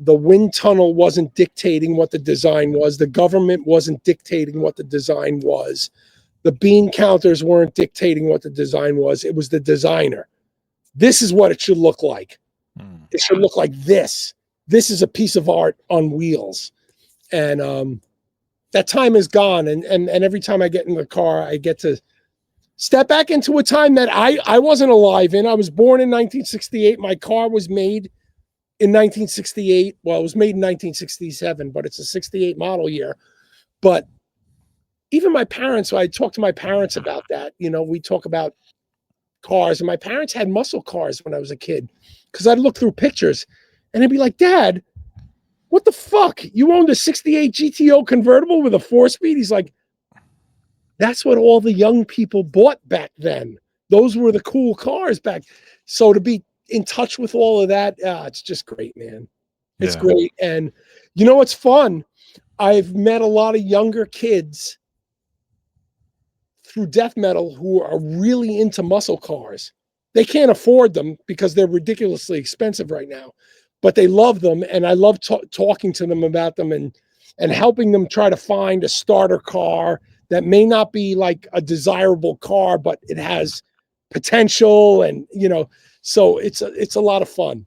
wind tunnel wasn't dictating what the design was. The government wasn't dictating what the design was. The bean counters weren't dictating what the design was. It was the designer. This is what it should look like. It should look like this. This is a piece of art on wheels. And that time is gone. And every time I get in the car, I get to step back into a time that I wasn't alive in. I was born in 1968. My car was made in 1968. Well, it was made in 1967, but it's a 68 model year. But even my parents, so I talked to my parents about that. We talk about cars, and my parents had muscle cars when I was a kid, because I'd look through pictures and I'd be like, Dad, what the fuck? You owned a 68 GTO convertible with a 4-speed? He's like, that's what all the young people bought back then. Those were the cool cars back. So to be in touch with all of that, it's just great, man. It's great. And what's fun? I've met a lot of younger kids through death metal who are really into muscle cars. They can't afford them because they're ridiculously expensive right now, but they love them. And I love talking to them about them and helping them try to find a starter car that may not be like a desirable car, but it has potential. And, so it's a lot of fun.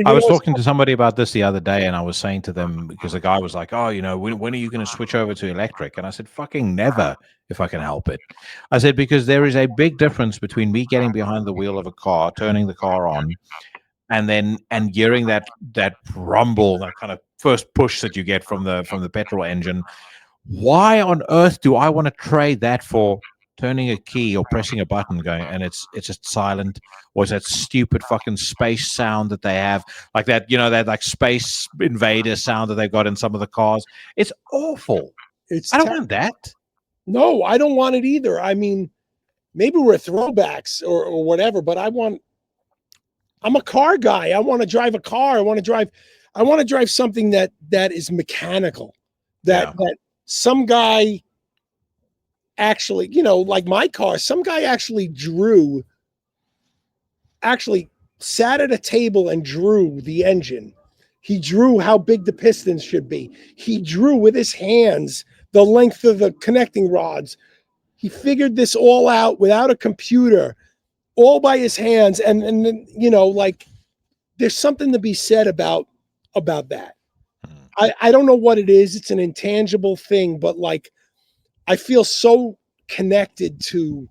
I was talking to somebody about this the other day, and I was saying to them, because the guy was like, oh, when are you going to switch over to electric? And I said, fucking never, if I can help it. I said, because there is a big difference between me getting behind the wheel of a car, turning the car on, and hearing that rumble, that kind of first push that you get from the petrol engine. Why on earth do I want to trade that for turning a key or pressing a button going and it's just silent, or is that stupid fucking space sound that they have, like that, that like Space Invader sound that they've got in some of the cars? It's awful. I don't want that. No, I don't want it either. I mean, maybe we're throwbacks or whatever, but I'm a car guy. I want to drive a car. I want to drive something that is mechanical, that some guy actually, like my car, some guy actually sat at a table and drew the engine. He drew how big the pistons should be. He drew with his hands the length of the connecting rods. He figured this all out without a computer, all by his hands. And then, like, there's something to be said about that. I don't know what it is. It's an intangible thing, but like, I feel so connected to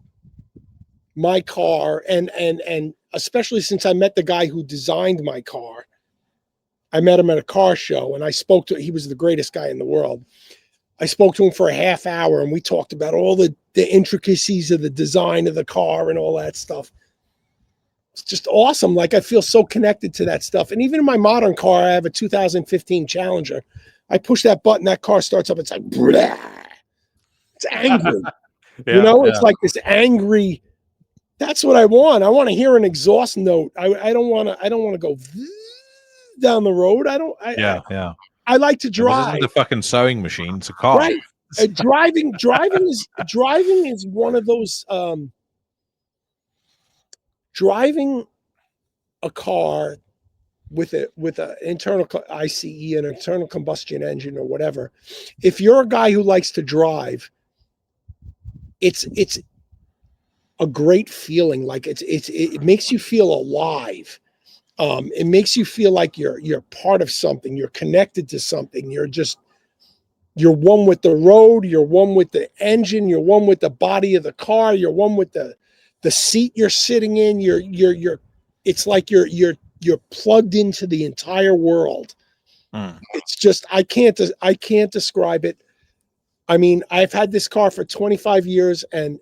my car, and especially since I met the guy who designed my car. I met him at a car show, and he was the greatest guy in the world. I spoke to him for a half hour, and we talked about all the intricacies of the design of the car and all that stuff. It's just awesome. Like, I feel so connected to that stuff. And even in my modern car, I have a 2015 Challenger. I push that button, that car starts up. It's like, blah. It's angry. Yeah, You know, yeah. it's like this angry. That's what I want. I want to hear an exhaust note. I don't want to go down the road. Yeah. I like to This drive. isn't the fucking sewing machine. It's a car. Right. Driving is one of those. Driving a car with a internal ICE, an internal combustion engine, or whatever. If you're a guy who likes to drive, it's a great feeling. Like it makes you feel alive. It makes you feel like you're part of something. You're connected to something. You're one with the road. You're one with the engine. You're one with the body of the car. You're one with the seat you're sitting in. It's like you're plugged into the entire world. It's just I can't describe it. I mean, I've had this car for 25 years, and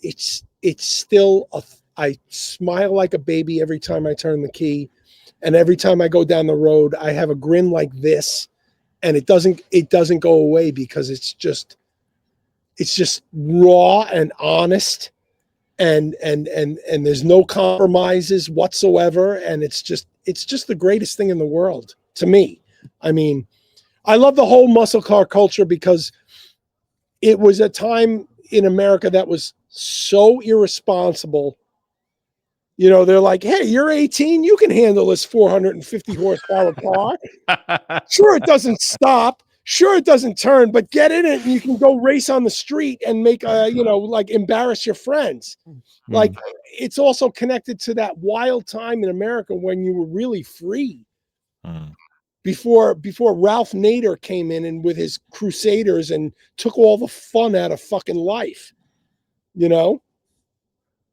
it's still I smile like a baby every time I turn the key, and every time I go down the road, I have a grin like this, and it doesn't go away because it's just raw and honest, and there's no compromises whatsoever, and it's just the greatest thing in the world to me. I mean, I love the whole muscle car culture because it was a time in America that was so irresponsible. You know, they're like, hey, you're 18, you can handle this 450 horsepower car. Sure, it doesn't stop. Sure, it doesn't turn, but get in it and you can go race on the street and make like embarrass your friends. Like, it's also connected to that wild time in America when you were really free. Before Ralph Nader came in and with his Crusaders and took all the fun out of fucking life. You know,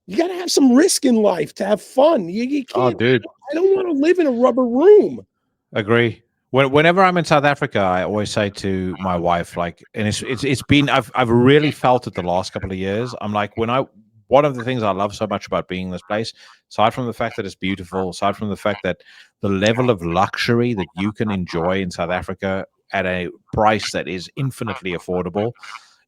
you got to have some risk in life to have fun. You can't. Oh, dude, I don't want to live in a rubber room. agree. Whenever I'm in South Africa, I always say to my wife, like, and it's been I've really felt it the last couple of years. I'm like, one of the things I love so much about being in this place, aside from the fact that it's beautiful, aside from the fact that the level of luxury that you can enjoy in South Africa at a price that is infinitely affordable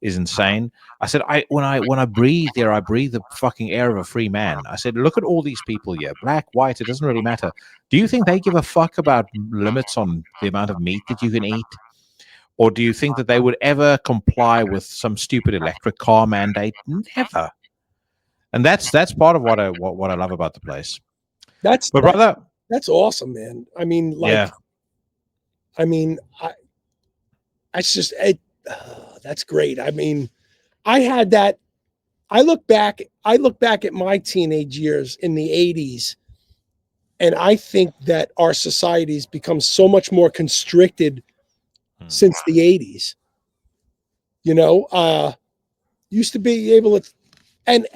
is insane. I said, when I breathe there, I breathe the fucking air of a free man. I said, look at all these people here, black, white, it doesn't really matter. Do you think they give a fuck about limits on the amount of meat that you can eat? Or do you think that they would ever comply with some stupid electric car mandate? Never. And that's part of what I love about the place. That's awesome, man. I mean, like, yeah. I mean, that's great. I mean, I had that. I look back at my teenage years in the 80s, and I think that our society's become so much more constricted since the 80s. You know, used to be able to, and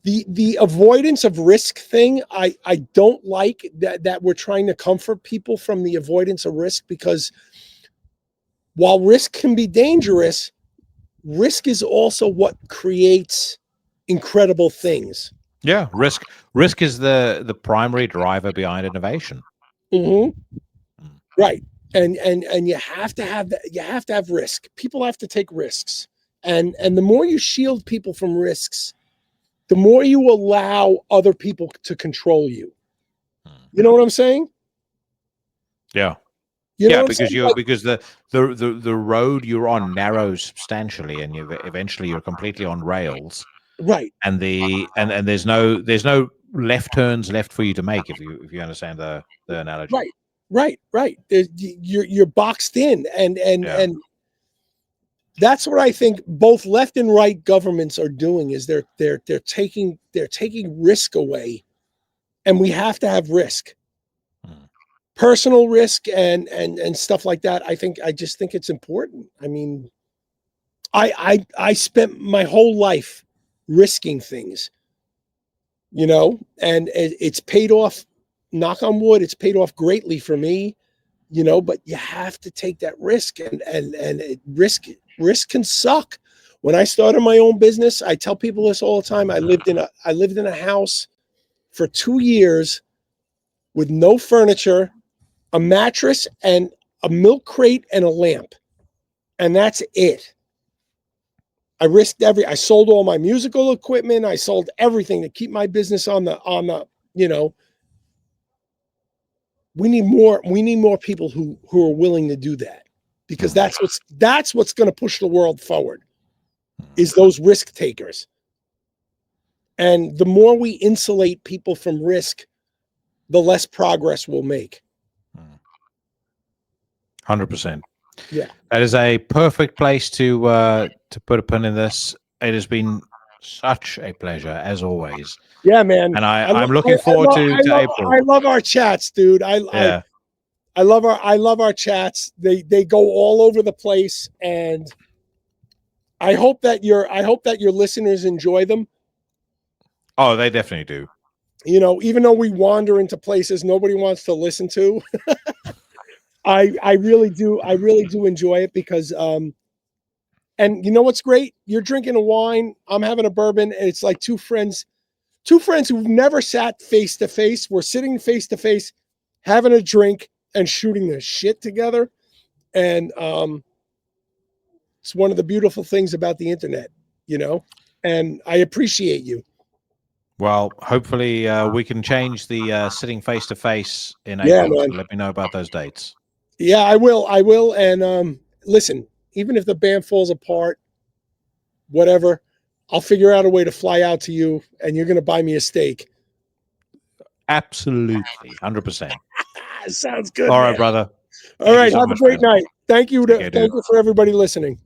the avoidance of risk thing, I don't like that we're trying to comfort people from the avoidance of risk, because while risk can be dangerous, risk is also what creates incredible things. Yeah, risk is the primary driver behind innovation. Right. And you have to have that. You have to have risk. People have to take risks. And the more you shield people from risks, the more you allow other people to control you. You know what I'm saying? Yeah. You know because the road you're on narrows substantially, and eventually you're completely on rails. Right. And there's no left turns left for you to make, if you understand the analogy. Right. You're boxed in, and that's what I think both left and right governments are doing, is they're taking risk away, and we have to have risk. Personal risk and stuff like that. I just think it's important. I mean, I spent my whole life risking things, you know, and it's paid off. Knock on wood, it's paid off greatly for me, you know. But you have to take that risk, and risk can suck. When I started my own business, I tell people this all the time. I lived in a house for 2 years with no furniture, a mattress and a milk crate and a lamp. And that's it. I sold all my musical equipment. I sold everything to keep my business on the, you know, we need more people who are willing to do that, because that's what's going to push the world forward, is those risk takers. And the more we insulate people from risk, the less progress we'll make. 100%. Yeah. That is a perfect place to put a pin in this. It has been such a pleasure, as always. Yeah, man. And I'm looking forward to April. I love our chats, dude. I love our chats. They go all over the place, and I hope that your listeners enjoy them. Oh, they definitely do. You know, even though we wander into places nobody wants to listen to, I really do enjoy it, because and you know what's great? You're drinking a wine, I'm having a bourbon, and it's like two friends who've never sat face to face. We're sitting face to face, having a drink and shooting the shit together. And it's one of the beautiful things about the internet, you know, and I appreciate you. Well, hopefully we can change the sitting face to face in April. So let me know about those dates. Yeah, I will. And listen, even if the band falls apart, whatever, I'll figure out a way to fly out to you, and you're going to buy me a steak. Absolutely. 100%. Sounds good. All right, brother. All right. Have a great night. Thank you. Thank you for everybody listening.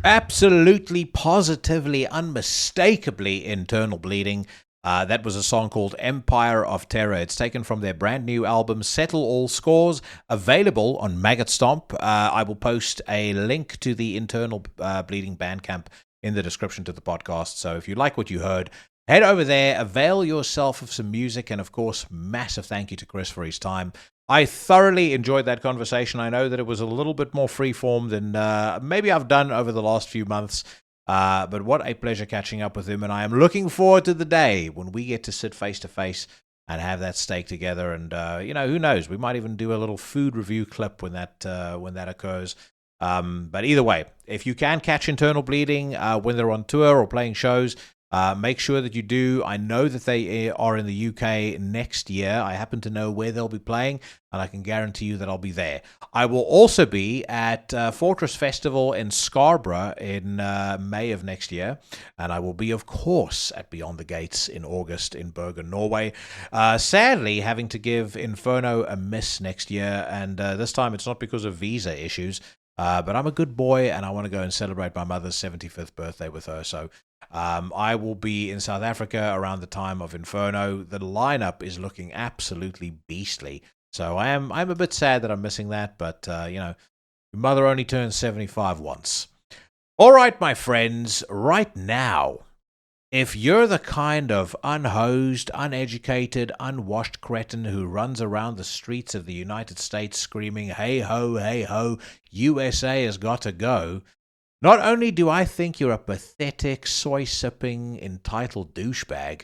Absolutely, positively, unmistakably internal bleeding. That was a song called Empire of Terror. It's taken from their brand new album, Settle All Scores, available on Maggot Stomp. I will post a link to the Internal Bleeding Bandcamp in the description to the podcast. So if you like what you heard, head over there, avail yourself of some music, and of course, massive thank you to Chris for his time. I thoroughly enjoyed that conversation. I know that it was a little bit more freeform than maybe I've done over the last few months. But what a pleasure catching up with him, and I am looking forward to the day when we get to sit face to face and have that steak together. And who knows? We might even do a little food review clip when that occurs. But either way, if you can catch Internal Bleeding when they're on tour or playing shows, make sure that you do. I know that they are in the UK next year. I happen to know where they'll be playing, and I can guarantee you that I'll be there. I will also be at Fortress Festival in Scarborough in May of next year, and I will be, of course, at Beyond the Gates in August in Bergen, Norway. Sadly, having to give Inferno a miss next year, and this time it's not because of visa issues, but I'm a good boy, and I want to go and celebrate my mother's 75th birthday with her, so I will be in South Africa around the time of Inferno. The lineup is looking absolutely beastly. So I'm a bit sad that I'm missing that, but your mother only turns 75 once. All right, my friends, right now, if you're the kind of unhosed, uneducated, unwashed cretin who runs around the streets of the United States screaming, hey ho, USA has got to go, not only do I think you're a pathetic, soy-sipping, entitled douchebag,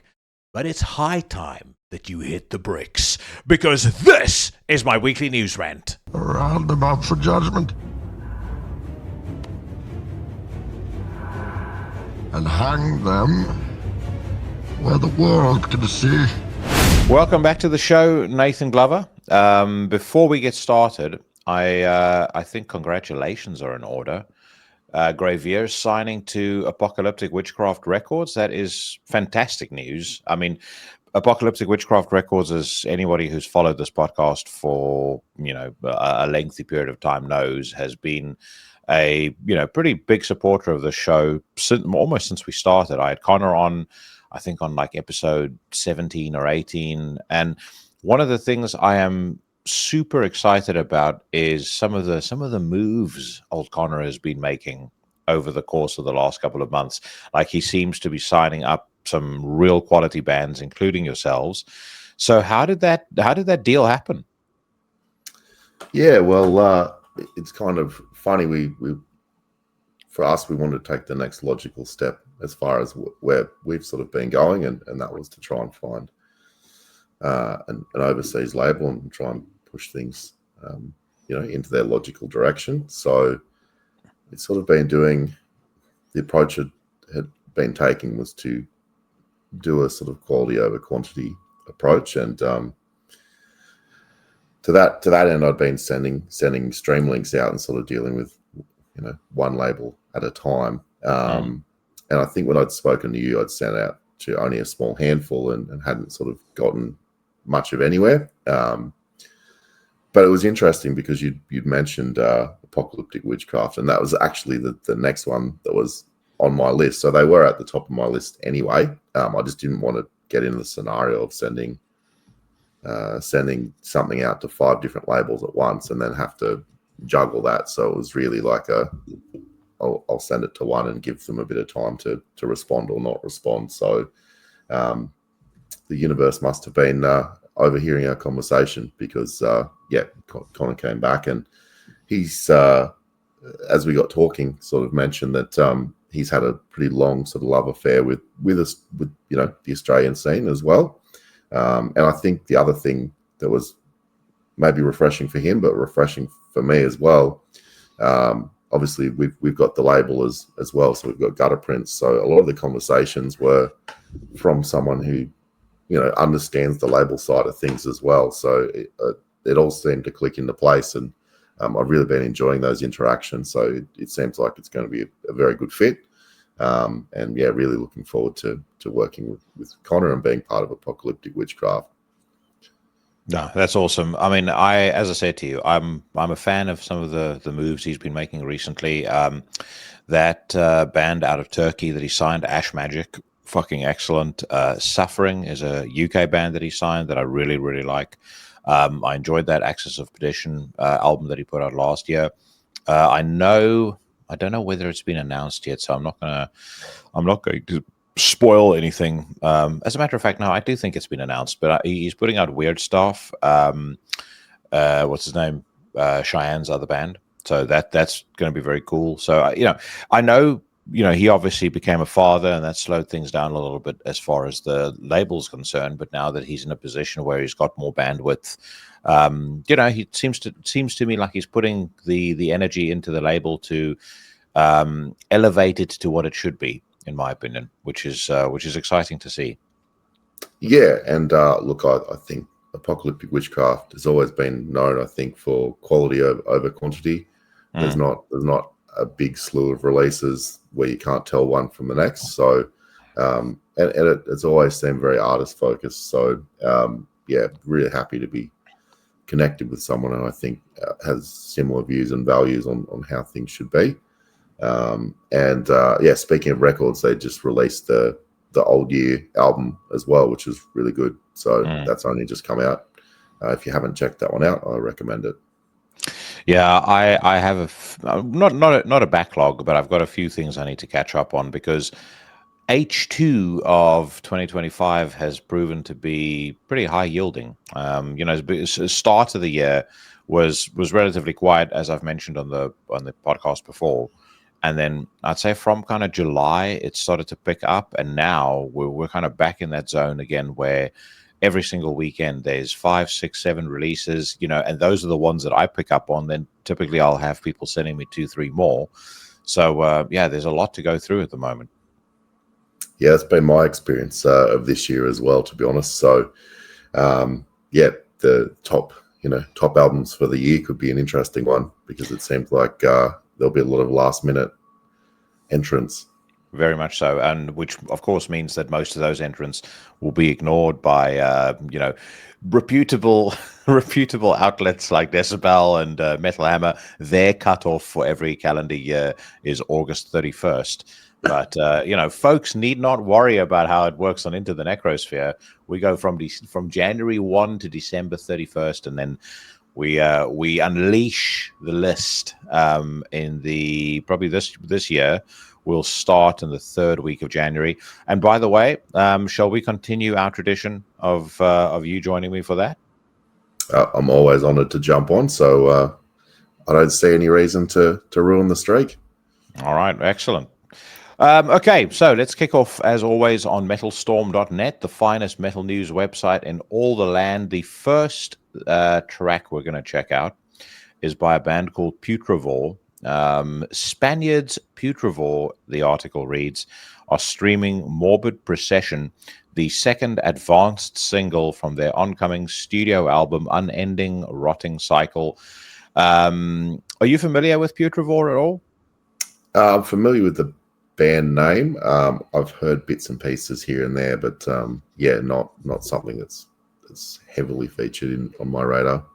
but it's high time that you hit the bricks, because this is my weekly news rant. Round them up for judgment. And hang them where the world can see. Welcome back to the show, Nathan Glover. Before we get started, I think congratulations are in order. Graveir signing to Apocalyptic Witchcraft Records. That is fantastic news. I mean, Apocalyptic Witchcraft Records, as anybody who's followed this podcast for a lengthy period of time knows, has been a pretty big supporter of the show almost since we started. I had Connor on, I think, on like episode 17 or 18, and one of the things I am super excited about is some of the moves old Connor has been making over the course of the last couple of months. Like, he seems to be signing up some real quality bands, including yourselves. So how did that deal happen? Yeah, well, it's kind of funny. We for us, we wanted to take the next logical step as far as where we've sort of been going, and that was to try and find an overseas label and try and push things, into their logical direction. So it's sort of been doing, the approach it had been taking was to do a sort of quality over quantity approach, and to that end, I'd been sending stream links out and sort of dealing with one label at a time. And I think when I'd spoken to you, I'd sent out to only a small handful and hadn't sort of gotten much of anywhere. But it was interesting because you'd mentioned Apocalyptic Witchcraft, and that was actually the next one that was on my list. So they were at the top of my list anyway. I just didn't want to get into the scenario of sending something out to 5 different labels at once and then have to juggle that. So it was really like I'll send it to one and give them a bit of time to respond or not respond. So the universe must have been overhearing our conversation, because Connor came back, and he's as we got talking, sort of mentioned that he's had a pretty long sort of love affair with the Australian scene as well. And I think the other thing that was maybe refreshing for him, but refreshing for me as well, obviously we've got the label as well, so we've got Gutter Prints. So a lot of the conversations were from someone who understands the label side of things as well. So it all seemed to click into place, and I've really been enjoying those interactions. So it seems like it's going to be a very good fit. And yeah, really looking forward to working with Connor and being part of Apocalyptic Witchcraft. No, that's awesome. I mean, as I said to you, I'm a fan of some of the moves he's been making recently. That band out of Turkey that he signed, Ash Magic, fucking excellent. Suffering is a UK band that he signed that I really, really like. I enjoyed that Axis of Perdition album that he put out last year. I don't know whether it's been announced yet, so I'm not going to spoil anything. As a matter of fact, no, I do think it's been announced, but he's putting out Weird Stuff. What's his name? Cheyenne's other band. So that's going to be very cool. So I know he obviously became a father, and that slowed things down a little bit as far as the label's concerned. But now that he's in a position where he's got more bandwidth, he seems to me like he's putting the energy into the label to elevate it to what it should be, in my opinion, which is exciting to see. Yeah, and look, I think Apocalyptic Witchcraft has always been known, I think, for quality over quantity. There's not a big slew of releases where you can't tell one from the next. So, and it's always seemed very artist focused. So, really happy to be connected with someone who I think has similar views and values on how things should be. Speaking of records, they just released the Old Year album as well, which is really good. So that's only just come out. If you haven't checked that one out, I recommend it. Yeah, I have not a backlog, but I've got a few things I need to catch up on, because H2 of 2025 has proven to be pretty high yielding. The start of the year was relatively quiet, as I've mentioned on the podcast before. And then I'd say from kind of July, it started to pick up. And now we're kind of back in that zone again, where every single weekend there's 5, 6, 7 releases, and those are the ones that I pick up on. Then typically I'll have people sending me 2, 3 more. So, there's a lot to go through at the moment. Yeah, it's been my experience of this year as well, to be honest. So, the top albums for the year could be an interesting one, because it seems like there'll be a lot of last minute entrants. Very much so, and which of course means that most of those entrants will be ignored by reputable outlets like Decibel and Metal Hammer. Their cutoff for every calendar year is August 31st. But folks need not worry about how it works on Into the Necrosphere. We go from January 1 to December 31st, and then we unleash the list in the probably this year. We'll start in the 3rd week of January. And by the way, shall we continue our tradition of you joining me for that? I'm always honored to jump on, so I don't see any reason to ruin the streak. All right, excellent. Okay, so let's kick off, as always, on metalstorm.net, the finest metal news website in all the land. The first track we're going to check out is by a band called Putrevore. Spaniards Putrevore, the article reads, are streaming Morbid Procession, the second advanced single from their oncoming studio album, Unending Rotting Cycle. Are you familiar with Putrevore at all? I'm familiar with the band name. I've heard bits and pieces here and there, but not something that's heavily featured on my radar.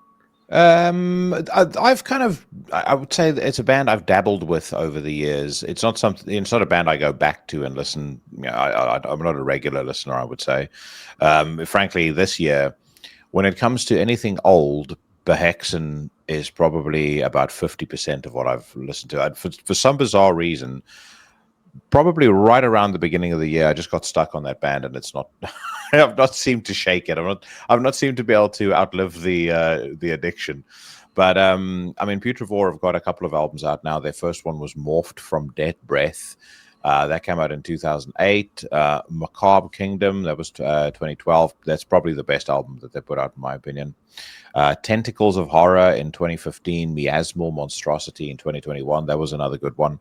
I've kind of, I would say that it's a band I've dabbled with over the years. It's not a band I go back to and listen. I'm not a regular listener, I would say. Frankly, this year, when it comes to anything old, Behexen is probably about 50% of what I've listened to. For some bizarre reason, probably right around the beginning of the year, I just got stuck on that band, and it's not. I've not seemed to shake it. I've not seemed to be able to outlive the addiction. But Putrevore have got a couple of albums out now. Their first one was Morphed from Dead Breath. That came out in 2008. Macabre Kingdom, that was 2012. That's probably the best album that they put out, in my opinion. Tentacles of Horror in 2015. Miasmal Monstrosity in 2021. That was another good one.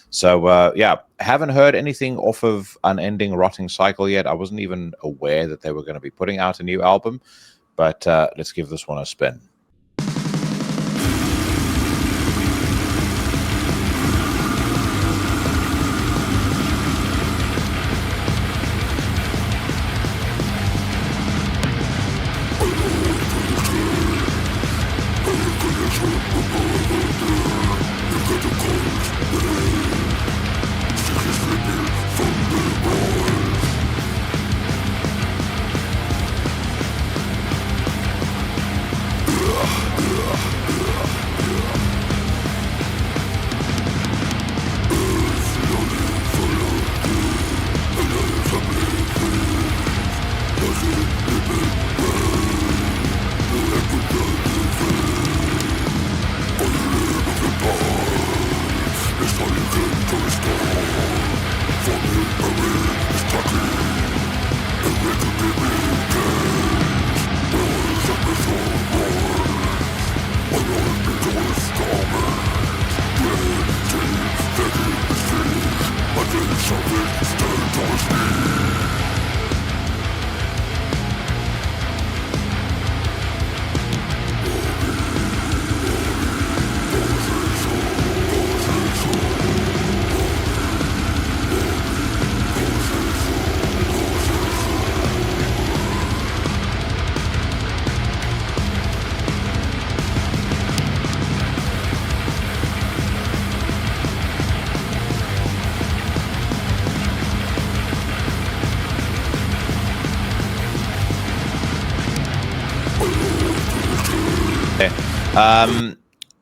So, haven't heard anything off of Unending Rotting Cycle yet. I wasn't even aware that they were going to be putting out a new album. But let's give this one a spin.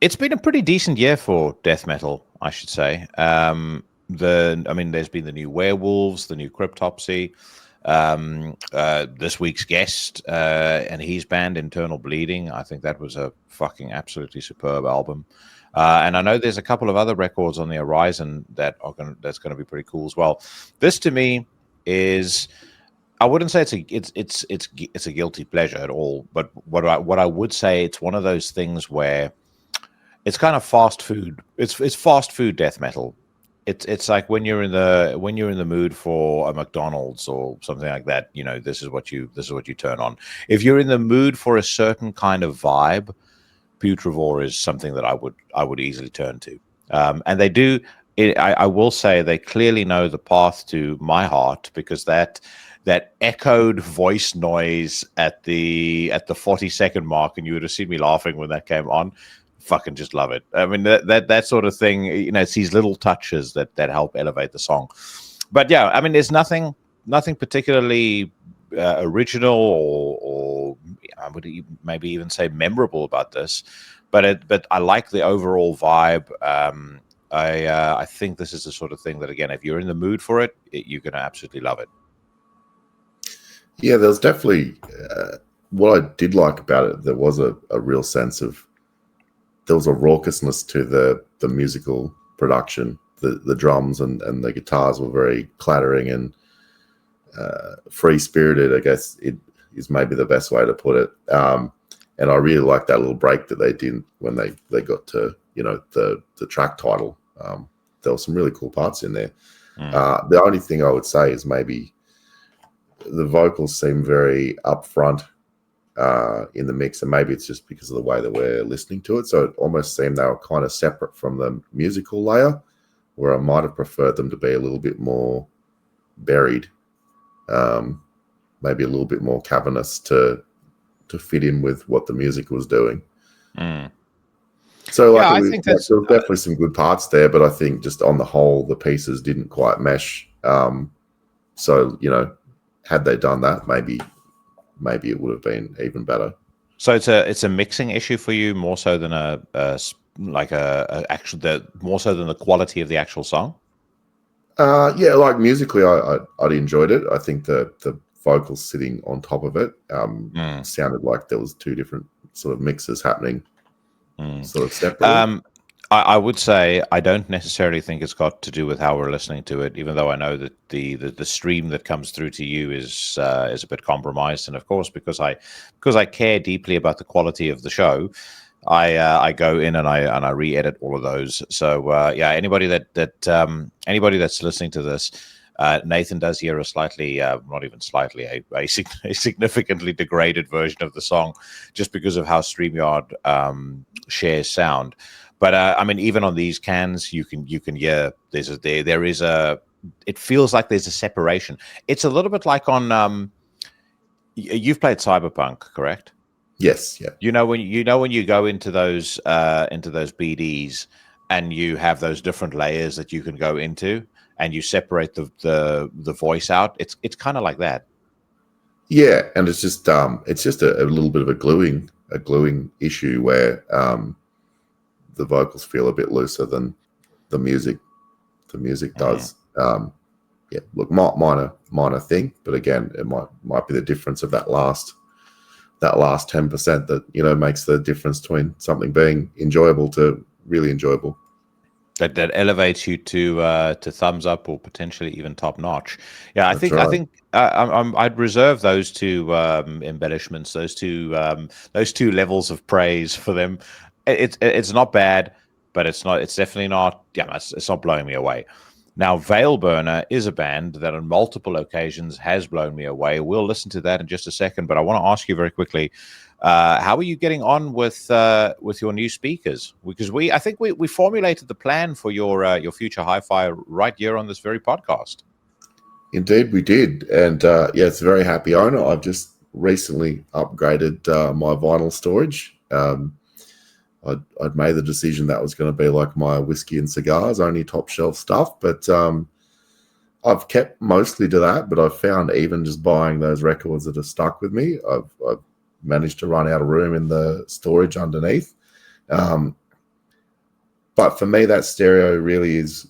It's been a pretty decent year for death metal, I should say. There's been the new Werewolves, the new Cryptopsy, this week's guest, and his band Internal Bleeding. I think that was a fucking absolutely superb album. And I know there's a couple of other records on the horizon that's going to be pretty cool as well. This to me is, I wouldn't say it's a guilty pleasure at all, but what I would say, it's one of those things where it's kind of fast food. It's fast food death metal. It's like when you're in the mood for a McDonald's or something like that. You know, this is what you turn on. If you're in the mood for a certain kind of vibe, Putravore is something that I would easily turn to. And they do. I will say they clearly know the path to my heart, because that echoed voice noise at the 40-second mark, and you would have seen me laughing when that came on. Fucking just love it. I mean, that sort of thing, you know, it's these little touches that help elevate the song. But yeah, I mean, there's nothing particularly original or I would maybe even say memorable about this, but I like the overall vibe. I think this is the sort of thing that, again, if you're in the mood for it, you're going to absolutely love it. Yeah, there's definitely what I did like about it. There was a real sense of, there was a raucousness to the musical production. The drums and the guitars were very clattering and free-spirited, I guess it is maybe the best way to put it. And I really liked that little break that they did when they got to, you know, the track title. There were some really cool parts in there. The only thing I would say is maybe the vocals seem very upfront in the mix, and maybe it's just because of the way that we're listening to it. So it almost seemed they were kind of separate from the musical layer, where I might have preferred them to be a little bit more buried, maybe a little bit more cavernous to fit in with what the music was doing. So I think there was definitely some good parts there, but I think just on the whole, the pieces didn't quite mesh. So, you know, had they done that, maybe it would have been even better. So it's a mixing issue for you, more so than more so than the quality of the actual song. Yeah, like musically, I enjoyed it. I think the vocals sitting on top of it sounded like there was two different sort of mixes happening, sort of separately. I would say I don't necessarily think it's got to do with how we're listening to it, even though I know that the stream that comes through to you is a bit compromised, and of course because I care deeply about the quality of the show, I go in and I re-edit all of those. So anybody that's listening to this, Nathan does hear a slightly, not even slightly, a significantly degraded version of the song, just because of how StreamYard shares sound. But I mean, even on these cans, you can hear there is a. It feels like there's a separation. It's a little bit like on. You've played Cyberpunk, correct? Yes. Yeah. You know when you go into those BDs and you have those different layers that you can go into, and you separate the voice out. It's kind of like that. Yeah, and it's just a little bit of a gluing issue where the vocals feel a bit looser than the music does. Yeah, look, minor thing, but again, it might be the difference of that last 10% that, you know, makes the difference between something being enjoyable to really enjoyable. That elevates you to thumbs up or potentially even top notch. Yeah, I think I'd reserve those two embellishments, those two levels of praise for them. It's not bad, but it's definitely not. Yeah, it's not blowing me away. Now, Veilburner is a band that on multiple occasions has blown me away. We'll listen to that in just a second, but I want to ask you very quickly, how are you getting on with your new speakers? Because I think we formulated the plan for your future hi-fi right here on this very podcast. Indeed, we did. And yeah, it's a very happy owner. I've just recently upgraded my vinyl storage. I'd made the decision that was going to be like my whiskey and cigars, only top shelf stuff. But I've kept mostly to that. But I've found even just buying those records that have stuck with me, I've managed to run out of room in the storage underneath. But for me, that stereo really is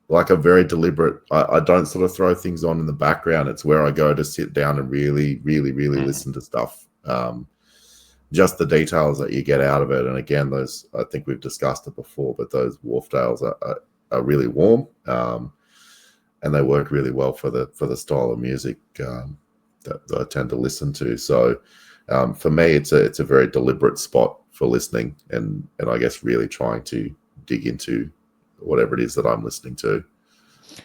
like a very deliberate, I don't sort of throw things on in the background. It's where I go to sit down and really listen to stuff. Just the details that you get out of it. And again, those, I think we've discussed it before, but those Wharfdales are really warm, and they work really well for the style of music that I tend to listen to. So for me, it's a very deliberate spot for listening, and I guess really trying to dig into whatever it is that I'm listening to.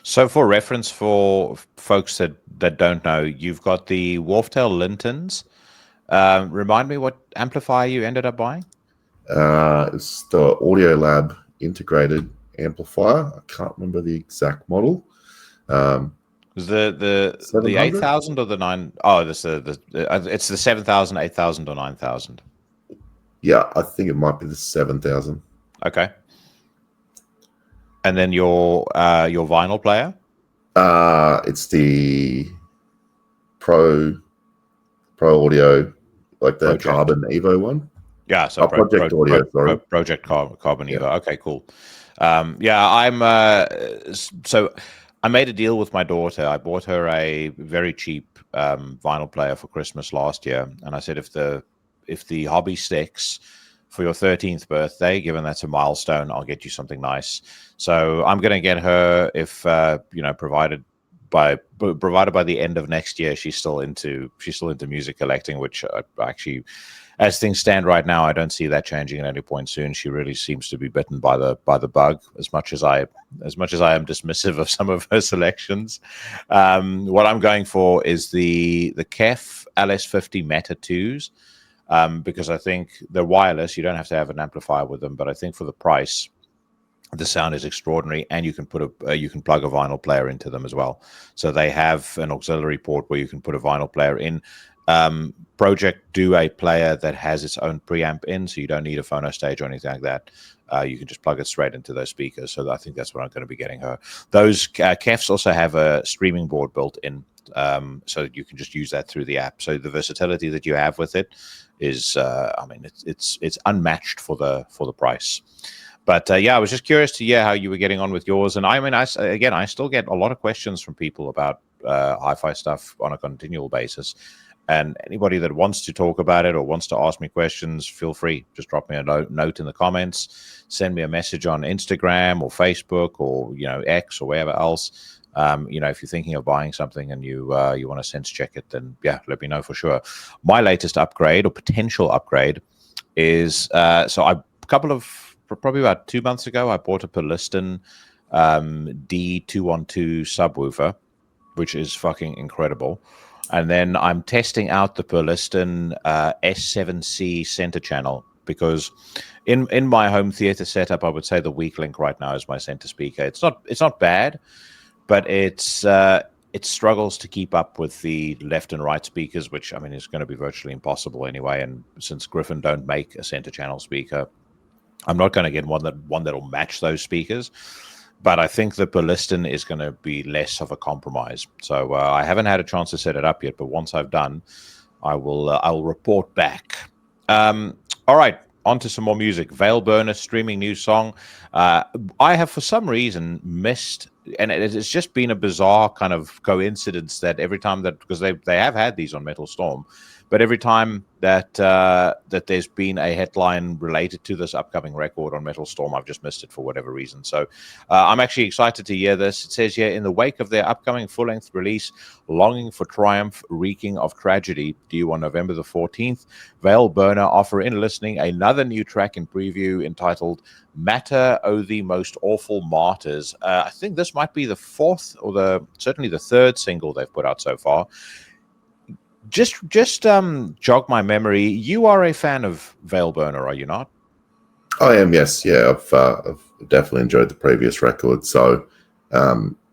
So for reference, for folks that don't know, you've got the Wharfdale Lintons. Remind me what amplifier you ended up buying? It's the Audio Lab integrated amplifier. I can't remember the exact model. The 8,000 or the 9? Oh, it's the 7,000, 8,000, or 9,000. Yeah, I think it might be the 7,000. Okay. And then your vinyl player? It's the Pro Audio, like the Project. Carbon Evo one. Yeah, so Project Audio. Sorry, Project Carbon Evo. Yeah. Okay, cool. Yeah, I'm. So I made a deal with my daughter. I bought her a very cheap vinyl player for Christmas last year, and I said, if the hobby sticks for your 13th birthday, given that's a milestone, I'll get you something nice. So I'm going to get her, if provided by the end of next year, she's still into music collecting, which I actually, as things stand right now, I don't see that changing at any point soon. She really seems to be bitten by the bug, as much as I am dismissive of some of her selections. What I'm going for is the Kef LS50 Meta 2s, because I think they're wireless. You don't have to have an amplifier with them, but I think for the price, the sound is extraordinary, and you can plug a vinyl player into them as well. So they have an auxiliary port where you can put a vinyl player in. Project do a player that has its own preamp in, so you don't need a phono stage or anything like that. You can just plug it straight into those speakers. So I think that's what I'm going to be getting her. Those Kefs also have a streaming board built in, so you can just use that through the app. So the versatility that you have with it is, it's unmatched for the price. But yeah, I was just curious to hear how you were getting on with yours. And I still get a lot of questions from people about hi-fi stuff on a continual basis. And anybody that wants to talk about it or wants to ask me questions, feel free. Just drop me a note in the comments, send me a message on Instagram or Facebook or X or wherever else. If you're thinking of buying something and you want to sense check it, then yeah, let me know for sure. My latest upgrade or potential upgrade is probably about 2 months ago, I bought a Perliston D212 subwoofer, which is fucking incredible. And then I'm testing out the Perliston S7C center channel, because in my home theater setup, I would say the weak link right now is my center speaker. It's not bad, but it struggles to keep up with the left and right speakers, which is going to be virtually impossible anyway. And since Griffin don't make a center channel speaker, I'm not going to get one that'll match those speakers. But I think the Perliston is going to be less of a compromise. So I haven't had a chance to set it up yet, but once I've done, I'll report back. All right, on to some more music. Veilburner, streaming new song. I have for some reason missed, and it's just been a bizarre kind of coincidence that every time because they have had these on Metal Storm, but every time that there's been a headline related to this upcoming record on Metal Storm, I've just missed it for whatever reason. So I'm actually excited to hear this. It says here, in the wake of their upcoming full-length release, Longing for Triumph, Reeking of Tragedy, due on November the 14th, Veilburner offer in listening another new track in preview entitled Matter, O the Most Awful Martyrs. I think this might be the fourth or certainly the third single they've put out so far. Just jog my memory. You are a fan of Veilburner, are you not? I am, yes. Yeah, I've definitely enjoyed the previous record. So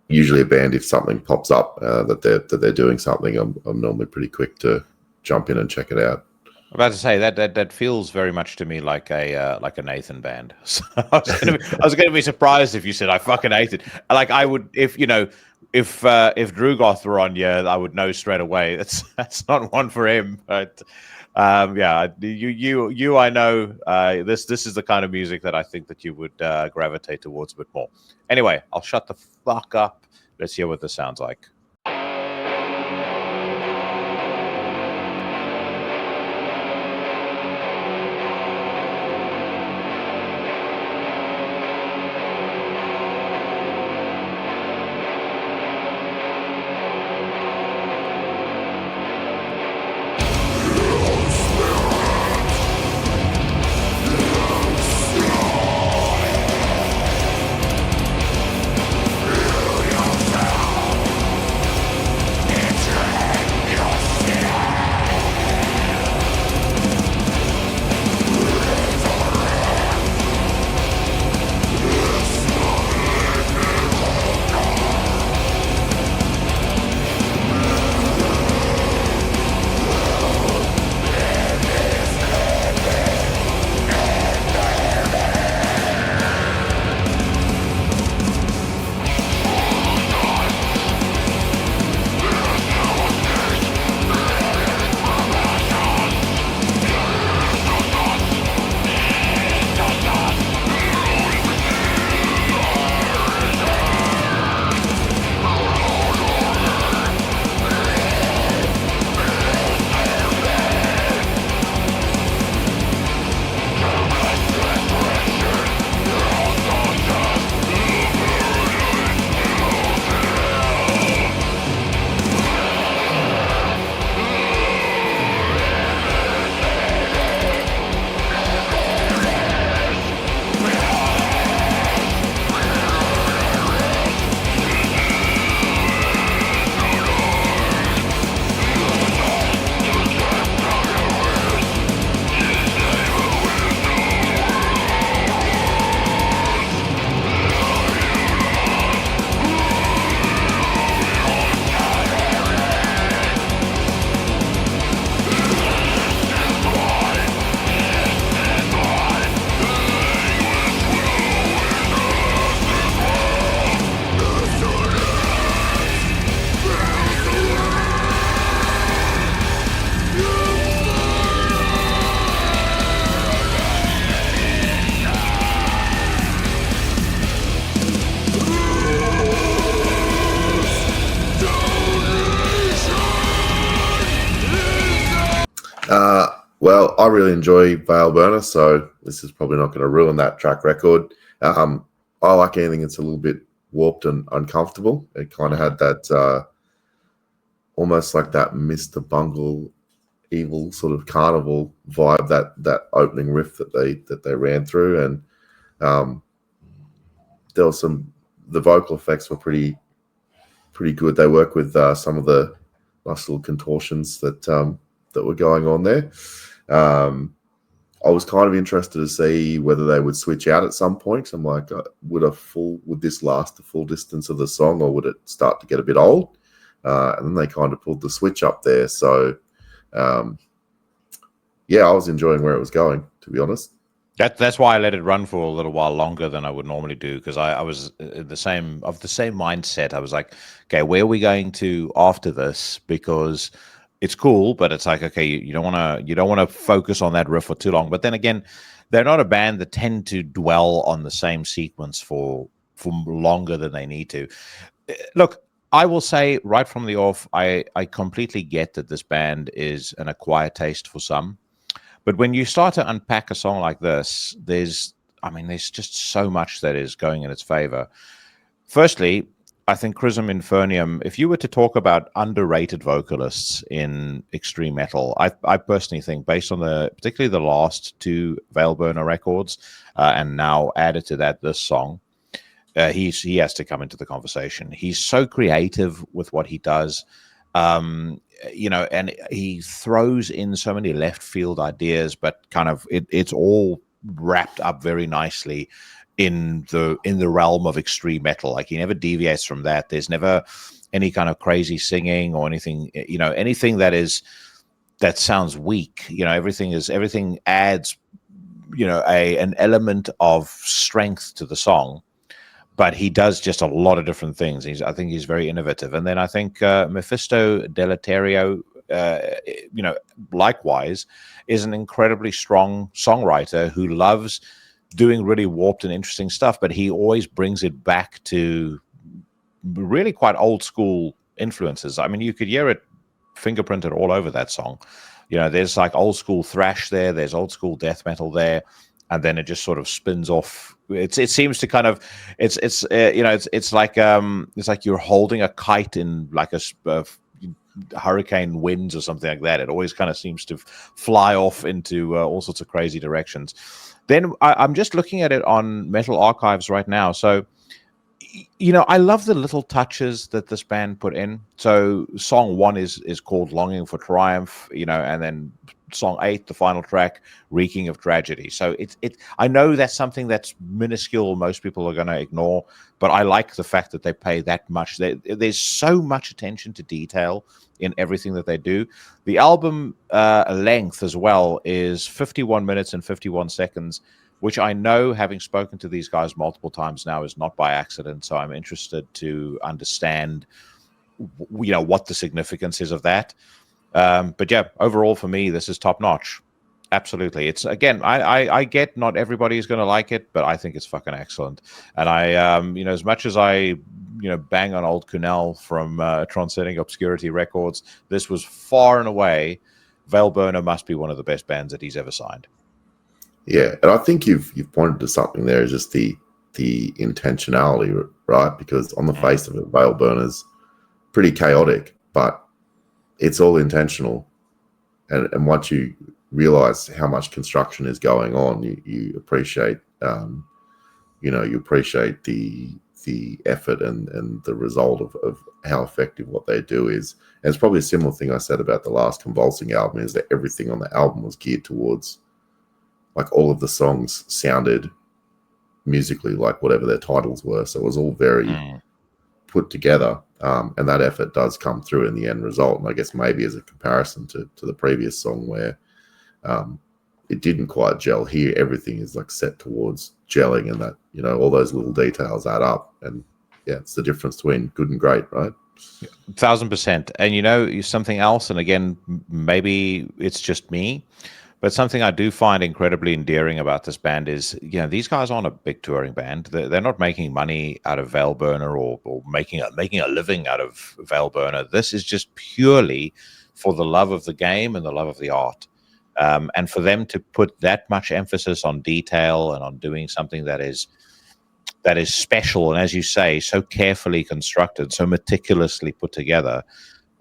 usually a band, if something pops up that they're doing something, I'm normally pretty quick to jump in and check it out. I'm about to say that feels very much to me like a Nathan band. So I was gonna be surprised if you said I fucking hate it. Like I would, if Drugoth were on, yeah, I would know straight away. That's not one for him. But yeah, you I know this is the kind of music that I think that you would gravitate towards a bit more. Anyway, I'll shut the fuck up. Let's hear what this sounds like. Well, I really enjoy Veilburner, so this is probably not going to ruin that track record. I like anything that's a little bit warped and uncomfortable. It kind of had that almost like that Mr. Bungle evil sort of carnival vibe, that opening riff that they ran through, and there was the vocal effects were pretty good. They work with some of the nice little contortions that were going on there. I was kind of interested to see whether they would switch out at some point. I'm like, would this last the full distance of the song, or would it start to get a bit old? And then they kind of pulled the switch up there. So, yeah, I was enjoying where it was going, to be honest. That's why I let it run for a little while longer than I would normally do, because I was the same mindset. I was like, okay, where are we going to after this? Because it's cool, but it's like, okay, you don't want to focus on that riff for too long. But then again, they're not a band that tend to dwell on the same sequence for longer than they need to. Look, I will say right from the off, I completely get that this band is an acquired taste for some. But when you start to unpack a song like this, there's just so much that is going in its favor. Firstly, I think Chrism Infernium, if you were to talk about underrated vocalists in extreme metal, I personally think, based on particularly the last two Veilburner records, and now added to that this song, he has to come into the conversation. He's so creative with what he does. And he throws in so many left field ideas, but kind of it's all wrapped up very nicely in the realm of extreme metal. Like, he never deviates from that. There's never any kind of crazy singing or anything, anything that sounds weak. Everything adds, an element of strength to the song. But he does just a lot of different things. I think he's very innovative. And then I think Mephisto Deleterio, likewise, is an incredibly strong songwriter who loves doing really warped and interesting stuff, but he always brings it back to really quite old school influences. I mean, you could hear it fingerprinted all over that song. There's like old school thrash there, there's old school death metal there, and then it just sort of spins off. It seems to kind of it's like you're holding a kite in like a hurricane winds or something like that. It always kind of seems to fly off into all sorts of crazy directions. Then I'm just looking at it on Metal Archives right now. So, I love the little touches that this band put in. So song 1 is called Longing for Triumph, and then song 8, the final track, Reeking of Tragedy. So I know that's something that's minuscule, most people are going to ignore, but I like the fact that they pay that much. There's so much attention to detail in everything that they do. The album length as well is 51 minutes and 51 seconds, which I know, having spoken to these guys multiple times now, is not by accident. So I'm interested to understand, what the significance is of that. But yeah, overall for me, this is top notch. Absolutely. It's, again, I get not everybody is going to like it, but I think it's fucking excellent. And I, as much as I, bang on old Kunal from Transcending Obscurity Records, this was far and away, Veilburner must be one of the best bands that he's ever signed. Yeah, and I think you've pointed to something there, just the intentionality, right? Because on the face of it, Veilburner's pretty chaotic, but it's all intentional. And once you realize how much construction is going on, you appreciate, you appreciate the effort and the result of how effective what they do is. And it's probably a similar thing I said about the last Convulsing album, is that everything on the album was geared towards, like, all of the songs sounded musically like whatever their titles were. So it was all very put together. And that effort does come through in the end result. And I guess maybe as a comparison to the previous song where it didn't quite gel, here everything is like set towards gelling, and that, all those little details add up. And yeah, it's the difference between good and great, right? 1000%. And something else, and again, maybe it's just me, but something I do find incredibly endearing about this band is, these guys aren't a big touring band. They're not making money out of Veilburner or making a living out of Veilburner. This is just purely for the love of the game and the love of the art. And for them to put that much emphasis on detail and on doing something that is special, and as you say, so carefully constructed, so meticulously put together,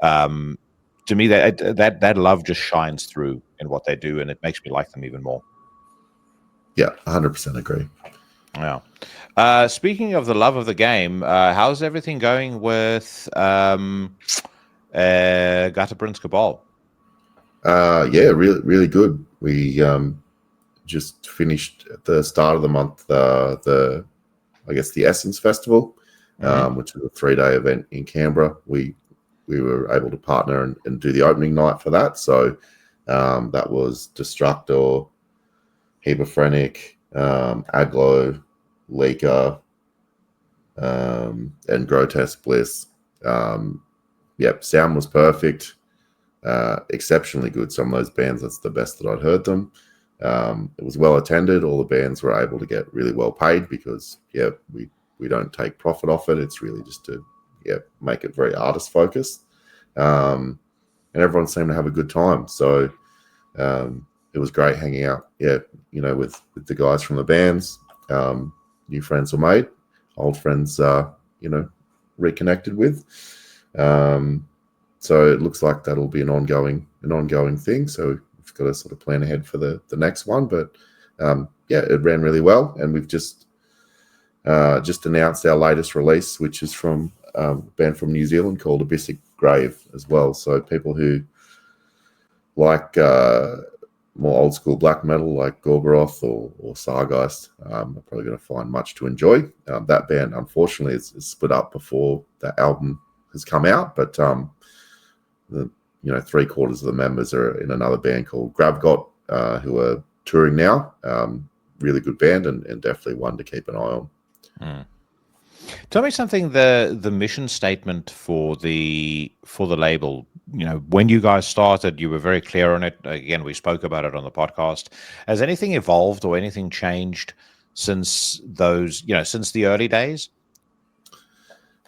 to me, that love just shines through in what they do, and it makes me like them even more. Yeah, 100% agree. Yeah. Speaking of the love of the game, how's everything going with Gata Prince Cabal? Yeah, really, really good. We just finished at the start of the month the Essence Festival, which is a 3-day event in Canberra. We were able to partner and do the opening night for that. So that was Destructor, Hebephrenic, Aglo, Leaker, and Grotesque Bliss. Sound was perfect, exceptionally good. Some of those bands, that's the best that I'd heard them. It was well attended. All the bands were able to get really well paid because, we don't take profit off it. It's really just to make it very artist focused. And everyone seemed to have a good time. So it was great hanging out, with the guys from the bands. New friends were made, old friends, reconnected with. So it looks like that'll be an ongoing thing. So we've got to sort of plan ahead for the next one. But it ran really well, and we've just announced our latest release, which is from a band from New Zealand called Abyssic Grave as well. So people who like more old school black metal like Gorgoroth or Sargeist are probably going to find much to enjoy. That band, unfortunately, is split up before the album has come out, but 3/4 of the members are in another band called Graveir, who are touring now. Really good band, and definitely one to keep an eye on. Tell me something. The mission statement for the label. When you guys started, you were very clear on it. Again, we spoke about it on the podcast. Has anything evolved or anything changed since since the early days?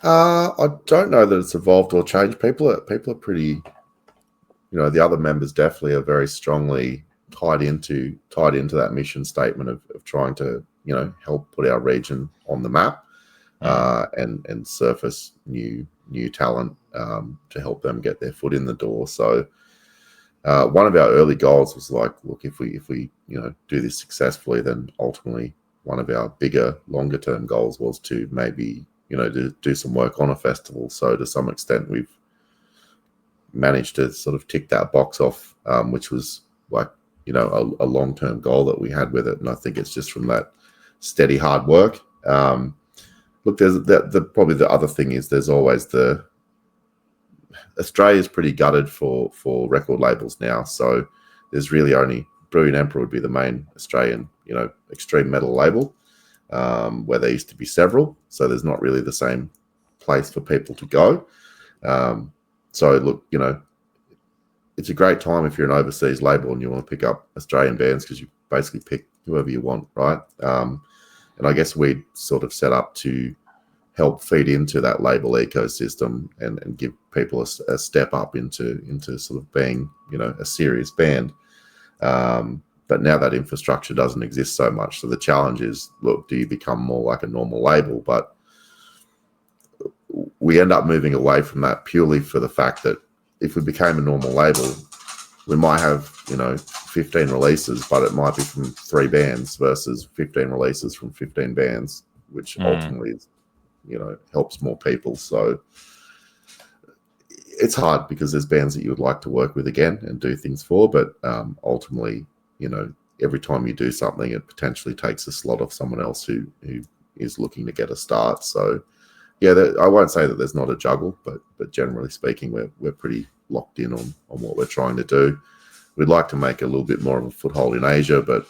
I don't know that it's evolved or changed. People are pretty. The other members definitely are very strongly tied into that mission statement of trying to help put our region on the map, and surface new talent to help them get their foot in the door. So one of our early goals was like, look, if we do this successfully, then ultimately one of our bigger, longer term goals was to maybe to do some work on a festival. So to some extent, we've managed to sort of tick that box off, which was like a long-term goal that we had with it. And I think it's just from that steady hard work. Look, there's probably the other thing is there's always Australia's pretty gutted for record labels now. So there's really only Brilliant Emperor would be the main Australian, extreme metal label, where there used to be several. So there's not really the same place for people to go. So look, it's a great time if you're an overseas label and you want to pick up Australian bands, because you basically pick whoever you want, right? And I guess we sort of set up to help feed into that label ecosystem and give people a step up into sort of being, a serious band. But now that infrastructure doesn't exist so much. So the challenge is, look, do you become more like a normal label? But we end up moving away from that purely for the fact that if we became a normal label, we might have, 15 releases, but it might be from 3 bands versus 15 releases from 15 bands, which ultimately is, helps more people. So it's hard because there's bands that you would like to work with again and do things for, but ultimately, every time you do something, it potentially takes a slot off someone else who is looking to get a start. So yeah, I won't say that there's not a juggle, but generally speaking, we're pretty locked in on what we're trying to do. We'd like to make a little bit more of a foothold in Asia, but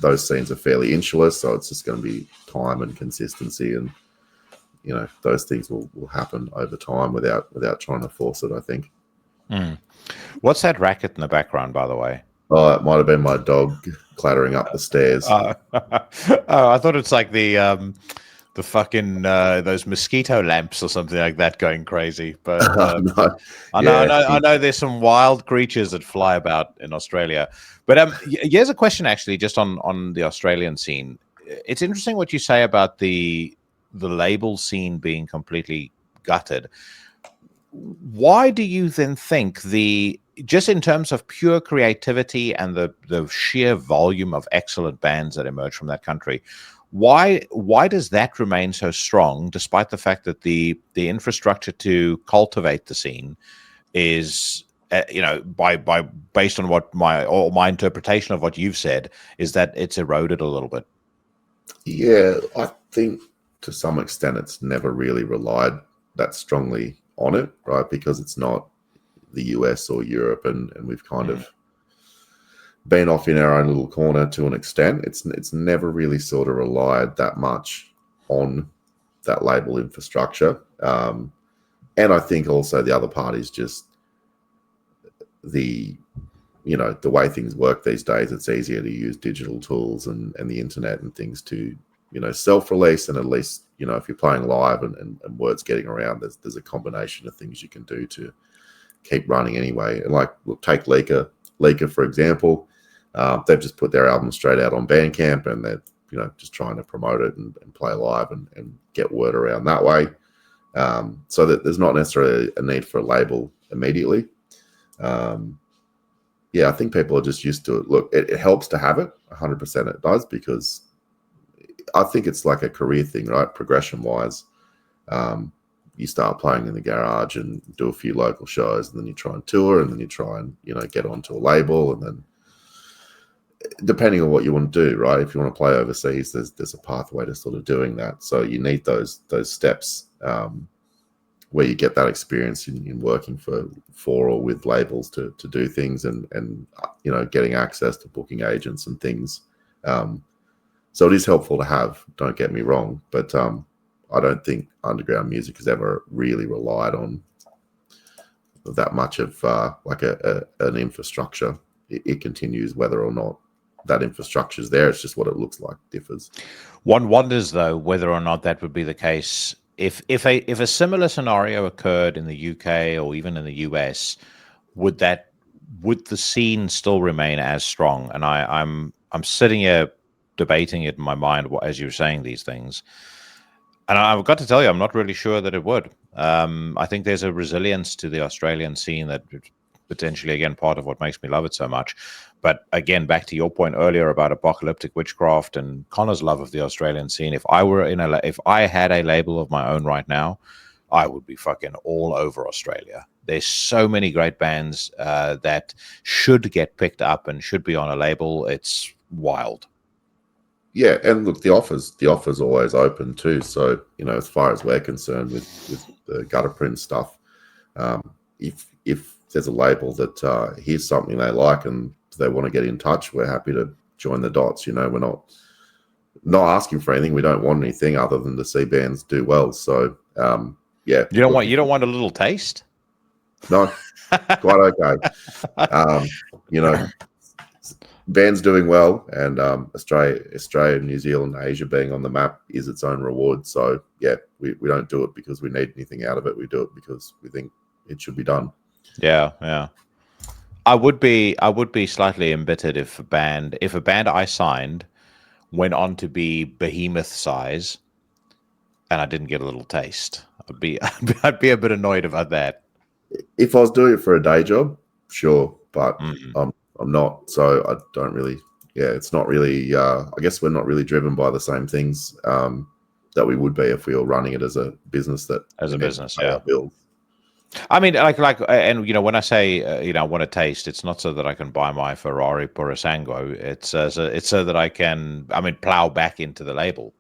those scenes are fairly insular, so it's just going to be time and consistency, and those things will happen over time without trying to force it, I think. What's that racket in the background, by the way? Oh, it might have been my dog clattering up the stairs. I thought it's like the fucking those mosquito lamps or something like that going crazy. But No. I know there's some wild creatures that fly about in Australia. But here's a question actually, just on the Australian scene. It's interesting what you say about the label scene being completely gutted. Why do you then think just in terms of pure creativity and the sheer volume of excellent bands that emerge from that country, why does that remain so strong, despite the fact that the infrastructure to cultivate the scene is, based on what my interpretation of what you've said is that it's eroded a little bit? Yeah, I think to some extent it's never really relied that strongly on it, right? Because it's not the US or Europe, and we've kind of been off in our own little corner to an extent. It's never really sort of relied that much on that label infrastructure. And I think also the other part is just the way things work these days. It's easier to use digital tools and the internet and things to, self-release, and at least, if you're playing live and word's getting around, there's a combination of things you can do to keep running anyway. And like, look, take Leaker for example. They've just put their album straight out on Bandcamp, and they're just trying to promote it and play live and get word around that way. So that there's not necessarily a need for a label immediately. I think people are just used to it. Look, it helps to have it. 100% it does, because I think it's like a career thing, right? Progression wise, you start playing in the garage and do a few local shows, and then you try and tour, and then you try and get onto a label, and then depending on what you want to do, right? If you want to play overseas, there's a pathway to sort of doing that. So you need those steps where you get that experience in working for or with labels to do things, and getting access to booking agents and things. So it is helpful to have, don't get me wrong, but I don't think underground music has ever really relied on that much of an infrastructure. It continues whether or not that infrastructure is there. It's just what it looks like differs. One wonders, though, whether or not that would be the case if a similar scenario occurred in the UK or even in the US. Would the scene still remain as strong? And I'm sitting here debating it in my mind as you're saying these things, and I've got to tell you, I'm not really sure that it would. I think there's a resilience to the Australian scene that potentially, again, part of what makes me love it so much. But again, back to your point earlier about apocalyptic witchcraft and Connor's love of the Australian scene, if I had a label of my own right now, I would be fucking all over Australia. There's so many great bands that should get picked up and should be on a label. It's wild. Yeah, and look, the offer's always open too. So, as far as we're concerned with the gutter print stuff, if there's a label that hears something they like and they want to get in touch, we're happy to join the dots. We're not asking for anything. We don't want anything other than to see bands do well. So, yeah. You don't want a little taste? No, quite okay. Bands doing well, and Australia, New Zealand, Asia being on the map is its own reward. So yeah, we don't do it because we need anything out of it. We do it because we think it should be done. Yeah. I would be slightly embittered if a band I signed went on to be behemoth size and I didn't get a little taste. I'd be a bit annoyed about that. If I was doing it for a day job, sure, but I'm not, so I don't really. Yeah, it's not really. I guess we're not really driven by the same things that we would be if we were running it as a business. Yeah. Bills. I mean, like, and when I say I want a taste, it's not so that I can buy my Ferrari Purasango. It's so that I can, plow back into the label.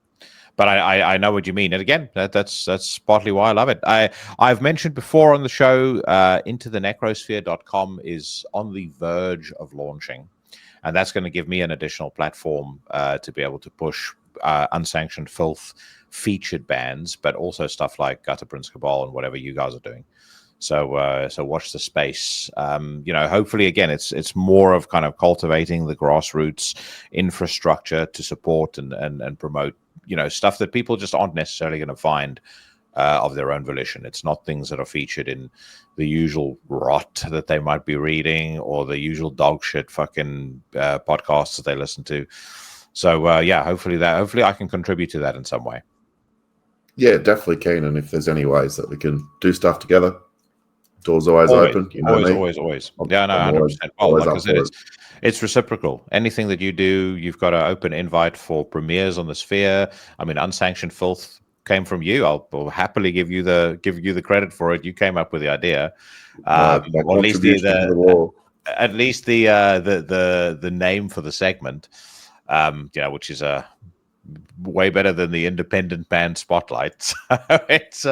But I know what you mean, and again, that's partly why I love it. I've mentioned before on the show, intothenecrosphere.com is on the verge of launching, and that's going to give me an additional platform to be able to push unsanctioned filth featured bands, but also stuff like Gutter Prince Cabal and whatever you guys are doing. So watch the space. Hopefully, again, it's more of kind of cultivating the grassroots infrastructure to support and promote, stuff that people just aren't necessarily going to find of their own volition. It's not things that are featured in the usual rot that they might be reading or the usual dog shit fucking podcasts that they listen to. So hopefully I can contribute to that in some way. Yeah, definitely keen. And if there's any ways that we can do stuff together, doors always open. Always. Yeah, no, 100%. Well, like I said, it's reciprocal. Anything that you do, you've got an open invite for premieres on the Sphere. Unsanctioned filth came from you. I'll happily give you the credit for it. You came up with the idea. Or at least the name for the segment. Which is way better than the independent band spotlight. So it's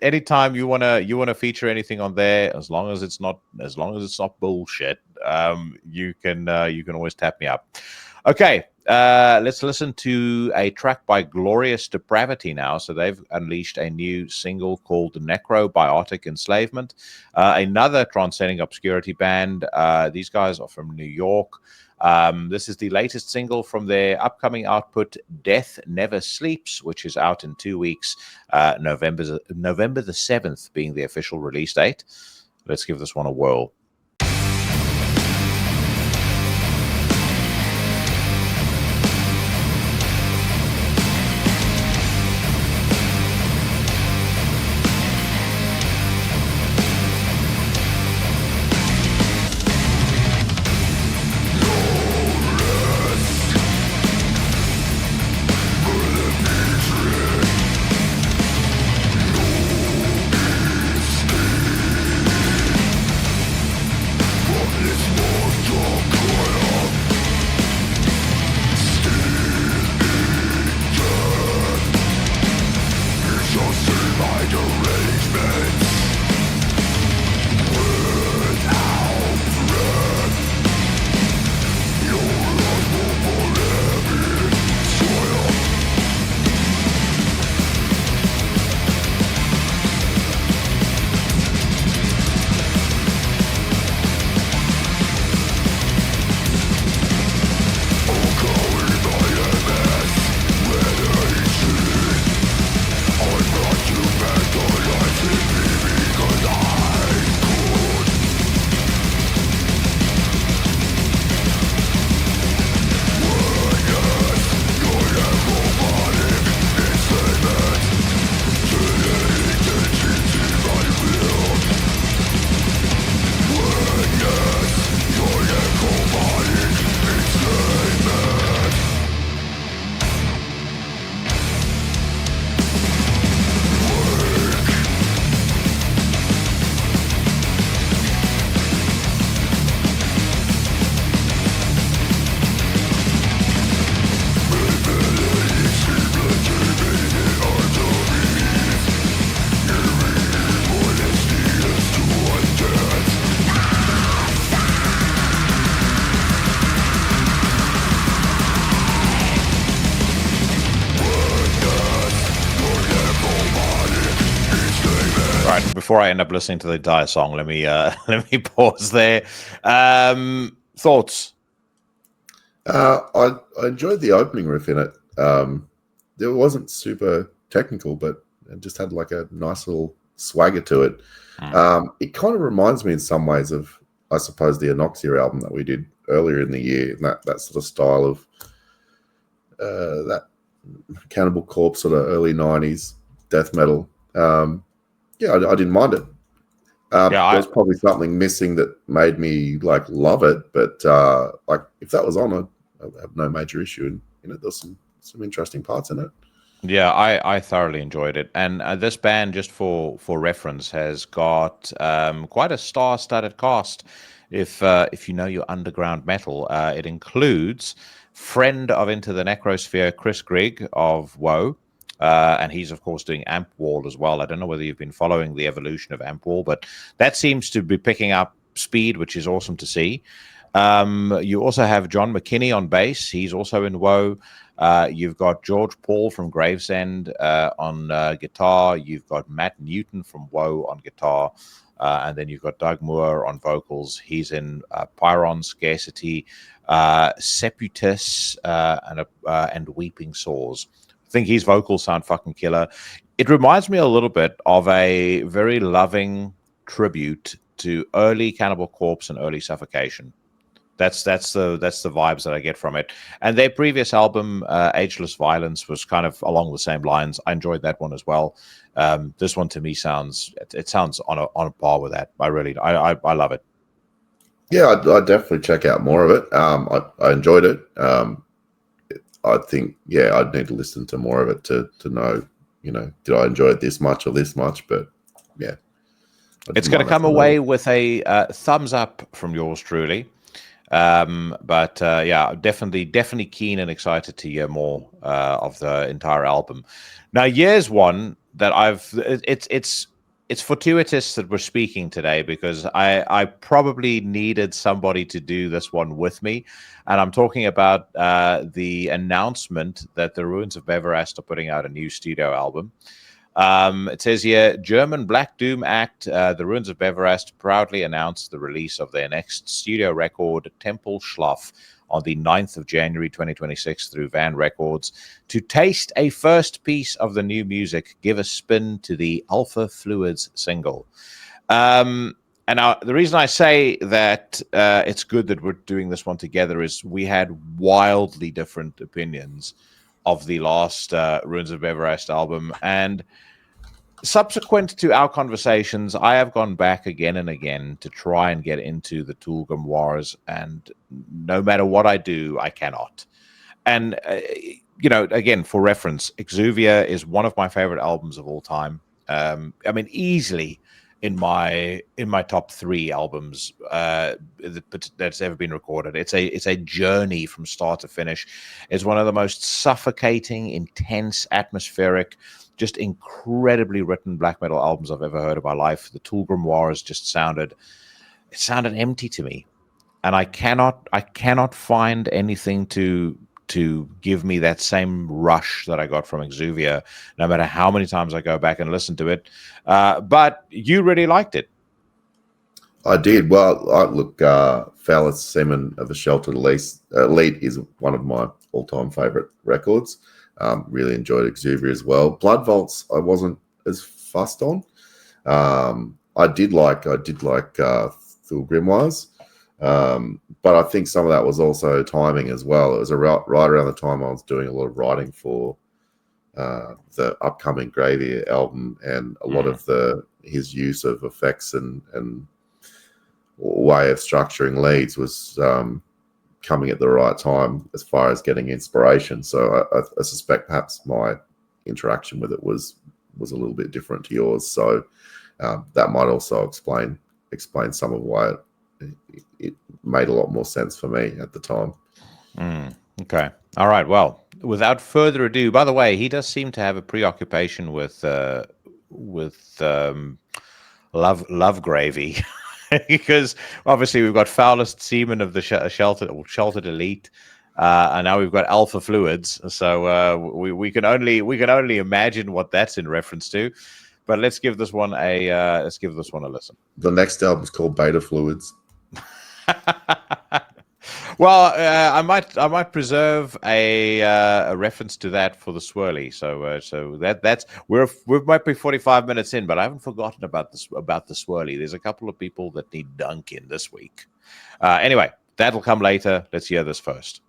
anytime you wanna feature anything on there, as long as it's not bullshit, you can always tap me up. Okay, let's listen to a track by Gloriously Depraved now. So they've unleashed a new single called Necrobiotic Enslavement, another transcending obscurity band. These guys are from New York. This is the latest single from their upcoming output, Death Never Sleeps, which is out in 2 weeks, November the 7th being the official release date. Let's give this one a whirl. Before I end up listening to the entire song, let me let me pause there. Thoughts? I enjoyed the opening riff in it. It wasn't super technical, but it just had like a nice little swagger to it. It kind of reminds me in some ways of, I suppose, the Anoxia album that we did earlier in the year, and that sort of style of that Cannibal Corpse sort of early 90s death metal. Yeah, I didn't mind it. There's probably something missing that made me like love it, but like if that was on, I have no major issue. And there's some interesting parts in it. Yeah, I thoroughly enjoyed it, and this band, just for reference, has got quite a star-studded cast. If you know your underground metal, it includes friend of Into the Necrosphere, Chris Grigg of Woe. And he's, of course, doing Amp Wall as well. I don't know whether you've been following the evolution of Amp Wall, but that seems to be picking up speed, which is awesome to see. You also have John McKinney on bass. He's also in Woe. You've got George Paul from Gravesend on guitar. You've got Matt Newton from Woe on guitar. And then you've got Doug Moore on vocals. He's in Pyron, Scarcity, Seputus, and Weeping Sores. I think his vocals sound fucking killer. It reminds me a little bit of a very loving tribute to early Cannibal Corpse and early Suffocation. That's the vibes that I get from it. And their previous album, Ageless Violence, was kind of along the same lines. I enjoyed that one as well. This one to me sounds on a par with that. I love it. Yeah, I'd definitely check out more of it. I enjoyed it. I think, I'd need to listen to more of it to know, did I enjoy it this much or this much? But yeah, it's going to come away with a thumbs up from yours truly. Definitely keen and excited to hear more of the entire album. Now, here's one that it's fortuitous that we're speaking today, because I probably needed somebody to do this one with me. And I'm talking about the announcement that the Ruins of Beverast are putting out a new studio album. It says here, German Black Doom act, the Ruins of Beverast proudly announced the release of their next studio record, Temple Schlaf, on the 9th of January 2026 through Van Records. To taste a first piece of the new music, give a spin to the Alpha Fluids single. And the reason I say that it's good that we're doing this one together is we had wildly different opinions of the last Ruins of Beverast album. And subsequent to our conversations, I have gone back again and again to try and get into the Tool grimoires, and no matter what I do, I cannot. And, again, for reference, Exuvia is one of my favorite albums of all time. Easily in my top 3 albums that's ever been recorded. It's a journey from start to finish. It's one of the most suffocating, intense, atmospheric, just incredibly written black metal albums I've ever heard in my life. The Tool grimoires just sounded empty to me, and I cannot find anything to give me that same rush that I got from Exuvia, no matter how many times I go back and listen to it. But you really liked it. I did. Well, look, Phallus Semen of the Sheltered Elite is one of my all-time favorite records. Really enjoyed Exuvia as well. Blood Vaults I wasn't as fussed on. I did like Thule Grimoires. But I think some of that was also timing as well. It was right around the time I was doing a lot of writing for the upcoming Graveir album, and a lot of his use of effects and way of structuring leads was coming at the right time as far as getting inspiration. So I suspect perhaps my interaction with it was a little bit different to yours. So that might also explain some of why it made a lot more sense for me at the time. Okay. All right. Well, without further ado, by the way, he does seem to have a preoccupation with love gravy, because obviously we've got Foulest Semen of the Sheltered Elite, and now we've got Alpha Fluids. So we can only imagine what that's in reference to. But let's give this one a listen. The next album is called Beta Fluids. Well, I might preserve a reference to that for the swirly. So that's we might be 45 minutes in, but I haven't forgotten about the swirly. There's a couple of people that need dunking this week. Anyway, that'll come later. Let's hear this first.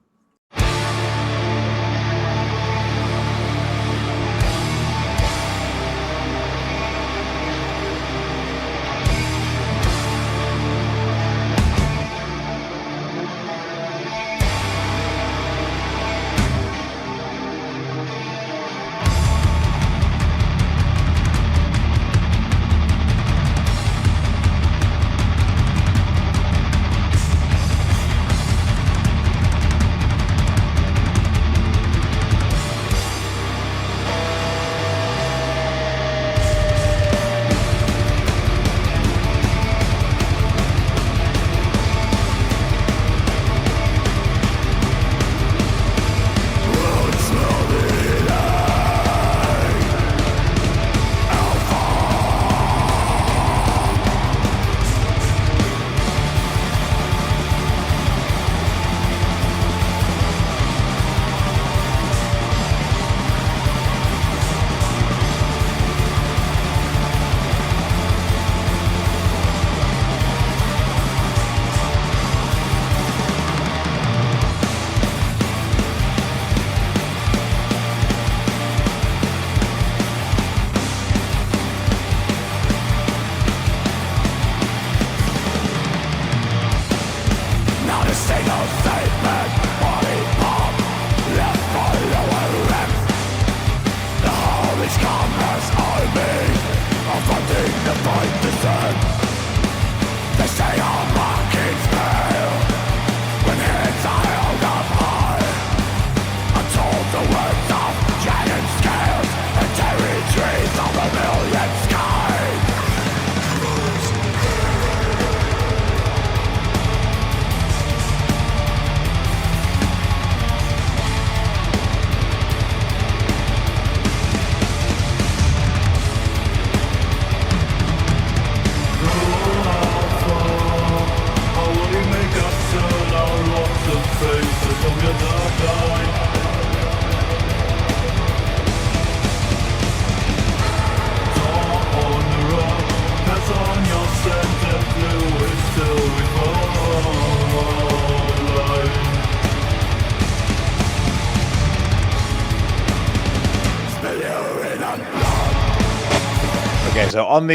Okay, so on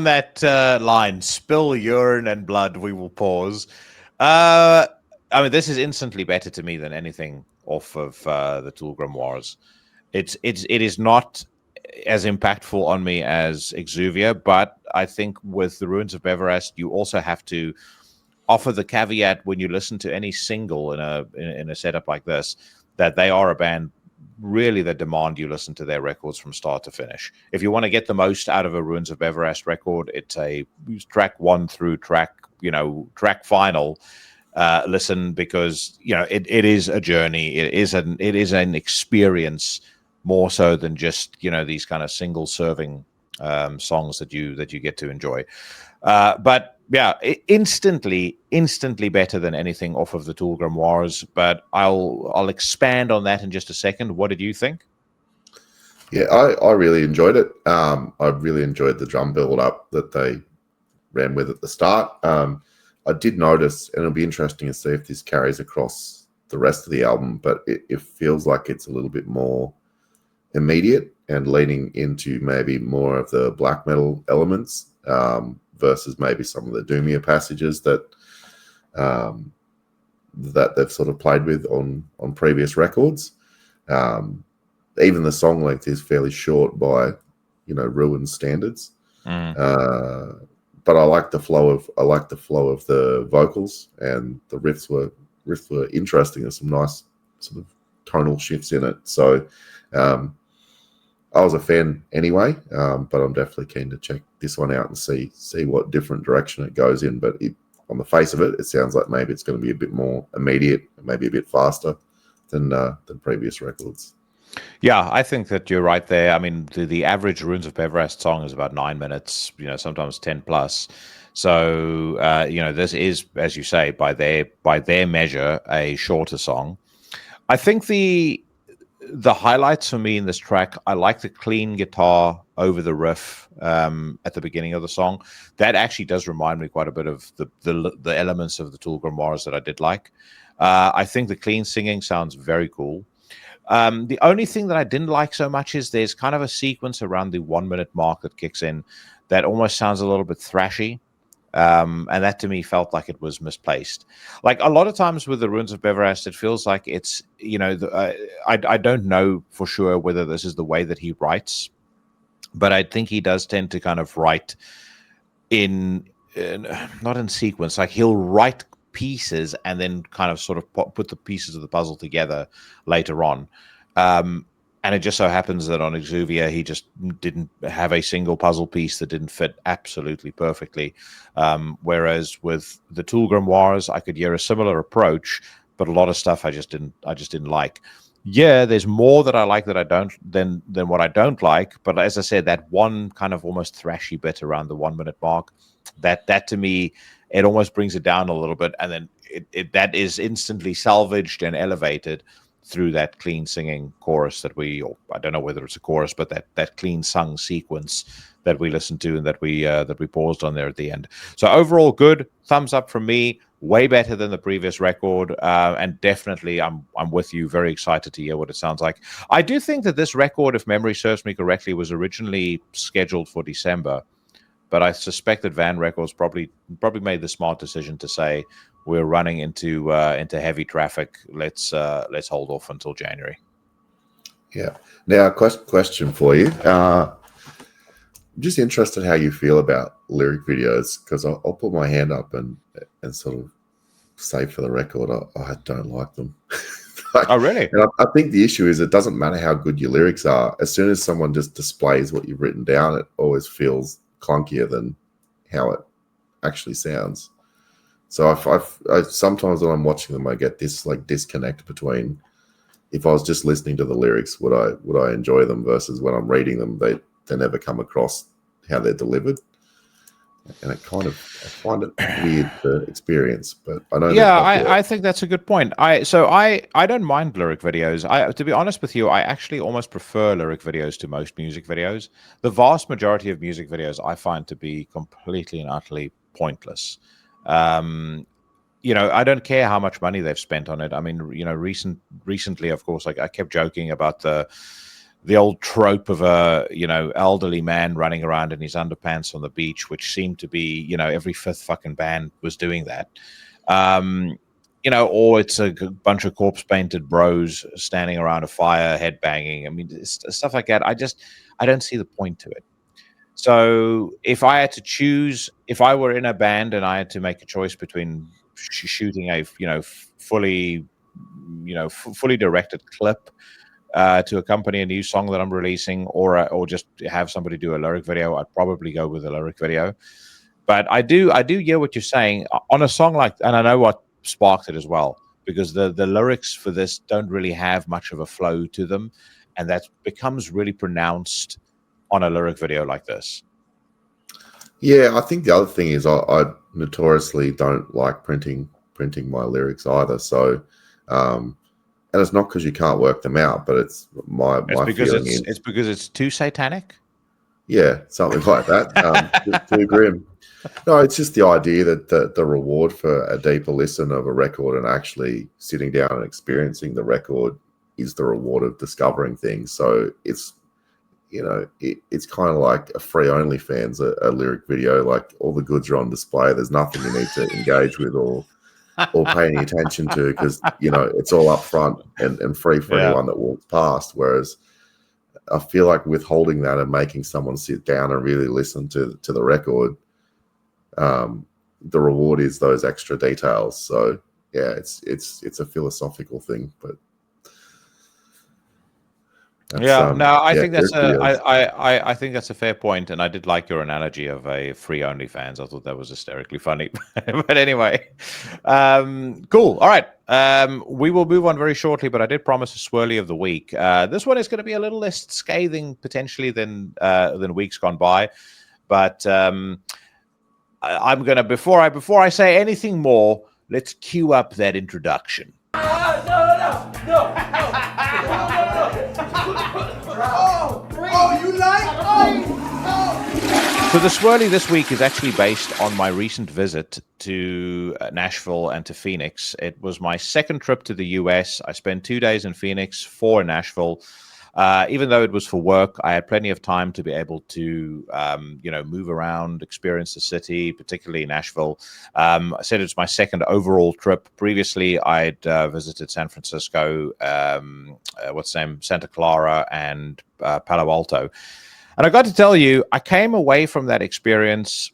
that line, spill urine and blood, we will pause. I mean, this is instantly better to me than anything off of the Tool Grimoires. It is not as impactful on me as Exuvia, but I think with the Ruins of Beverast, you also have to offer the caveat when you listen to any single in a setup like this that they are a band really that demand you listen to their records from start to finish. If you want to get the most out of a Ruins of Beverast record, it's a track 1 through track final. Listen, because it is a journey. It is an experience more so than just these kind of single serving songs that you get to enjoy. But yeah, instantly better than anything off of the Tool Grimoires. But I'll expand on that in just a second. What did you think? Yeah, I really enjoyed it. I really enjoyed the drum build up that they ran with at the start. I did notice, and it'll be interesting to see if this carries across the rest of the album, but it feels like it's a little bit more immediate and leaning into maybe more of the black metal elements versus maybe some of the doomier passages that they've sort of played with on previous records. Even the song length is fairly short by Ruin standards. But I like the flow of the vocals, and the riffs were interesting. There's some nice sort of tonal shifts in it. So I was a fan anyway, but I'm definitely keen to check this one out and see what different direction it goes in. But on the face of it, it sounds like maybe it's going to be a bit more immediate, maybe a bit faster than previous records. Yeah, I think that you're right there. I mean, the average Ruins of Beverast song is about 9 minutes, sometimes 10 plus. So, this is, as you say, by their measure, a shorter song. I think the highlights for me in this track, I like the clean guitar over the riff at the beginning of the song. That actually does remind me quite a bit of the elements of the Tool Grimoires that I did like. I think the clean singing sounds very cool. The only thing that I didn't like so much is there's kind of a sequence around the 1 minute mark that kicks in that almost sounds a little bit thrashy. And that to me felt like it was misplaced. Like a lot of times with the Ruins of Beverast, it feels like it's, I don't know for sure whether this is the way that he writes, but I think he does tend to kind of write not in sequence, like he'll write pieces and then kind of sort of put the pieces of the puzzle together later on. And it just so happens that on Exuvia, he just didn't have a single puzzle piece that didn't fit absolutely perfectly. Whereas with the Tool Grimoires, I could hear a similar approach, but a lot of stuff I just didn't like. Yeah, there's more that I like that I don't than what I don't like. But as I said, that one kind of almost thrashy bit around the 1 minute mark, that to me, it almost brings it down a little bit, and then that is instantly salvaged and elevated through that clean singing chorus or I don't know whether it's a chorus, but that clean sung sequence that we listened to and that we paused on there at the end. So overall, good, thumbs up from me. Way better than the previous record, and definitely I'm with you. Very excited to hear what it sounds like. I do think that this record, if memory serves me correctly, was originally scheduled for December, but I suspect that Van Records probably made the smart decision to say we're running into heavy traffic. Let's hold off until January. Yeah. Now, question for you. I'm just interested how you feel about lyric videos, because I'll put my hand up and sort of say for the record, I don't like them. Oh, really? And I think the issue is it doesn't matter how good your lyrics are. As soon as someone just displays what you've written down, it always feels clunkier than how it actually sounds. So I sometimes when I'm watching them, I get this like disconnect between if I was just listening to the lyrics, would I enjoy them, versus when I'm reading them, they never come across how they're delivered. And I find it weird to experience, but I know. Yeah, I think that's a good point. I don't mind lyric videos. To be honest with you, I actually almost prefer lyric videos to most music videos. The vast majority of music videos I find to be completely and utterly pointless. I don't care how much money they've spent on it. I mean, recently, of course, I kept joking about the the old trope of a, you know, elderly man running around in his underpants on the beach, which seemed to be, you know, every fifth fucking band was doing that. You know, or it's a bunch of corpse painted bros standing around a fire, headbanging. I mean, stuff like that. I don't see the point to it. So if I had to choose, if I were in a band and I had to make a choice between shooting a, you know, fully directed clip to accompany a new song that I'm releasing, or just have somebody do a lyric video, I'd probably go with a lyric video. But I do hear what you're saying on a song like, and I know what sparked it as well, because the lyrics for this don't really have much of a flow to them, and that becomes really pronounced on a lyric video like this. Yeah, I think the other thing is I notoriously don't like printing my lyrics either. So, and it's not because you can't work them out, but it's my feeling is it's because it's too satanic. Yeah, something like that. Too grim. No, it's just the idea that the reward for a deeper listen of a record and actually sitting down and experiencing the record is the reward of discovering things. So it's, you know, it's kind of like a free OnlyFans, a lyric video. Like, all the goods are on display. There's nothing you need to engage with or pay any attention to, because, you know, it's all up front and free for anyone that walks past. Whereas I feel like withholding that and making someone sit down and really listen to the record, the reward is those extra details. So yeah, it's a philosophical thing, but I think that's I think that's a fair point, and I did like your analogy of a free OnlyFans. I thought that was hysterically funny. But anyway, cool. All right, we will move on very shortly, but I did promise a swirly of the week. This one is going to be a little less scathing potentially than weeks gone by, but I'm gonna before I say anything more, let's cue up that introduction. So the swirly this week is actually based on my recent visit to Nashville and to Phoenix. It was my second trip to the US. I spent 2 days in Phoenix, 4 in Nashville. Even though it was for work, I had plenty of time to be able to, move around, experience the city, particularly Nashville. I said it's my second overall trip. Previously, I'd visited San Francisco, Santa Clara, and Palo Alto. And I got to tell you, I came away from that experience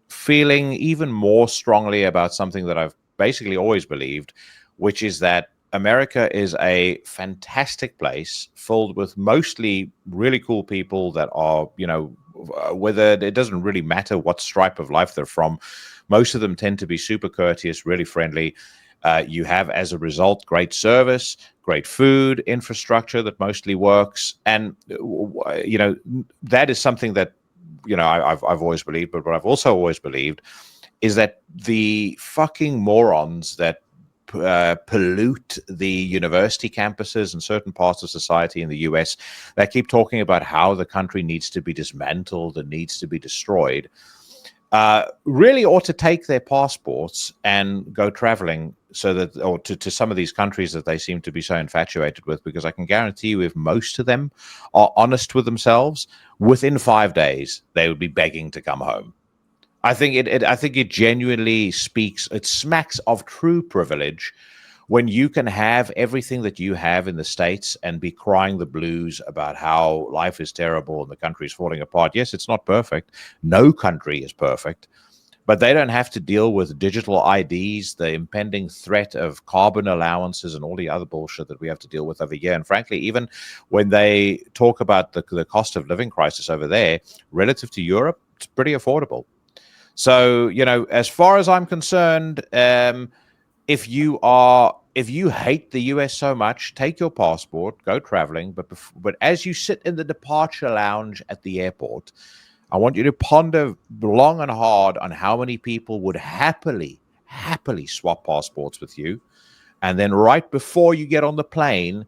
feeling even more strongly about something that I've basically always believed, which is that America is a fantastic place filled with mostly really cool people that are, whether it doesn't really matter what stripe of life they're from. Most of them tend to be super courteous, really friendly. You have, as a result, great service, great food, infrastructure that mostly works. And, that is something that, I've always believed. But what I've also always believed is that the fucking morons that pollute the university campuses and certain parts of society in the US that keep talking about how the country needs to be dismantled and needs to be destroyed, really ought to take their passports and go traveling to some of these countries that they seem to be so infatuated with, because I can guarantee you, if most of them are honest with themselves, within 5 days they would be begging to come home. I think it genuinely speaks. It smacks of true privilege when you can have everything that you have in the States and be crying the blues about how life is terrible and the country is falling apart. Yes, it's not perfect. No country is perfect, but they don't have to deal with digital IDs, the impending threat of carbon allowances, and all the other bullshit that we have to deal with over here. And frankly, even when they talk about the cost of living crisis over there relative to Europe, it's pretty affordable. So, as far as I'm concerned, if you hate the US so much, take your passport, go traveling. But as you sit in the departure lounge at the airport, I want you to ponder long and hard on how many people would happily swap passports with you. And then right before you get on the plane,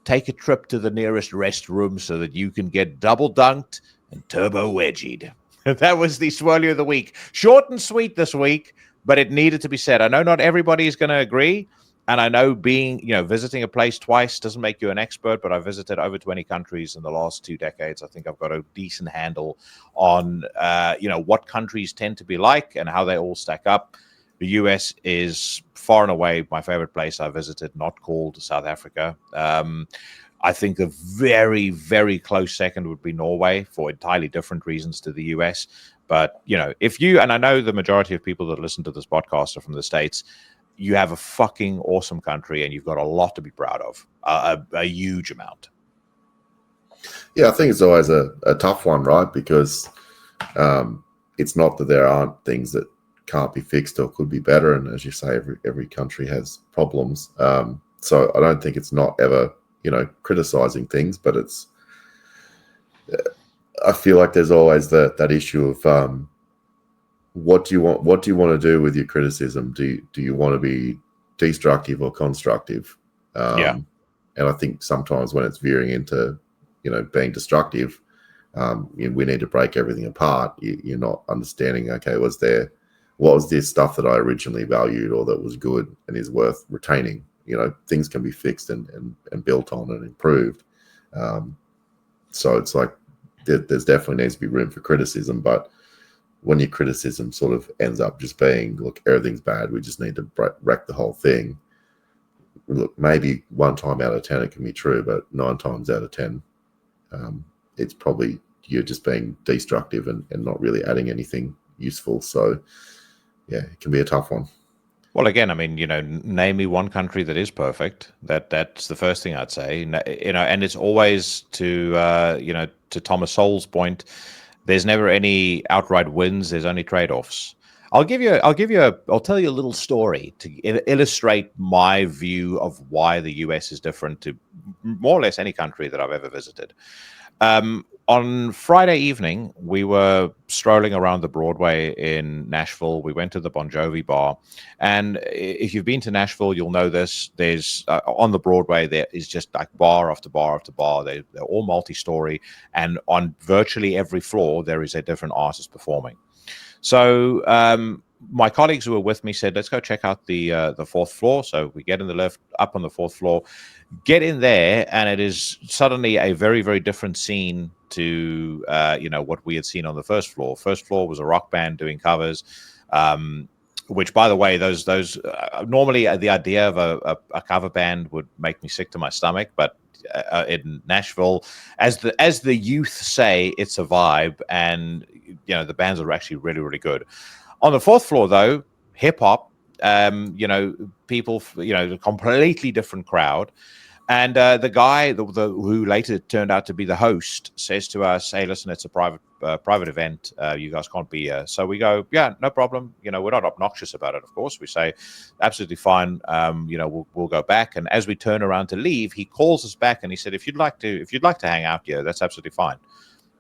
take a trip to the nearest restroom so that you can get double dunked and turbo wedgied. That was the swirly of the week. Short and sweet this week, but it needed to be said. I know not everybody is going to agree, And I know visiting a place twice doesn't make you an expert, but I've visited over 20 countries in the last 2 decades. I think I've got a decent handle on, what countries tend to be like and how they all stack up. The US is far and away my favorite place I visited, not called South Africa. I think a very, very close second would be Norway for entirely different reasons to the US. But, and I know the majority of people that listen to this podcast are from the States, you have a fucking awesome country and you've got a lot to be proud of, a huge amount. Yeah, I think it's always a tough one, right? Because it's not that there aren't things that can't be fixed or could be better. And as you say, every country has problems. So I don't think it's not ever, criticizing things, but it's, I feel like there's always that issue of, what do you want to do with your criticism? Do you want to be destructive or constructive? Yeah. And I think sometimes when it's veering into, being destructive, we need to break everything apart. You're not understanding, okay, what was this stuff that I originally valued or that was good and is worth retaining? Things can be fixed and built on and improved. So it's like there's definitely needs to be room for criticism, but when your criticism sort of ends up just being, look, everything's bad, we just need to wreck the whole thing. Look, maybe 1 time out of 10 it can be true, but 9 times out of 10, it's probably you're just being destructive and not really adding anything useful. So, yeah, it can be a tough one. Well, again, I mean, name me one country that is perfect. That's the first thing I'd say. And it's always to Thomas Sowell's point. There's never any outright wins. There's only trade-offs. I'll tell you a little story to illustrate my view of why the US is different to more or less any country that I've ever visited. On Friday evening, we were strolling around the Broadway in Nashville. We went to the Bon Jovi bar. And if you've been to Nashville, you'll know this. There's on the Broadway, there is just like bar after bar after bar. They're all multi-story. And on virtually every floor, there is a different artist performing. So my colleagues who were with me said, let's go check out the 4th floor. So we get in the lift up on the 4th floor, get in there, and it is suddenly a very, very different scene to what we had seen on the 1st floor. 1st floor was a rock band doing covers, which, by the way, those normally the idea of a cover band would make me sick to my stomach, but in Nashville, as the youth say, it's a vibe, and the bands are actually really, really good. On the 4th floor, though, hip hop, people, a completely different crowd. And the guy who later turned out to be the host says to us, hey, listen, it's a private event. You guys can't be here. So we go, yeah, no problem. We're not obnoxious about it, of course. We say, absolutely fine. We'll go back. And as we turn around to leave, he calls us back and he said, if you'd like to hang out here, that's absolutely fine.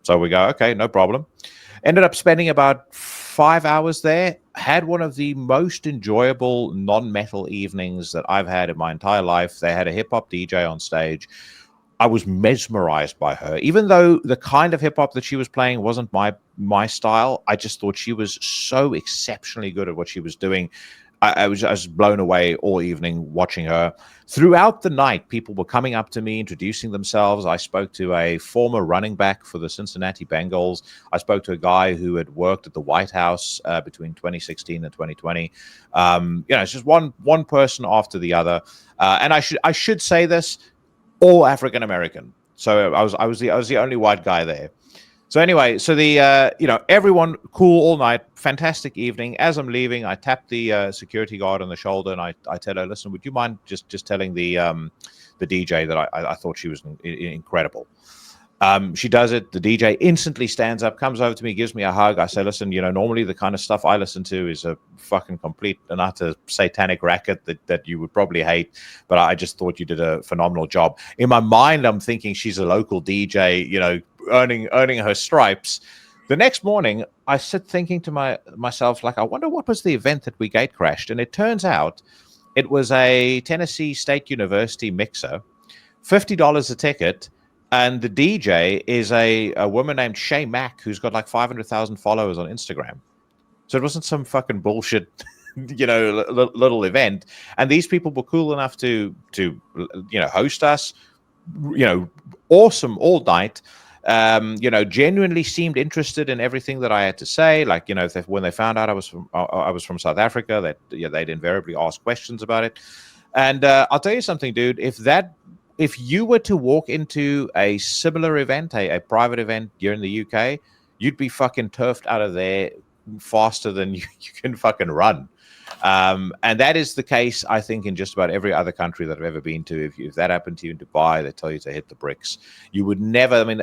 So we go, okay, no problem. Ended up spending about 5 hours there. Had one of the most enjoyable non-metal evenings that I've had in my entire life. They had a hip-hop DJ on stage. I was mesmerized by her. Even though the kind of hip-hop that she was playing wasn't my style, I just thought she was so exceptionally good at what she was doing. I was blown away all evening watching her. Throughout the night, people were coming up to me, introducing themselves. I spoke to a former running back for the Cincinnati Bengals. I spoke to a guy who had worked at the White House between 2016 and 2020. It's just one person after the other. And I should say this, all African American. So I was the only white guy there. So anyway, so the everyone cool all night, fantastic evening. As I'm leaving, I tap the security guard on the shoulder and I tell her, listen, would you mind just telling the DJ that I thought she was incredible. She does it. The DJ instantly stands up, comes over to me, gives me a hug. I say, listen, normally the kind of stuff I listen to is a fucking complete and utter satanic racket that you would probably hate. But I just thought you did a phenomenal job. In my mind, I'm thinking she's a local DJ, earning her stripes. The next morning, I sit thinking to myself, like, I wonder what was the event that we gate crashed. And it turns out it was a Tennessee State University mixer, $50 a ticket. And the DJ is a woman named Shay Mack, who's got like 500,000 followers on Instagram. So it wasn't some fucking bullshit little event, and these people were cool enough to host us, awesome all night. Genuinely seemed interested in everything that I had to say. Like, when they found out I was from South Africa, they'd invariably ask questions about it. And I'll tell you something, dude. If you were to walk into a similar event, a private event here in the UK, you'd be fucking turfed out of there faster than you can fucking run. And that is the case, I think, in just about every other country that I've ever been to. If that happened to you in Dubai, they tell you to hit the bricks. You would never. I mean,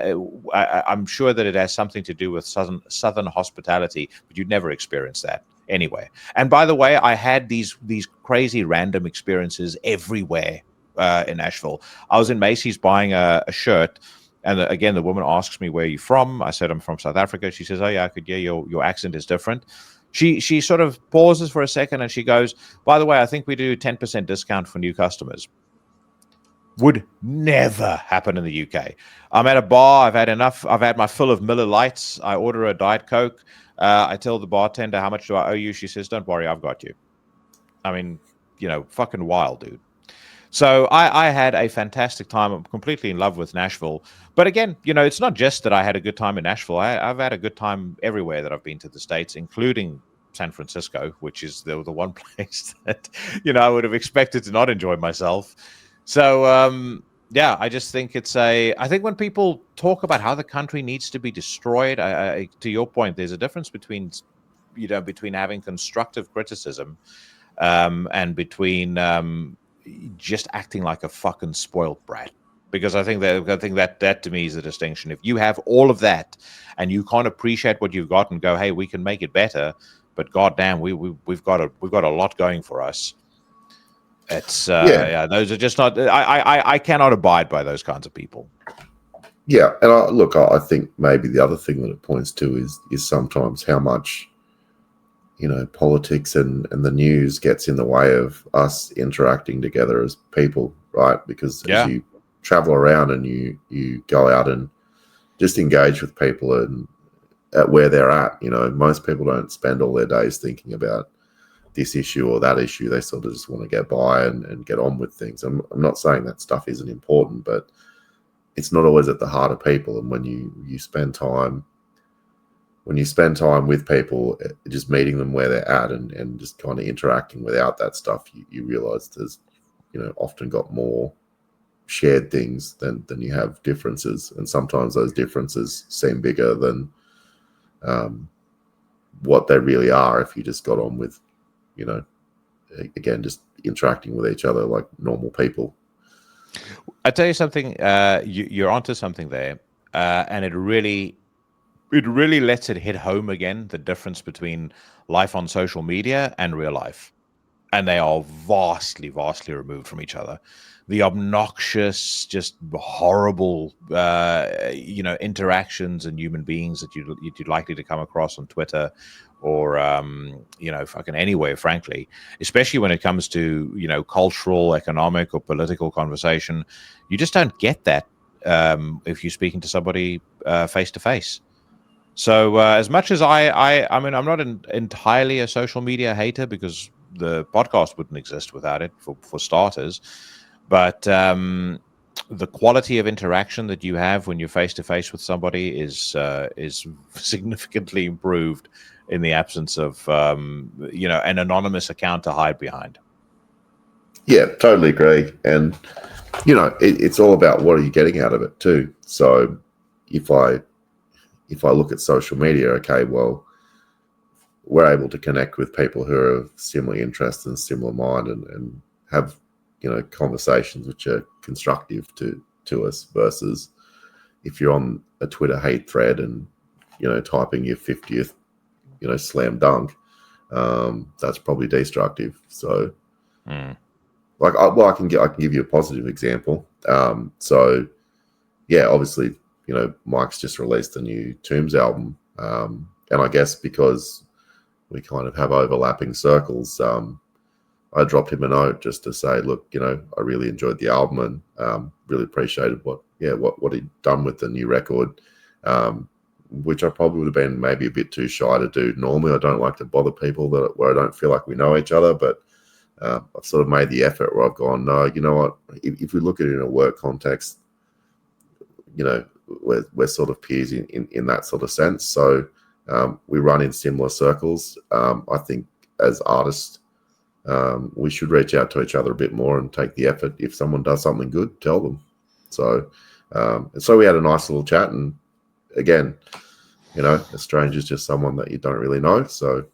I'm sure that it has something to do with southern hospitality, but you'd never experience that anyway. And by the way, I had these crazy random experiences everywhere in Nashville. I was in Macy's buying a shirt. And again, the woman asks me, "Where are you from?" I said, "I'm from South Africa." She says, "Oh yeah, I could hear your accent is different." She sort of pauses for a second and she goes, "By the way, I think we do 10% discount for new customers." Would never happen in the UK. I'm at a bar. I've had enough. I've had my fill of Miller Lights. I order a Diet Coke. I tell the bartender, "How much do I owe you?" She says, "Don't worry, I've got you." I mean, fucking wild, dude. So I had a fantastic time. I'm completely in love with Nashville. But again, it's not just that I had a good time in Nashville. I've had a good time everywhere that I've been to the States, including San Francisco, which is the one place that, I would have expected to not enjoy myself. So, I just think I think when people talk about how the country needs to be destroyed, to your point, there's a difference between having constructive criticism and between just acting like a fucking spoiled brat, because I think that to me is the distinction. If you have all of that and you can't appreciate what you've got and go, "Hey, we can make it better," but goddamn, we've got a lot going for us. It's those are just not. I cannot abide by those kinds of people. Yeah, and I think maybe the other thing that it points to is sometimes how much politics and the news gets in the way of us interacting together as people, right? Because as you travel around and you go out and just engage with people and at where they're at, most people don't spend all their days thinking about this issue or that issue. They sort of just want to get by and get on with things. I'm not saying that stuff isn't important, but it's not always at the heart of people. And when you spend time with people, just meeting them where they're at and just kind of interacting without that stuff, you realize there's, often got more shared things than you have differences. And sometimes those differences seem bigger than what they really are if you just got on with, again, just interacting with each other like normal people. I tell you something, you're onto something there. And it really lets it hit home again, the difference between life on social media and real life. And they are vastly, vastly removed from each other. The obnoxious, just horrible, interactions and human beings that you're likely to come across on Twitter or, fucking anywhere, frankly, especially when it comes to, cultural, economic or political conversation. You just don't get that if you're speaking to somebody face to face. So as much as I mean, I'm not entirely a social media hater because the podcast wouldn't exist without it, for starters. But the quality of interaction that you have when you're face to face with somebody is significantly improved in the absence of an anonymous account to hide behind. Yeah, totally agree. And it's all about what are you getting out of it too. So if I look at social media, okay, well, we're able to connect with people who are of similar interest and similar mind and have, conversations which are constructive to us, versus if you're on a Twitter hate thread and, typing your 50th, slam dunk, that's probably destructive. So I can give you a positive example. So yeah, obviously, Mike's just released a new Tombs album. And I guess because we kind of have overlapping circles, I dropped him a note just to say, look, I really enjoyed the album and really appreciated what he'd done with the new record. which I probably would have been maybe a bit too shy to do. Normally, I don't like to bother people where I don't feel like we know each other, but I've sort of made the effort where I've gone, no, you know what, if we look at it in a work context, you know, we're sort of peers in that sort of sense. So we run in similar circles. I think as artists, we should reach out to each other a bit more and take the effort. If someone does something good, tell them. So we had a nice little chat, and again, you know, a stranger is just someone that you don't really know. So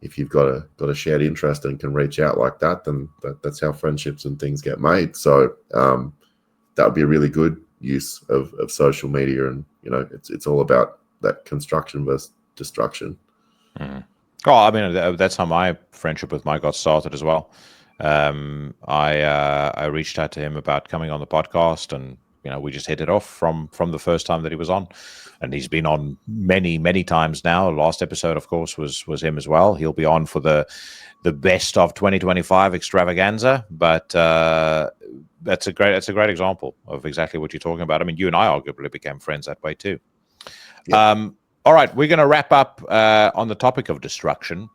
if you've got a shared interest and can reach out like that, then that's how friendships and things get made. So that would be a really good use of social media, and you know, it's all about that construction versus destruction. Oh, I mean, that's how my friendship with Mike got started as well. I reached out to him about coming on the podcast, and you know, we just hit it off from the first time that he was on, and he's been on many times now. Last episode, of course, was him as well. He'll be on for the best of 2025 extravaganza, but that's a great example of exactly what you're talking about. I mean, you and I arguably became friends that way too. Yeah. All right, we're going to wrap up on the topic of destruction.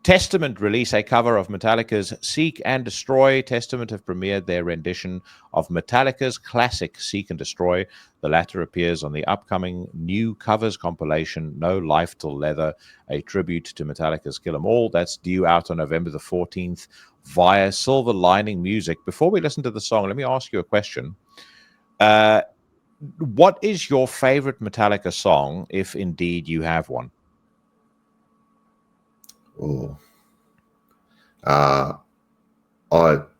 Testament release a cover of Metallica's Seek and Destroy. Testament have premiered their rendition of Metallica's classic Seek and Destroy. The latter appears on the upcoming new covers compilation, No Life Till Leather, a tribute to Metallica's Kill 'Em All. That's due out on November the 14th via Silver Lining Music. Before we listen to the song, let me ask you a question. What is your favorite Metallica song, if indeed you have one? Oh,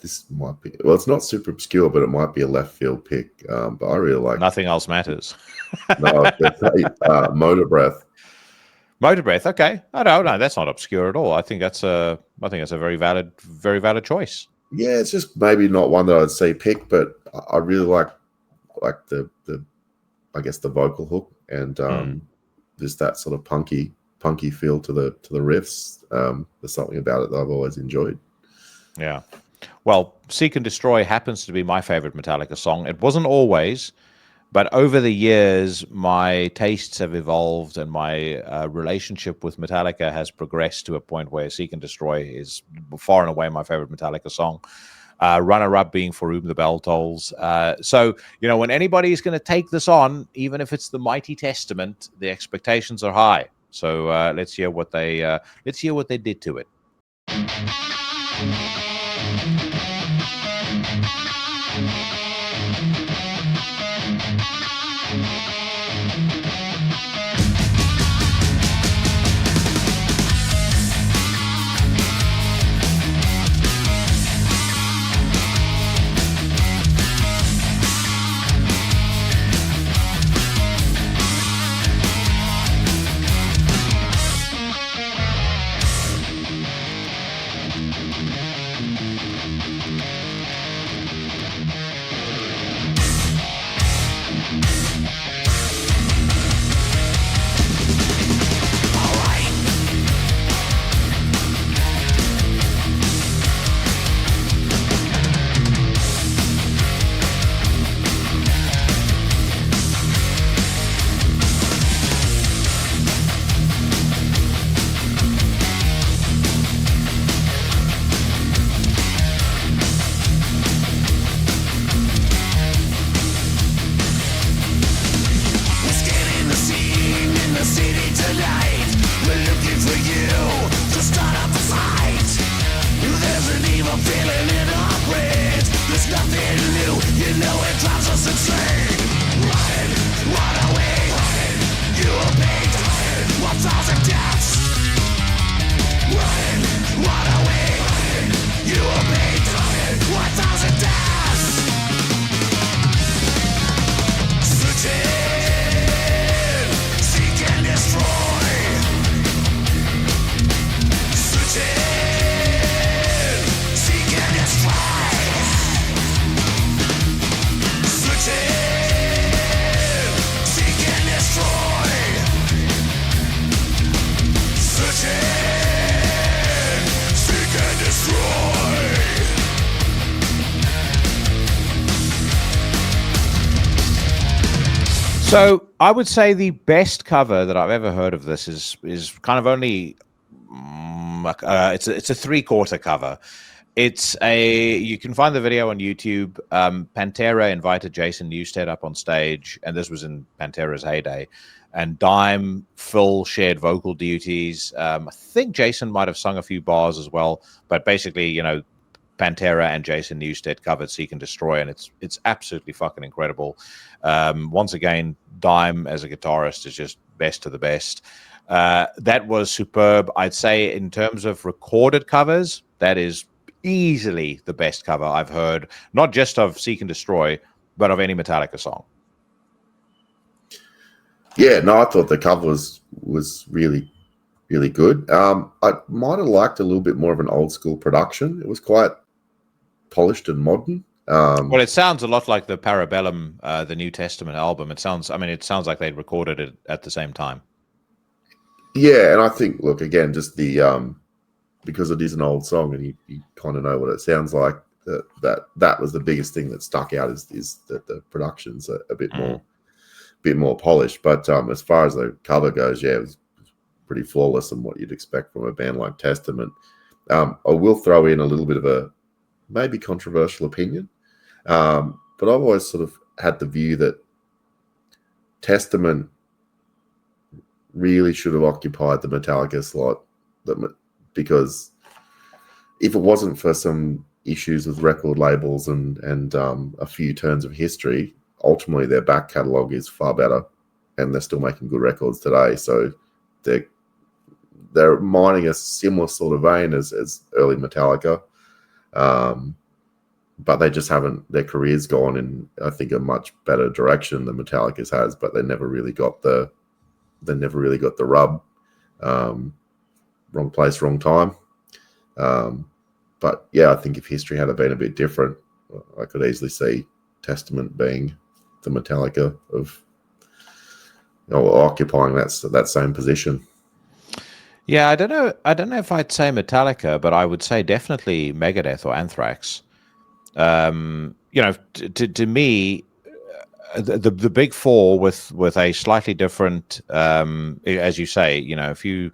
this might be, well, it's not super obscure, but it might be a left field pick. But I really like Nothing Else Matters. No, Motor Breath. Motor Breath. Okay, no, that's not obscure at all. I think that's a very valid choice. Yeah, it's just maybe not one that I'd say pick, but I really like the I guess the vocal hook and just that sort of punky feel to the riffs. There's something about it that I've always enjoyed. Yeah. Well, Seek and Destroy happens to be my favorite Metallica song. It wasn't always, but over the years, my tastes have evolved, and my relationship with Metallica has progressed to a point where Seek and Destroy is far and away my favorite Metallica song. Runner-up being For Whom the Bell Tolls. So, you know, when anybody is going to take this on, even if it's the mighty Testament, the expectations are high. So let's hear what they did to it. So I would say the best cover that I've ever heard of this is kind of only it's a 3/4 cover. You can find the video on YouTube. Pantera invited Jason Newsted up on stage, and this was in Pantera's heyday. And Dime, Phil shared vocal duties. I think Jason might have sung a few bars as well, but basically, Pantera and Jason Newsted covered Seek and Destroy, and it's absolutely fucking incredible. Once again, Dime as a guitarist is just best of the best. That was superb. I'd say in terms of recorded covers, that is easily the best cover I've heard, not just of Seek and Destroy, but of any Metallica song. Yeah, no, I thought the cover was really, really good. I might have liked a little bit more of an old school production. It was quite polished and modern. Well, it sounds a lot like the Parabellum, the New Testament album. It sounds like they'd recorded it at the same time. Yeah, and I think, look, again, just the because it is an old song and you kind of know what it sounds like. That was the biggest thing that stuck out is that the production's a bit more polished. But as far as the cover goes, yeah, it was pretty flawless and what you'd expect from a band like Testament. I will throw in a little bit of a maybe controversial opinion, but I've always sort of had the view that Testament really should have occupied the Metallica slot, because if it wasn't for some issues with record labels and a few turns of history, ultimately their back catalogue is far better, and they're still making good records today. So they're mining a similar sort of vein as early Metallica, but they just haven't. Their career's gone in, I think, a much better direction than Metallica's has, but they never really got the rub. Wrong place, wrong time. But yeah, I think if history had been a bit different, I could easily see Testament being the Metallica of occupying that same position. Yeah, I don't know if I'd say Metallica, but I would say definitely Megadeth or Anthrax. To me, the big four with a slightly different, as you say, a few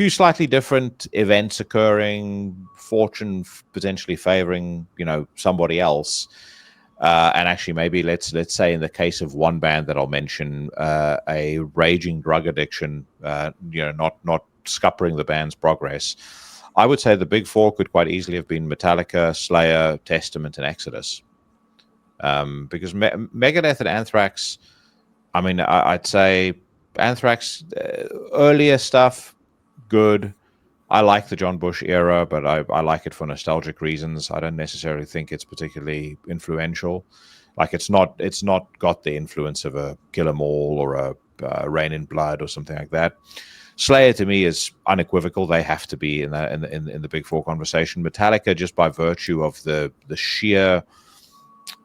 slightly different events occurring, fortune potentially favoring somebody else, and actually maybe let's say in the case of one band that I'll mention, a raging drug addiction, not scuppering the band's progress. I would say the big four could quite easily have been Metallica, Slayer, Testament, and Exodus. Because Megadeth and Anthrax, I'd say Anthrax, earlier stuff, good. I like the John Bush era, but I like it for nostalgic reasons. I don't necessarily think it's particularly influential. Like it's not got the influence of a Kill 'Em All or a Rain in Blood or something like that. Slayer to me is unequivocal. They have to be in the big four conversation. Metallica, just by virtue of the sheer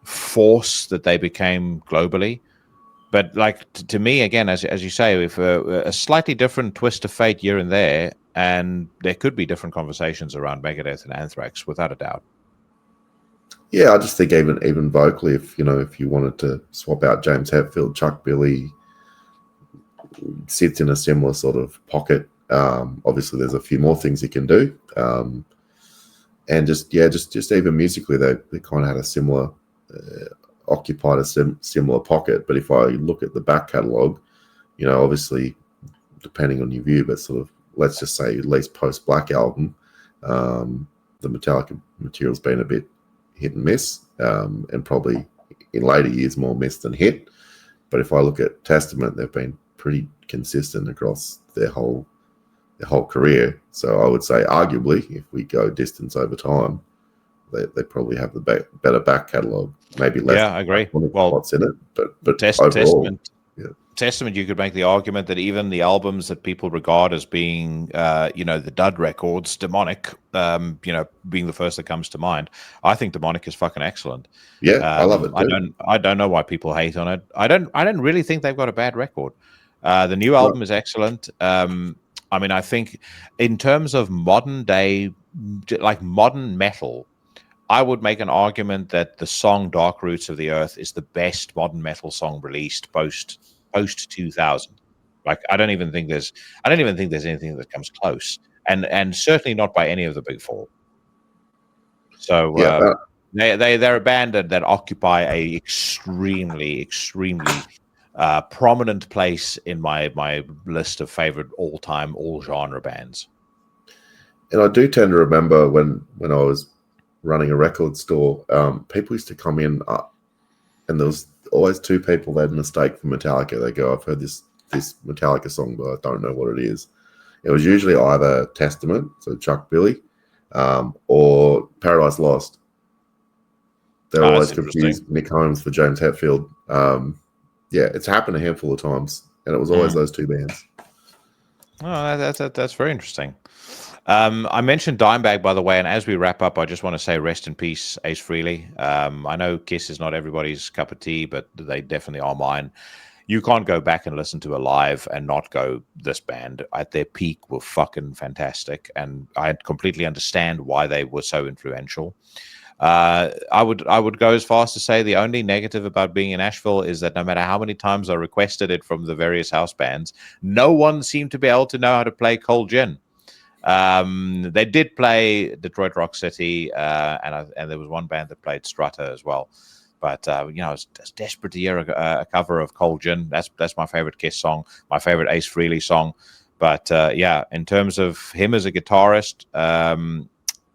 force that they became globally. But like to me, again, as you say, if a slightly different twist of fate here and there, and there could be different conversations around Megadeth and Anthrax, without a doubt. Yeah, I just think even vocally, if you wanted to swap out James Hetfield, Chuck Billy sits in a similar sort of pocket. Obviously, there's a few more things he can do, and just even musically, they kind of had a similar. Occupied a similar pocket. But if I look at the back catalogue, obviously depending on your view, but sort of let's just say at least post Black Album, the Metallica material's been a bit hit and miss, and probably in later years more miss than hit. But if I look at Testament, they've been pretty consistent across their whole career. So I would say arguably, if we go distance over time, they probably have the better back catalogue. Maybe less. Yeah, I agree. Well, what's in it, but overall, Testament, you could make the argument that even the albums that people regard as being, the dud records, Demonic, being the first that comes to mind. I think Demonic is fucking excellent. Yeah, I love it. I don't know why people hate on it. I don't really think they've got a bad record. The new album is excellent. I think in terms of modern day, like modern metal, I would make an argument that the song Dark Roots of the Earth is the best modern metal song released post post 2000. Like I don't even think there's anything that comes close, and certainly not by any of the big four. So they're a band that occupy a extremely prominent place in my list of favorite all-time all-genre bands. And I do tend to remember when I was running a record store, people used to come in and there was always two people they'd mistake for Metallica. They go, I've heard this Metallica song, but I don't know what it is. It was usually either Testament, so Chuck Billy, or Paradise Lost. They were always confused Nick Holmes for James Hetfield. Yeah, it's happened a handful of times, and it was always those two bands. Oh, that's very interesting. I mentioned Dimebag, by the way, and as we wrap up, I just want to say rest in peace, Ace Frehley. I know Kiss is not everybody's cup of tea, but they definitely are mine. You can't go back and listen to a live and not go, this band at their peak were fucking fantastic, and I completely understand why they were so influential. I would go as far as to say the only negative about being in Asheville is that no matter how many times I requested it from the various house bands, no one seemed to be able to know how to play Cold Gin. They did play Detroit Rock City, and there was one band that played Strutter as well. But I was desperate to hear a cover of Cold Gin. That's my favorite Kiss song, my favorite Ace Frehley song. But in terms of him as a guitarist,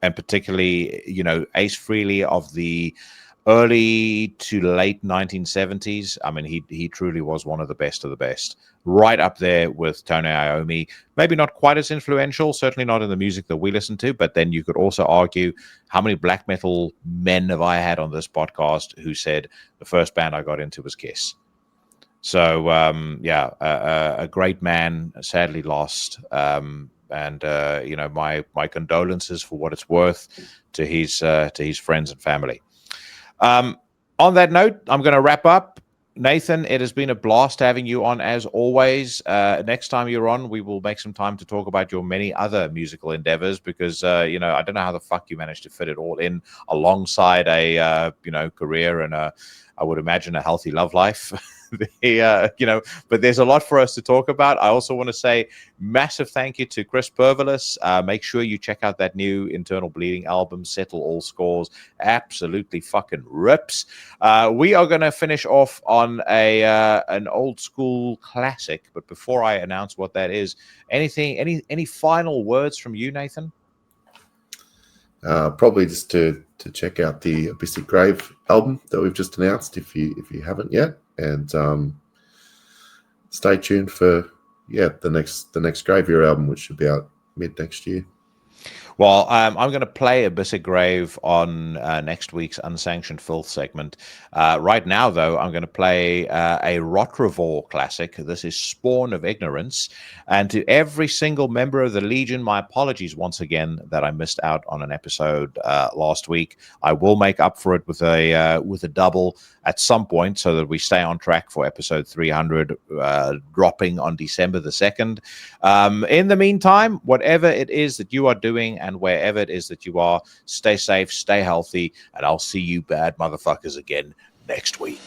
and particularly Ace Frehley of the early to late 1970s. I mean, he truly was one of the best, right up there with Tony Iommi. Maybe not quite as influential, certainly not in the music that we listen to, but then you could also argue how many black metal men have I had on this podcast who said the first band I got into was Kiss. So, a great man, sadly lost. And my condolences for what it's worth to his friends and family. On that note, I'm going to wrap up. Nathan, it has been a blast having you on as always. Next time you're on, we will make some time to talk about your many other musical endeavors because, I don't know how the fuck you managed to fit it all in alongside a, career and I would imagine a healthy love life. But there's a lot for us to talk about. I also want to say massive thank you to Chris Pervelis. Make sure you check out that new Internal Bleeding album, Settle All Scores. Absolutely fucking rips. We are going to finish off on an old school classic. But before I announce what that is, any final words from you, Nathan? Probably just to check out the Abyssic Grave album that we've just announced if you haven't yet. And stay tuned for the next Graveir album, which should be out mid next year. Well, I'm going to play Abyssic Grave on next week's Unsanctioned Filth segment. Right now, though, I'm going to play a Rotrevor classic. This is Spawn of Ignorance. And to every single member of the Legion, my apologies once again that I missed out on an episode last week. I will make up for it with a double at some point so that we stay on track for episode 300 dropping on December the 2nd. In the meantime, whatever it is that you are doing and wherever it is that you are, stay safe, stay healthy, and I'll see you bad motherfuckers again next week.